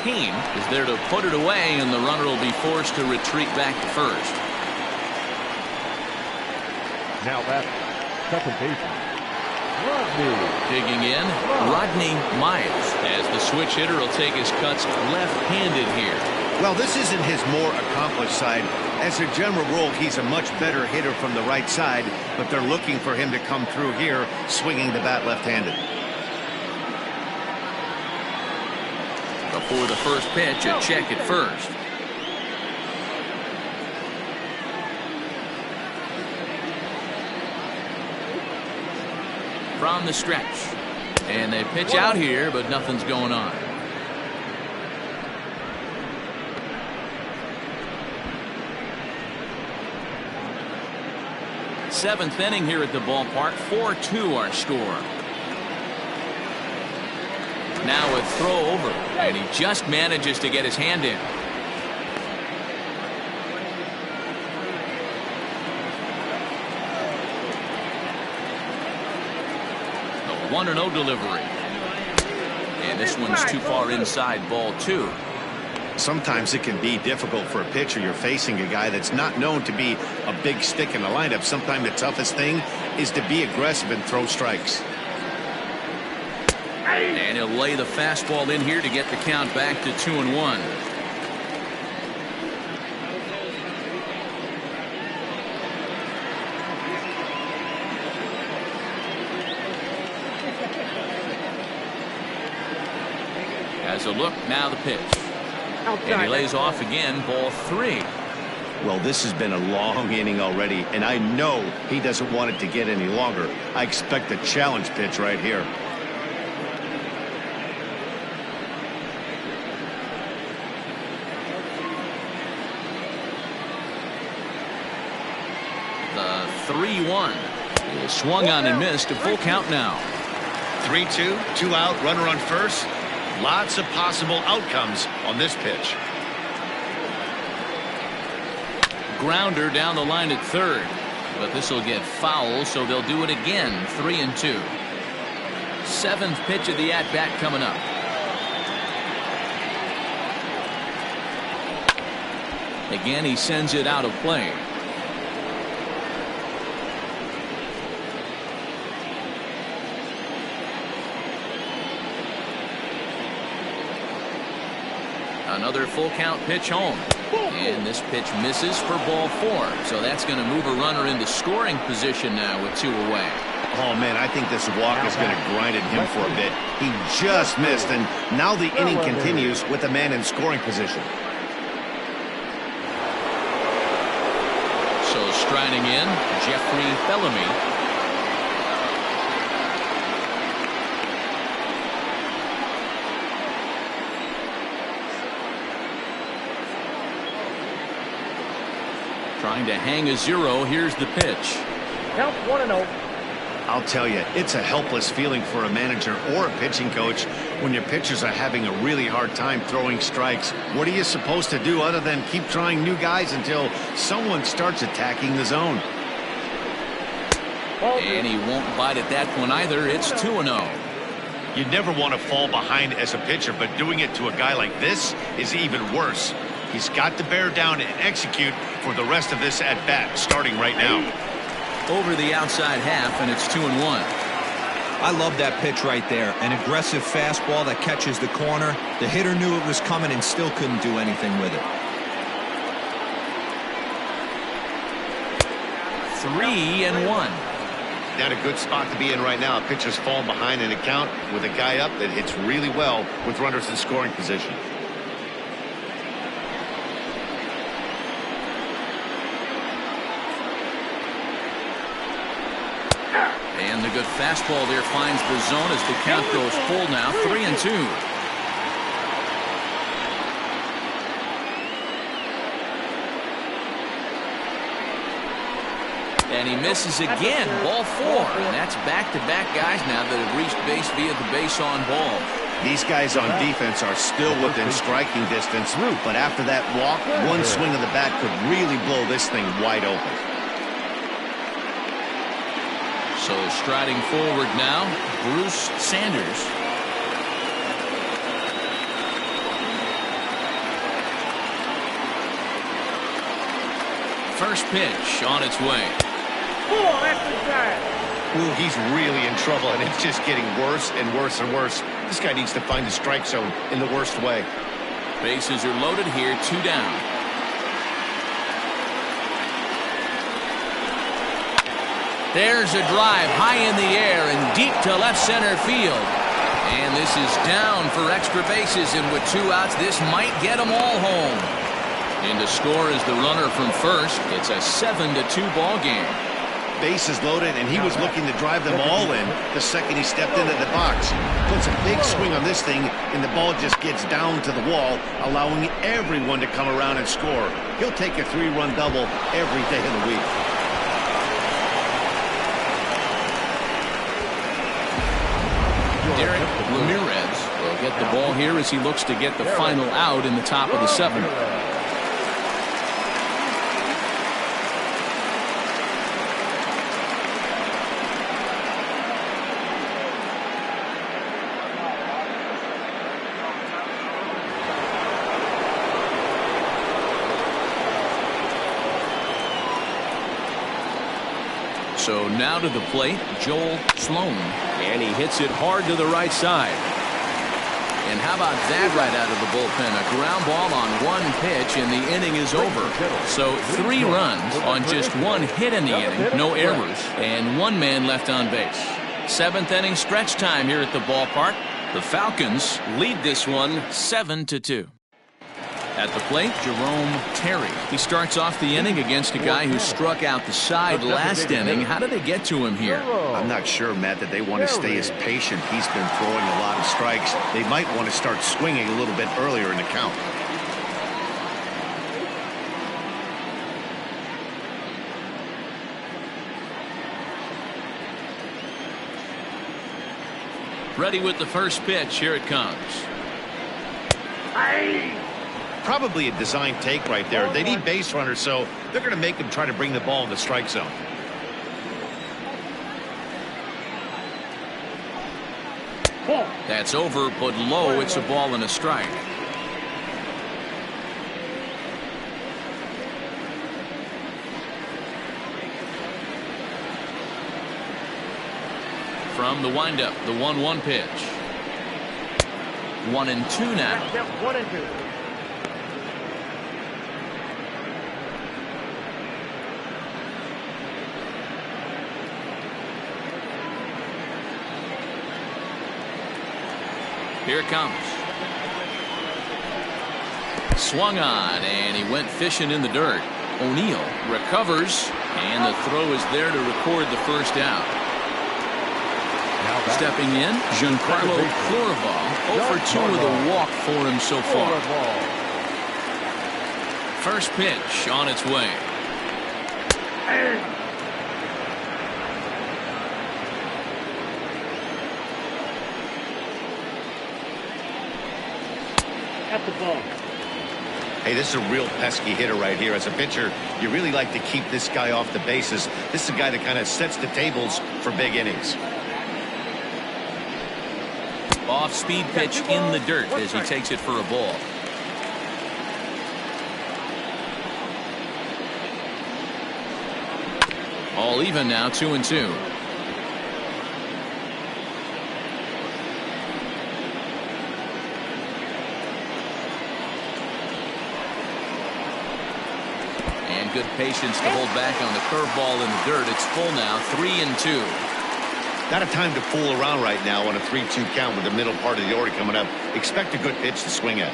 Kane is there to put it away, and the runner will be forced to retreat back to first. Now batter, second baseman, Rodney. Digging in, Rodney Miles, as the switch hitter will take his cuts left-handed here. Well, this isn't his more accomplished side. As a general rule, he's a much better hitter from the right side, but they're looking for him to come through here swinging the bat left-handed. Before the first pitch, a check at first. From the stretch. And they pitch out here, but nothing's going on. Seventh inning here at the ballpark. 4-2 our score. Now a throw over, and he just manages to get his hand in. A 1-0 delivery. And this one's too far inside, ball 2. Sometimes it can be difficult for a pitcher. You're facing a guy that's not known to be a big stick in the lineup. Sometimes the toughest thing is to be aggressive and throw strikes. And he'll lay the fastball in here to get the count back to 2-1. Has a look, now the pitch. And he lays off again, ball 3. Well, this has been a long inning already, and I know he doesn't want it to get any longer. I expect a challenge pitch right here. The 3-1 is swung on and missed. A full count now. 3-2, 2 out, runner on first. Lots of possible outcomes on this pitch. Grounder down the line at third, but this will get foul, so they'll do it again. 3-2. Seventh pitch of the at-bat coming up. Again, he sends it out of play. Another full count pitch home. And this pitch misses for ball 4. So that's going to move a runner into scoring position now with 2 away. Oh, man, I think this walk is going to grind at him for a bit. He just missed, and now the inning continues with a man in scoring position. So striding in, Jeffrey Bellamy. Trying to hang a 0. Here's the pitch. Count 1-0. I'll tell you, it's a helpless feeling for a manager or a pitching coach when your pitchers are having a really hard time throwing strikes. What are you supposed to do other than keep trying new guys until someone starts attacking the zone? And he won't bite at that one either. It's 2-0. You never want to fall behind as a pitcher, but doing it to a guy like this is even worse. He's got to bear down and execute for the rest of this at-bat, starting right now. Over the outside half, and it's 2-1. I love that pitch right there. An aggressive fastball that catches the corner. The hitter knew it was coming and still couldn't do anything with it. 3-1. Not a good spot to be in right now. A pitcher's falling behind in a count with a guy up that hits really well with runners in scoring position. And the good fastball there finds the zone as the count goes full now. 3-2. And he misses again. Ball 4. And that's back-to-back guys now that have reached base via the base on ball. These guys on defense are still within striking distance, but after that walk, one swing of the bat could really blow this thing wide open. So striding forward now, Bruce Sanders. First pitch on its way. Ooh, he's really in trouble, and it's just getting worse and worse and worse. This guy needs to find the strike zone in the worst way. Bases are loaded here, 2 down. There's a drive high in the air and deep to left center field. And this is down for extra bases, and with 2 outs, this might get them all home. And to score is the runner from first. It's a 7-2 ball game. Bases loaded, and he was looking to drive them all in the second he stepped into the box. Puts a big swing on this thing, and the ball just gets down to the wall, allowing everyone to come around and score. He'll take a 3-run double every day of the week. Derek Ramirez will get the ball here as he looks to get the final out in the top of the 7th. So now to the plate, Joel Sloan. And he hits it hard to the right side. And how about that right out of the bullpen? A ground ball on 1 pitch, and the inning is over. So 3 runs on just 1 hit in the inning, no errors, and 1 man left on base. 7th inning stretch time here at the ballpark. The Falcons lead this one 7-2. At the plate, Jerome Terry. He starts off the inning against a guy who struck out the side last inning. How did they get to him here? I'm not sure, Matt, that they want to stay as patient. He's been throwing a lot of strikes. They might want to start swinging a little bit earlier in the count. Ready with the first pitch. Here it comes. Probably a design take right there. They need base runners, so they're going to make them try to bring the ball in the strike zone. That's over, but low. It's a ball and a strike. From the windup, the 1-1 pitch. 1-2 now. 1-2. Here it comes. Swung on, and he went fishing in the dirt. O'Neill recovers, and the throw is there to record the first out. Stepping in, Giancarlo Florival. 0-for-2 with a walk for him so far. First pitch on its way. At the ball. Hey, this is a real pesky hitter right here. As a pitcher, you really like to keep this guy off the bases. This is a guy that kind of sets the tables for big innings. Off-speed pitch in the dirt as he takes it for a ball. All even now, 2-2. And good patience to hold back on the curveball in the dirt. It's full now, 3-2. Not a time to fool around right now on a 3-2 count with the middle part of the order coming up. Expect a good pitch to swing at.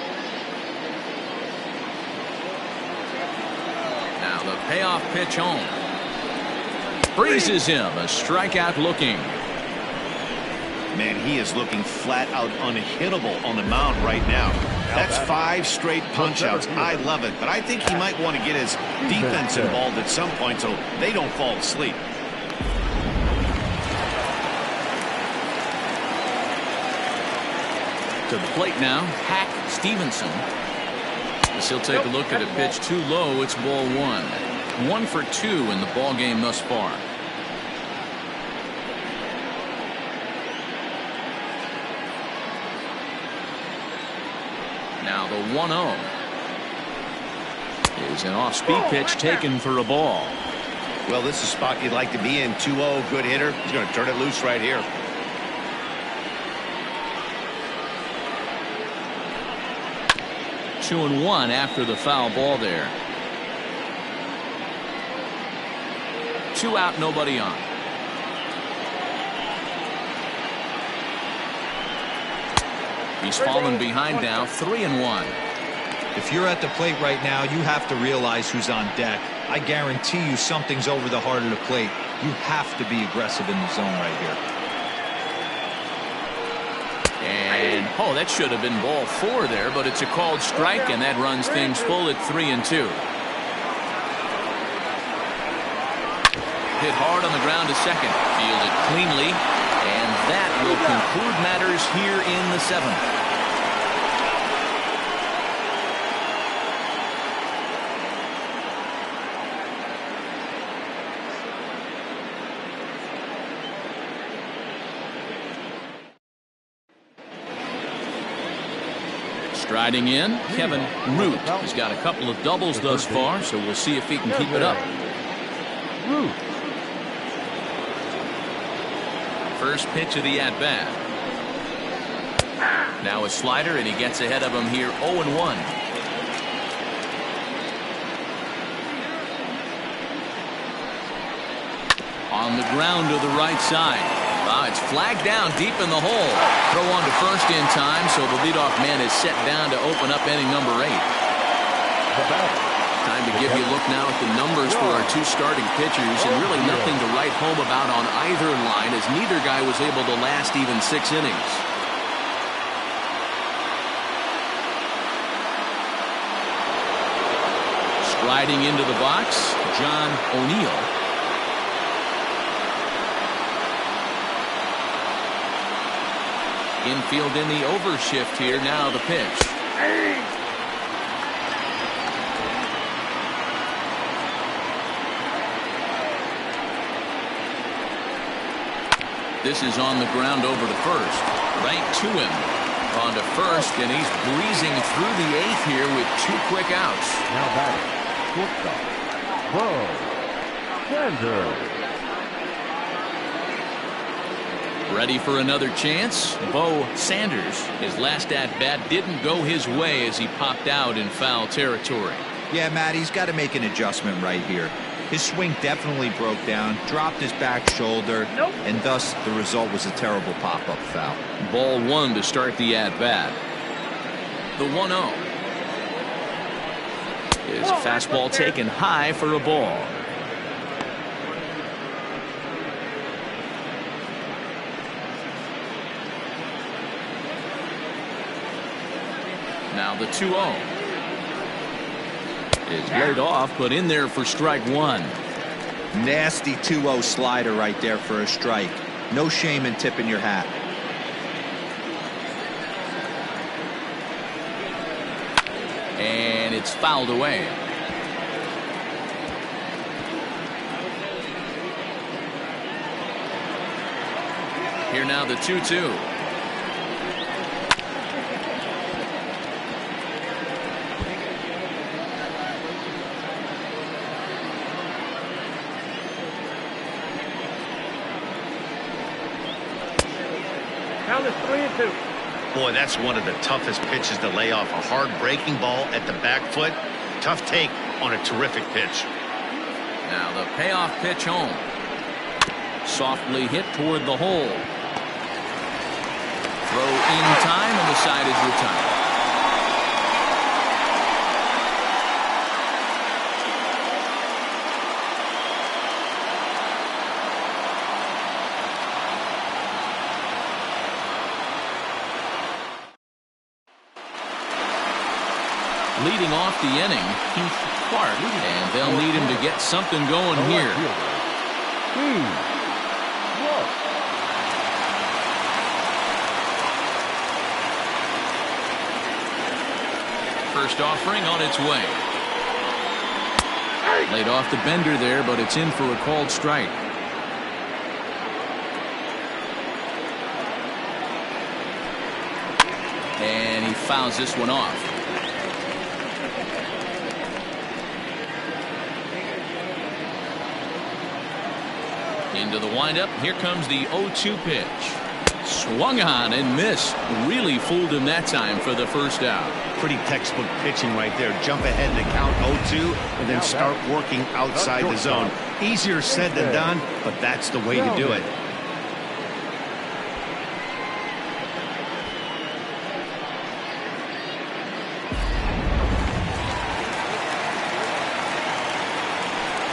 Now the payoff pitch home. Freezes him. A strikeout looking. Man, he is looking flat out unhittable on the mound right now. That's 5 straight punch-outs. I love it, but I think he might want to get his defense involved at some point so they don't fall asleep. To the plate now, Hack Stevenson. As he'll take a look at a pitch too low. It's ball 1. 1 for 2 in the ball game thus far. Now the 1-0 is an off-speed pitch taken for a ball. Well, this is a spot you'd like to be in. 2-0, good hitter. He's going to turn it loose right here. Two and 1 after the foul ball there. 2 out, nobody on. He's fallen behind now, 3-1. If you're at the plate right now, you have to realize who's on deck. I guarantee you something's over the heart of the plate. You have to be aggressive in the zone right here. And, oh, that should have been ball 4 there, but it's a called strike, and that runs things full at 3-2. Hit hard on the ground to second. Fielded cleanly, and that will conclude matters here in the 7th. Striding in, Kevin Root has got a couple of doubles thus far, so we'll see if he can keep it up. First pitch of the at-bat. Now a slider, and he gets ahead of him here, 0-1. On the ground to the right side. It's flagged down deep in the hole. Throw on to first in time, so the leadoff man is set down to open up inning number 8. Time to give you a look now at the numbers for our 2 starting pitchers, and really nothing to write home about on either line, as neither guy was able to last even 6 innings. Striding into the box, John O'Neill. Infield in the overshift here. Now the pitch. This is on the ground over to first. Right to him. On to first, and he's breezing through the 8th here with 2 quick outs. Now batting, shortstop, Bo Sanders. Ready for another chance? Bo Sanders. His last at-bat didn't go his way as he popped out in foul territory. Yeah, Matt, he's got to make an adjustment right here. His swing definitely broke down, dropped his back shoulder, and thus the result was a terrible pop-up foul. Ball 1 to start the at-bat. The 1-0 is a fastball taken high for a ball. Now the 2-0 is laid off, but in there for strike 1. Nasty 2-0 slider right there for a strike. No shame in tipping your hat. And it's fouled away. Here now the 2-2. Count is 3-2. Boy, that's one of the toughest pitches to lay off. A hard breaking ball at the back foot. Tough take on a terrific pitch. Now the payoff pitch home. Softly hit toward the hole. Throw in time, and the side is retired. Leading off the inning, Keith Clark, and they'll need him to get something going here. First offering on its way. Laid off the bender there, but it's in for a called strike. And he fouls this one off. Into the windup. Here comes the 0-2 pitch. Swung on and missed. Really fooled him that time for the first out. Pretty textbook pitching right there. Jump ahead in the count 0-2 and then start working outside the zone. Easier said than done, but that's the way to do it.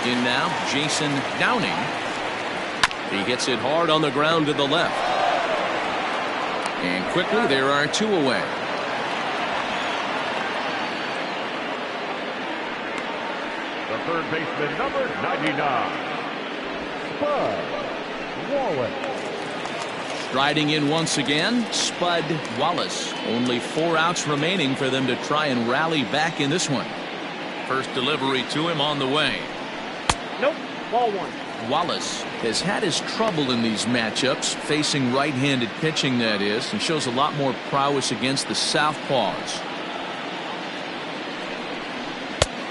In now, Jason Downing. He hits it hard on the ground to the left. And quickly, there are two away. The third baseman, number 99, Spud Wallace. Striding in once again, Spud Wallace. Only 4 outs remaining for them to try and rally back in this one. First delivery to him on the way. Nope. Ball 1. Wallace has had his trouble in these matchups, facing right-handed pitching, that is, and shows a lot more prowess against the southpaws.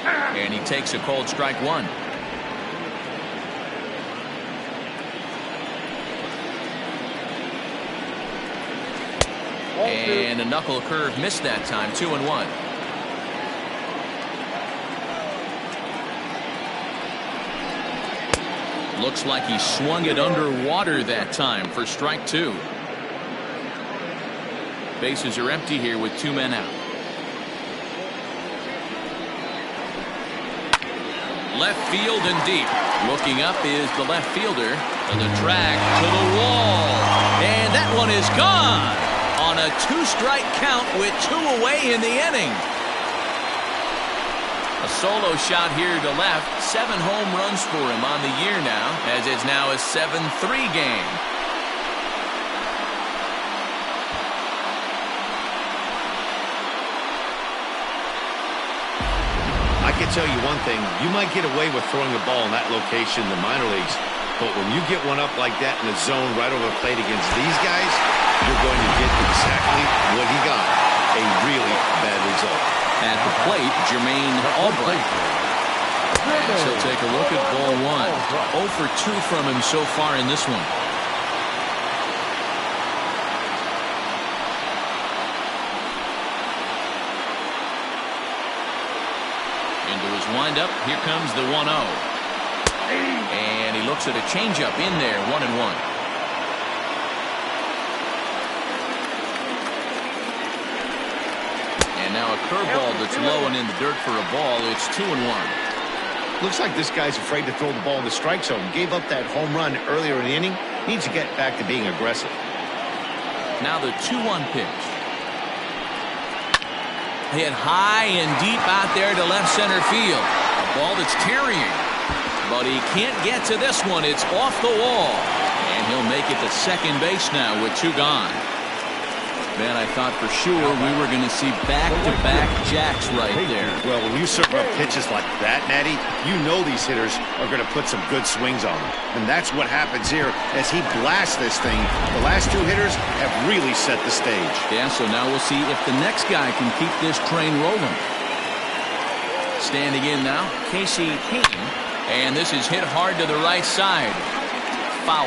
And he takes a called strike 1. And a knuckle curve missed that time. 2-1. Looks like he swung it underwater that time for strike 2. Bases are empty here with 2 men out. Left field and deep. Looking up is the left fielder. And the track to the wall. And that one is gone on a 2-strike count with 2 away in the inning. A solo shot here to left. 7 home runs for him on the year now, as it's now a 7-3 game. I can tell you one thing. You might get away with throwing a ball in that location in the minor leagues, but when you get one up like that in the zone right over the plate against these guys, you're going to get exactly what he got. A really bad result. At the plate, Jermaine Albright. As he'll take a look at ball 1. 0 for 2 from him so far in this one. Into his windup. Here comes the 1-0. And he looks at a changeup in there. 1-1. And now a curveball that's low and in the dirt for a ball. It's 2-1. Looks like this guy's afraid to throw the ball in the strike zone. Gave up that home run earlier in the inning. Needs to get back to being aggressive. Now the 2-1 pitch. Hit high and deep out there to left center field. A ball that's carrying. but he can't get to this one. It's off the wall, and he'll make it to second base now with 2 gone. Man, I thought for sure we were going to see back-to-back jacks right there. Well, when you serve up pitches like that, Matty, you know these hitters are going to put some good swings on them. And that's what happens here as he blasts this thing. The last 2 hitters have really set the stage. Yeah, so now we'll see if the next guy can keep this train rolling. Standing in now, Casey Hain. And this is hit hard to the right side. Foul.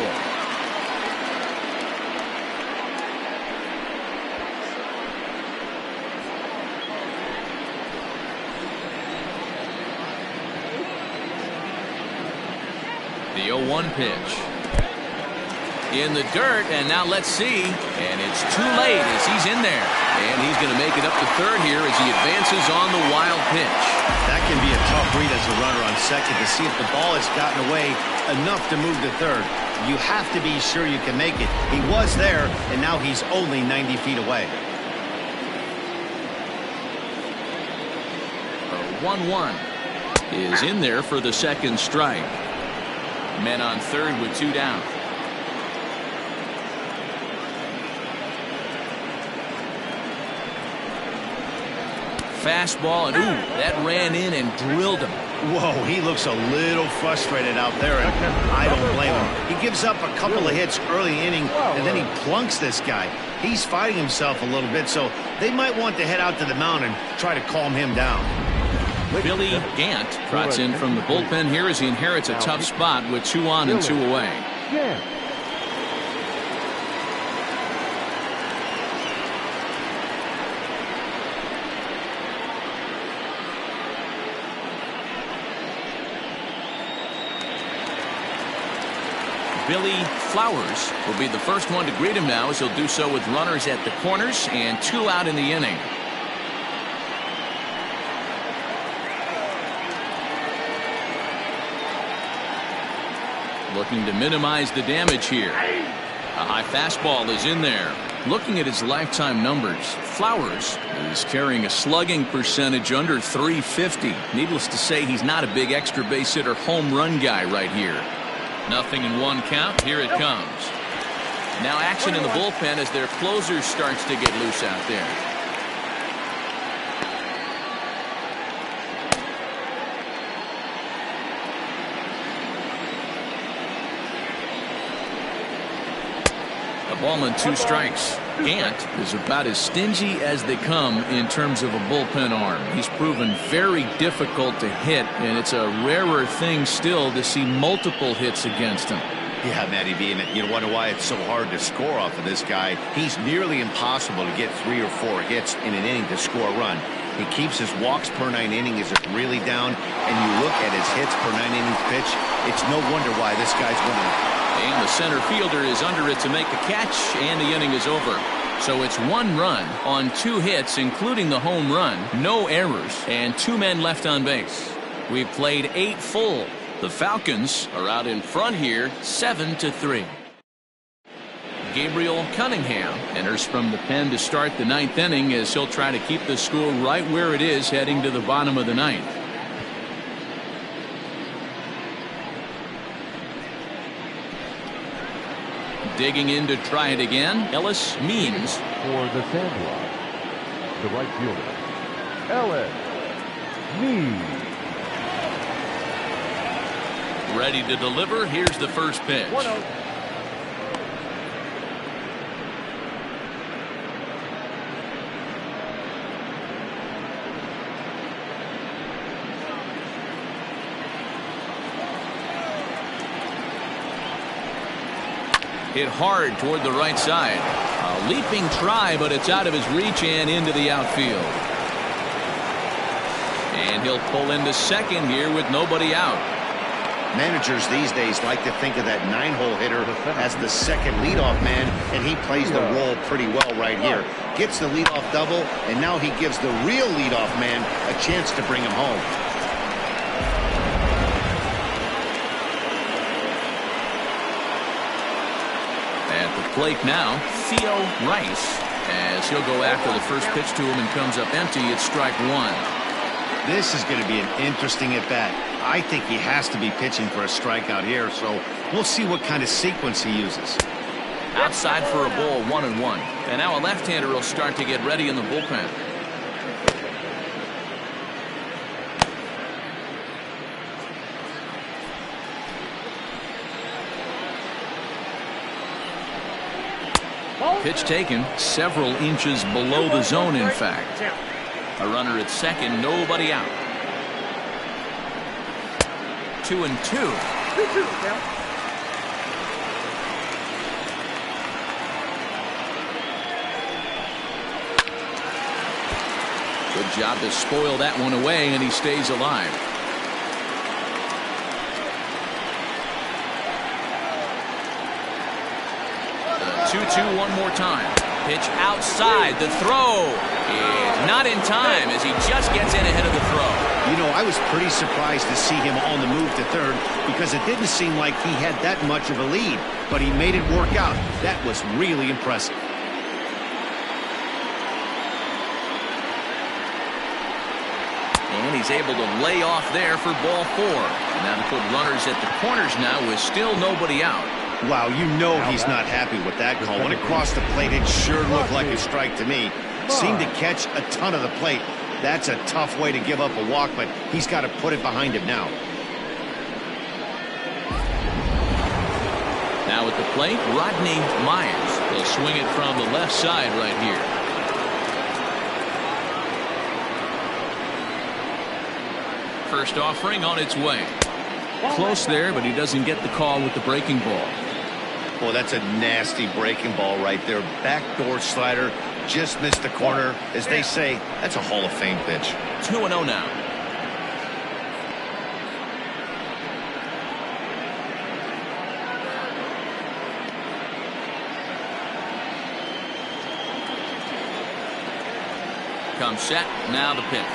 The 0-1 pitch. In the dirt, and now let's see. And it's too late as he's in there. And he's going to make it up to third here as he advances on the wild pitch. That can be a tough read as a runner on second to see if the ball has gotten away enough to move to third. You have to be sure you can make it. He was there, and now he's only 90 feet away. 1-1 is in there for the second strike. Men on third with 2 down. Fastball, and ooh, that ran in and drilled him. Whoa, he looks a little frustrated out there, and I don't blame him. He gives up a couple of hits early inning, and then he plunks this guy. He's fighting himself a little bit, so they might want to head out to the mound and try to calm him down. Billy Gant trots in from the bullpen here as he inherits a tough spot with 2 on and 2 away. Billy Flowers will be the first one to greet him now as he'll do so with runners at the corners and 2 out in the inning. Looking to minimize the damage here. A high fastball is in there. Looking at his lifetime numbers, Flowers is carrying a slugging percentage under 350. Needless to say, he's not a big extra base hitter home run guy right here. 0-1 count. Here it comes. Now action in the bullpen as their closer starts to get loose out there. Ball and 2 strikes. Gant is about as stingy as they come in terms of a bullpen arm. He's proven very difficult to hit, and it's a rarer thing still to see multiple hits against him. Yeah, Matty B, and you wonder why it's so hard to score off of this guy. He's nearly impossible to get 3 or 4 hits in an inning to score a run. He keeps his walks per 9 inning is really down, and you look at his hits per 9 innings pitch, it's no wonder why this guy's winning. And the center fielder is under it to make the catch, and the inning is over. So it's 1 run on 2 hits, including the home run, no errors, and 2 men left on base. We've played 8 full. The Falcons are out in front here, 7-3. Gabriel Cunningham enters from the pen to start the 9th inning as he'll try to keep the score right where it is heading to the bottom of the 9th. Digging in to try it again, Ellis Means. For the Sandlot, the right fielder, Ellis Means. Ready to deliver. Here's the first pitch. 1-0. Hit hard toward the right side. A leaping try, but it's out of his reach and into the outfield. And he'll pull into second here with nobody out. Managers these days like to think of that 9-hole hitter as the second leadoff man, and he plays the role pretty well right here. Gets the leadoff double, and now he gives the real leadoff man a chance to bring him home. At the plate now, Theo Rice, as he'll go after the first pitch to him and comes up empty. It's strike 1. This is going to be an interesting at-bat. I think he has to be pitching for a strikeout here, so we'll see what kind of sequence he uses. Outside for a ball, 1-1. And now a left-hander will start to get ready in the bullpen. Pitch taken several inches below the zone, in fact. A runner at second, nobody out. 2-2. Good job to spoil that one away, and he stays alive. The 2-2 one more time. Pitch outside. The throw is not in time as he just gets in ahead of the throw. You know, I was pretty surprised to see him on the move to third because it didn't seem like he had that much of a lead, but he made it work out. That was really impressive. And he's able to lay off there for ball 4. Now to put runners at the corners now with still nobody out. Wow, you know he's not happy with that call. When it crossed the plate, it sure looked like a strike to me. Seemed to catch a ton of the plate. That's a tough way to give up a walk, but he's got to put it behind him now. Now at the plate, Rodney Myers. He'll swing it from the left side right here. First offering on its way. Close there, but he doesn't get the call with the breaking ball. Boy, that's a nasty breaking ball right there. Backdoor slider, just missed the corner. As they say, that's a Hall of Fame pitch. 2-0 now. Comes set, now the pitch.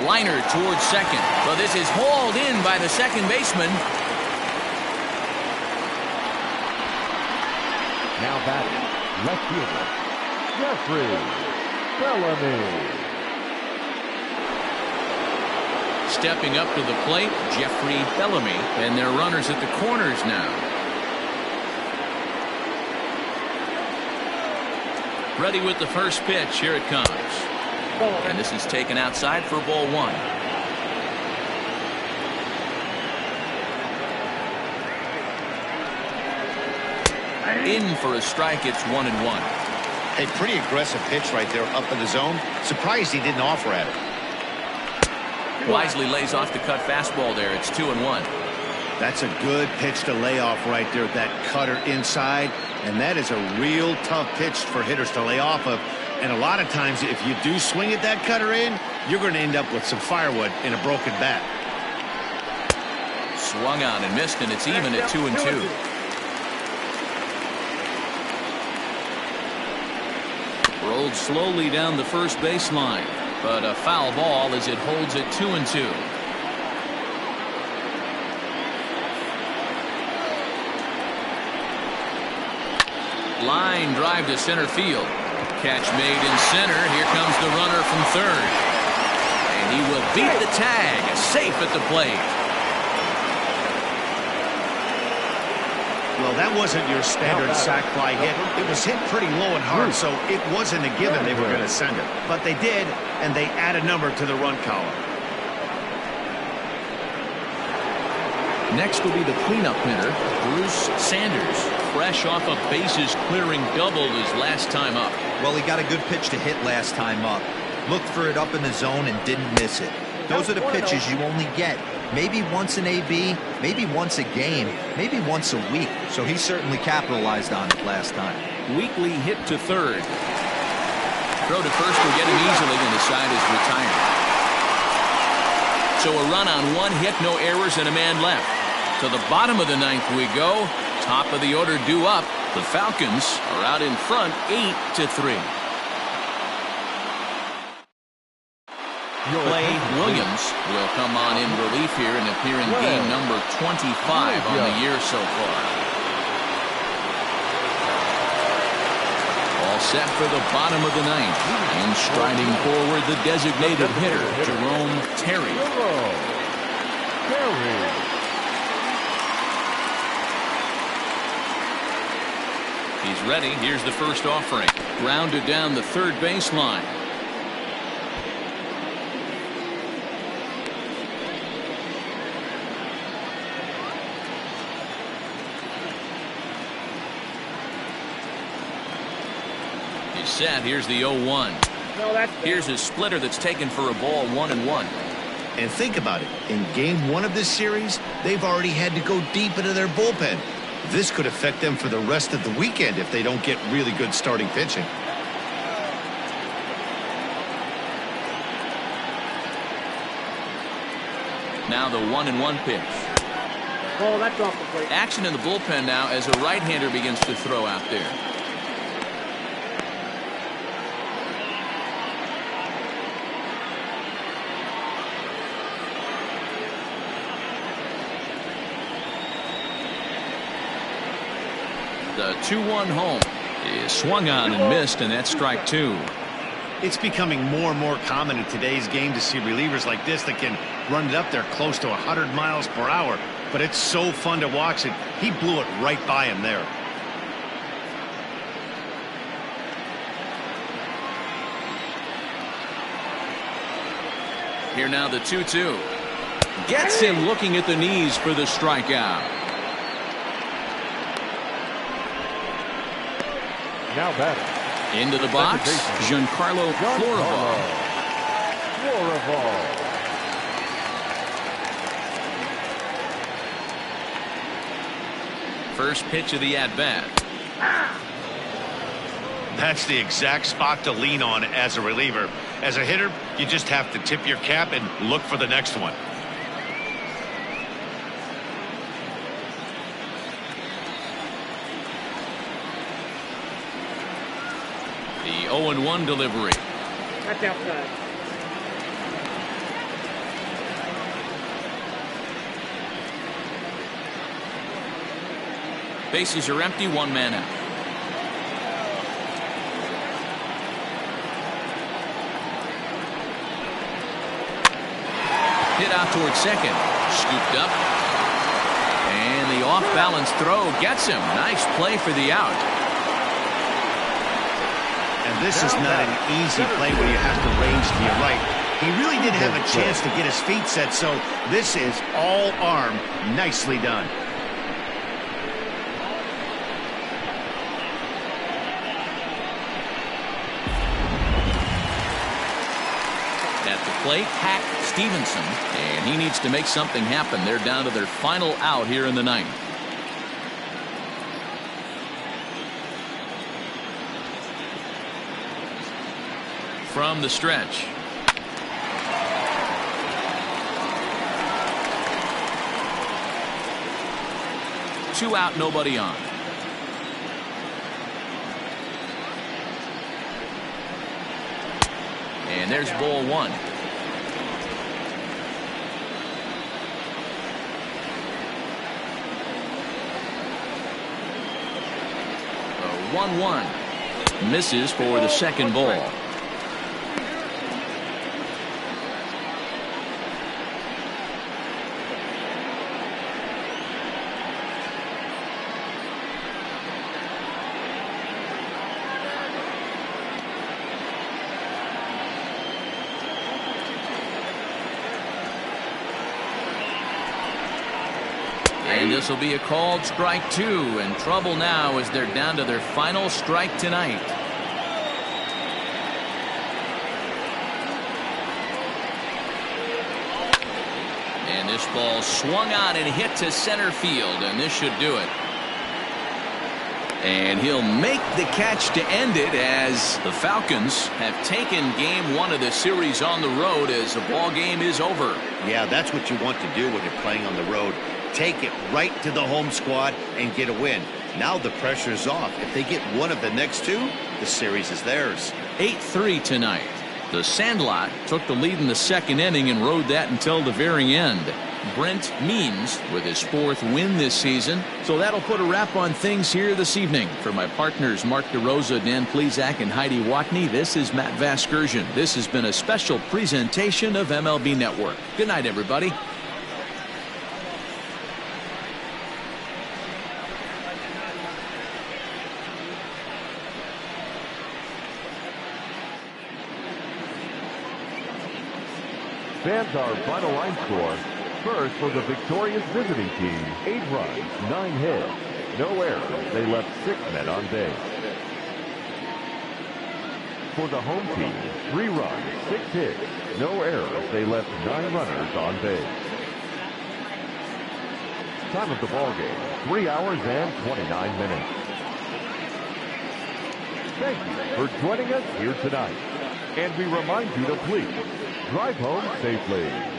Liner towards second, but this is hauled in by the second baseman. Now batting, left fielder, Jeffrey Bellamy. Stepping up to the plate, Jeffrey Bellamy, and their runners at the corners now. Ready with the first pitch, here it comes. And this is taken outside for ball 1. In for a strike, it's 1-1. A pretty aggressive pitch right there up in the zone. Surprised he didn't offer at it. Wisely lays off the cut fastball there. It's 2-1. That's a good pitch to lay off right there. That cutter inside. And that is a real tough pitch for hitters to lay off of. And a lot of times, if you do swing at that cutter in, you're going to end up with some firewood in a broken bat. Swung on and missed, and it's even at 2-2. Rolled slowly down the first baseline, but a foul ball as it holds at 2-2. Line drive to center field. Catch made in center. Here comes the runner from third. And he will beat the tag. Safe at the plate. Well, that wasn't your standard sac fly hit. It was hit pretty low and hard, so it wasn't a given they were going to send it. But they did, and they add a number to the run column. Next will be the cleanup hitter, Bruce Sanders. Fresh off a bases clearing double his last time up. Well, he got a good pitch to hit last time up. Looked for it up in the zone and didn't miss it. Those are the pitches you only get maybe once in AB, maybe once a game, maybe once a week. So he certainly capitalized on it last time. Weekly hit to third. Throw to first will get him easily, and the side is retired. So a run on one hit, no errors, and a man left. To the bottom of the ninth we go. Top of the order due up. The Falcons are out in front 8-3. Clay Williams will come on in relief here and appear in game number 25 on the year so far. All set for the bottom of the ninth. And striding forward, the designated hitter, Jerome Terry. He's ready. Here's the first offering. Grounded down the third baseline. He's set. Here's the 0-1. Here's his splitter that's taken for a ball, 1-1. And think about it. In game 1 of this series, they've already had to go deep into their bullpen. This could affect them for the rest of the weekend if they don't get really good starting pitching. Now the 1-1 pitch. Oh, that's off the plate. Action in the bullpen now as a right-hander begins to throw out there. The 2-1 home is swung on and missed, and that's strike 2. It's becoming more and more common in today's game to see relievers like this that can run it up there close to 100 miles per hour. But it's so fun to watch it. He blew it right by him there. Here now the 2-2. Gets him looking at the knees for the strikeout. Now batting. Into the box, Giancarlo Florival. First pitch of the at-bat. That's the exact spot to lean on as a reliever. As a hitter, you just have to tip your cap and look for the next one. The 0-1 delivery. That's outside. Bases are empty, one man out. Hit out towards second. Scooped up. And the off-balance throw gets him. Nice play for the out. And this is not an easy play when you have to range to your right. He really did have a chance to get his feet set, so this is all arm. Nicely done. At the plate, Hack Stevenson, and he needs to make something happen. They're down to their final out here in the ninth. From the stretch. Two out, nobody on. And there's ball one. The 1-1 misses for the second ball. And this will be a called strike two, and trouble now as they're down to their final strike tonight. And this ball swung on and hit to center field, and this should do it. And he'll make the catch to end it as the Falcons have taken game one of the series on the road as the ball game is over. Yeah, that's what you want to do when you're playing on the road. Take it right to the home squad and get a win. Now the pressure's off. If they get one of the next two, the series is theirs. 8-3 tonight. The Sandlot took the lead in the second inning and rode that until the very end. Brent Means with his 4th win this season. So that'll put a wrap on things here this evening. For my partners Mark DeRosa, Dan Plesac, and Heidi Watney, this is Matt Vasgersian. This has been a special presentation of MLB Network. Good night, everybody. Fans, our final line score. First, for the victorious visiting team, 8 runs, 9 hits, no errors. They left 6 men on base. For the home team, 3 runs, 6 hits, no errors. They left 9 runners on base. Time of the ball game, 3 hours and 29 minutes. Thank you for joining us here tonight. And we remind you to please drive home safely.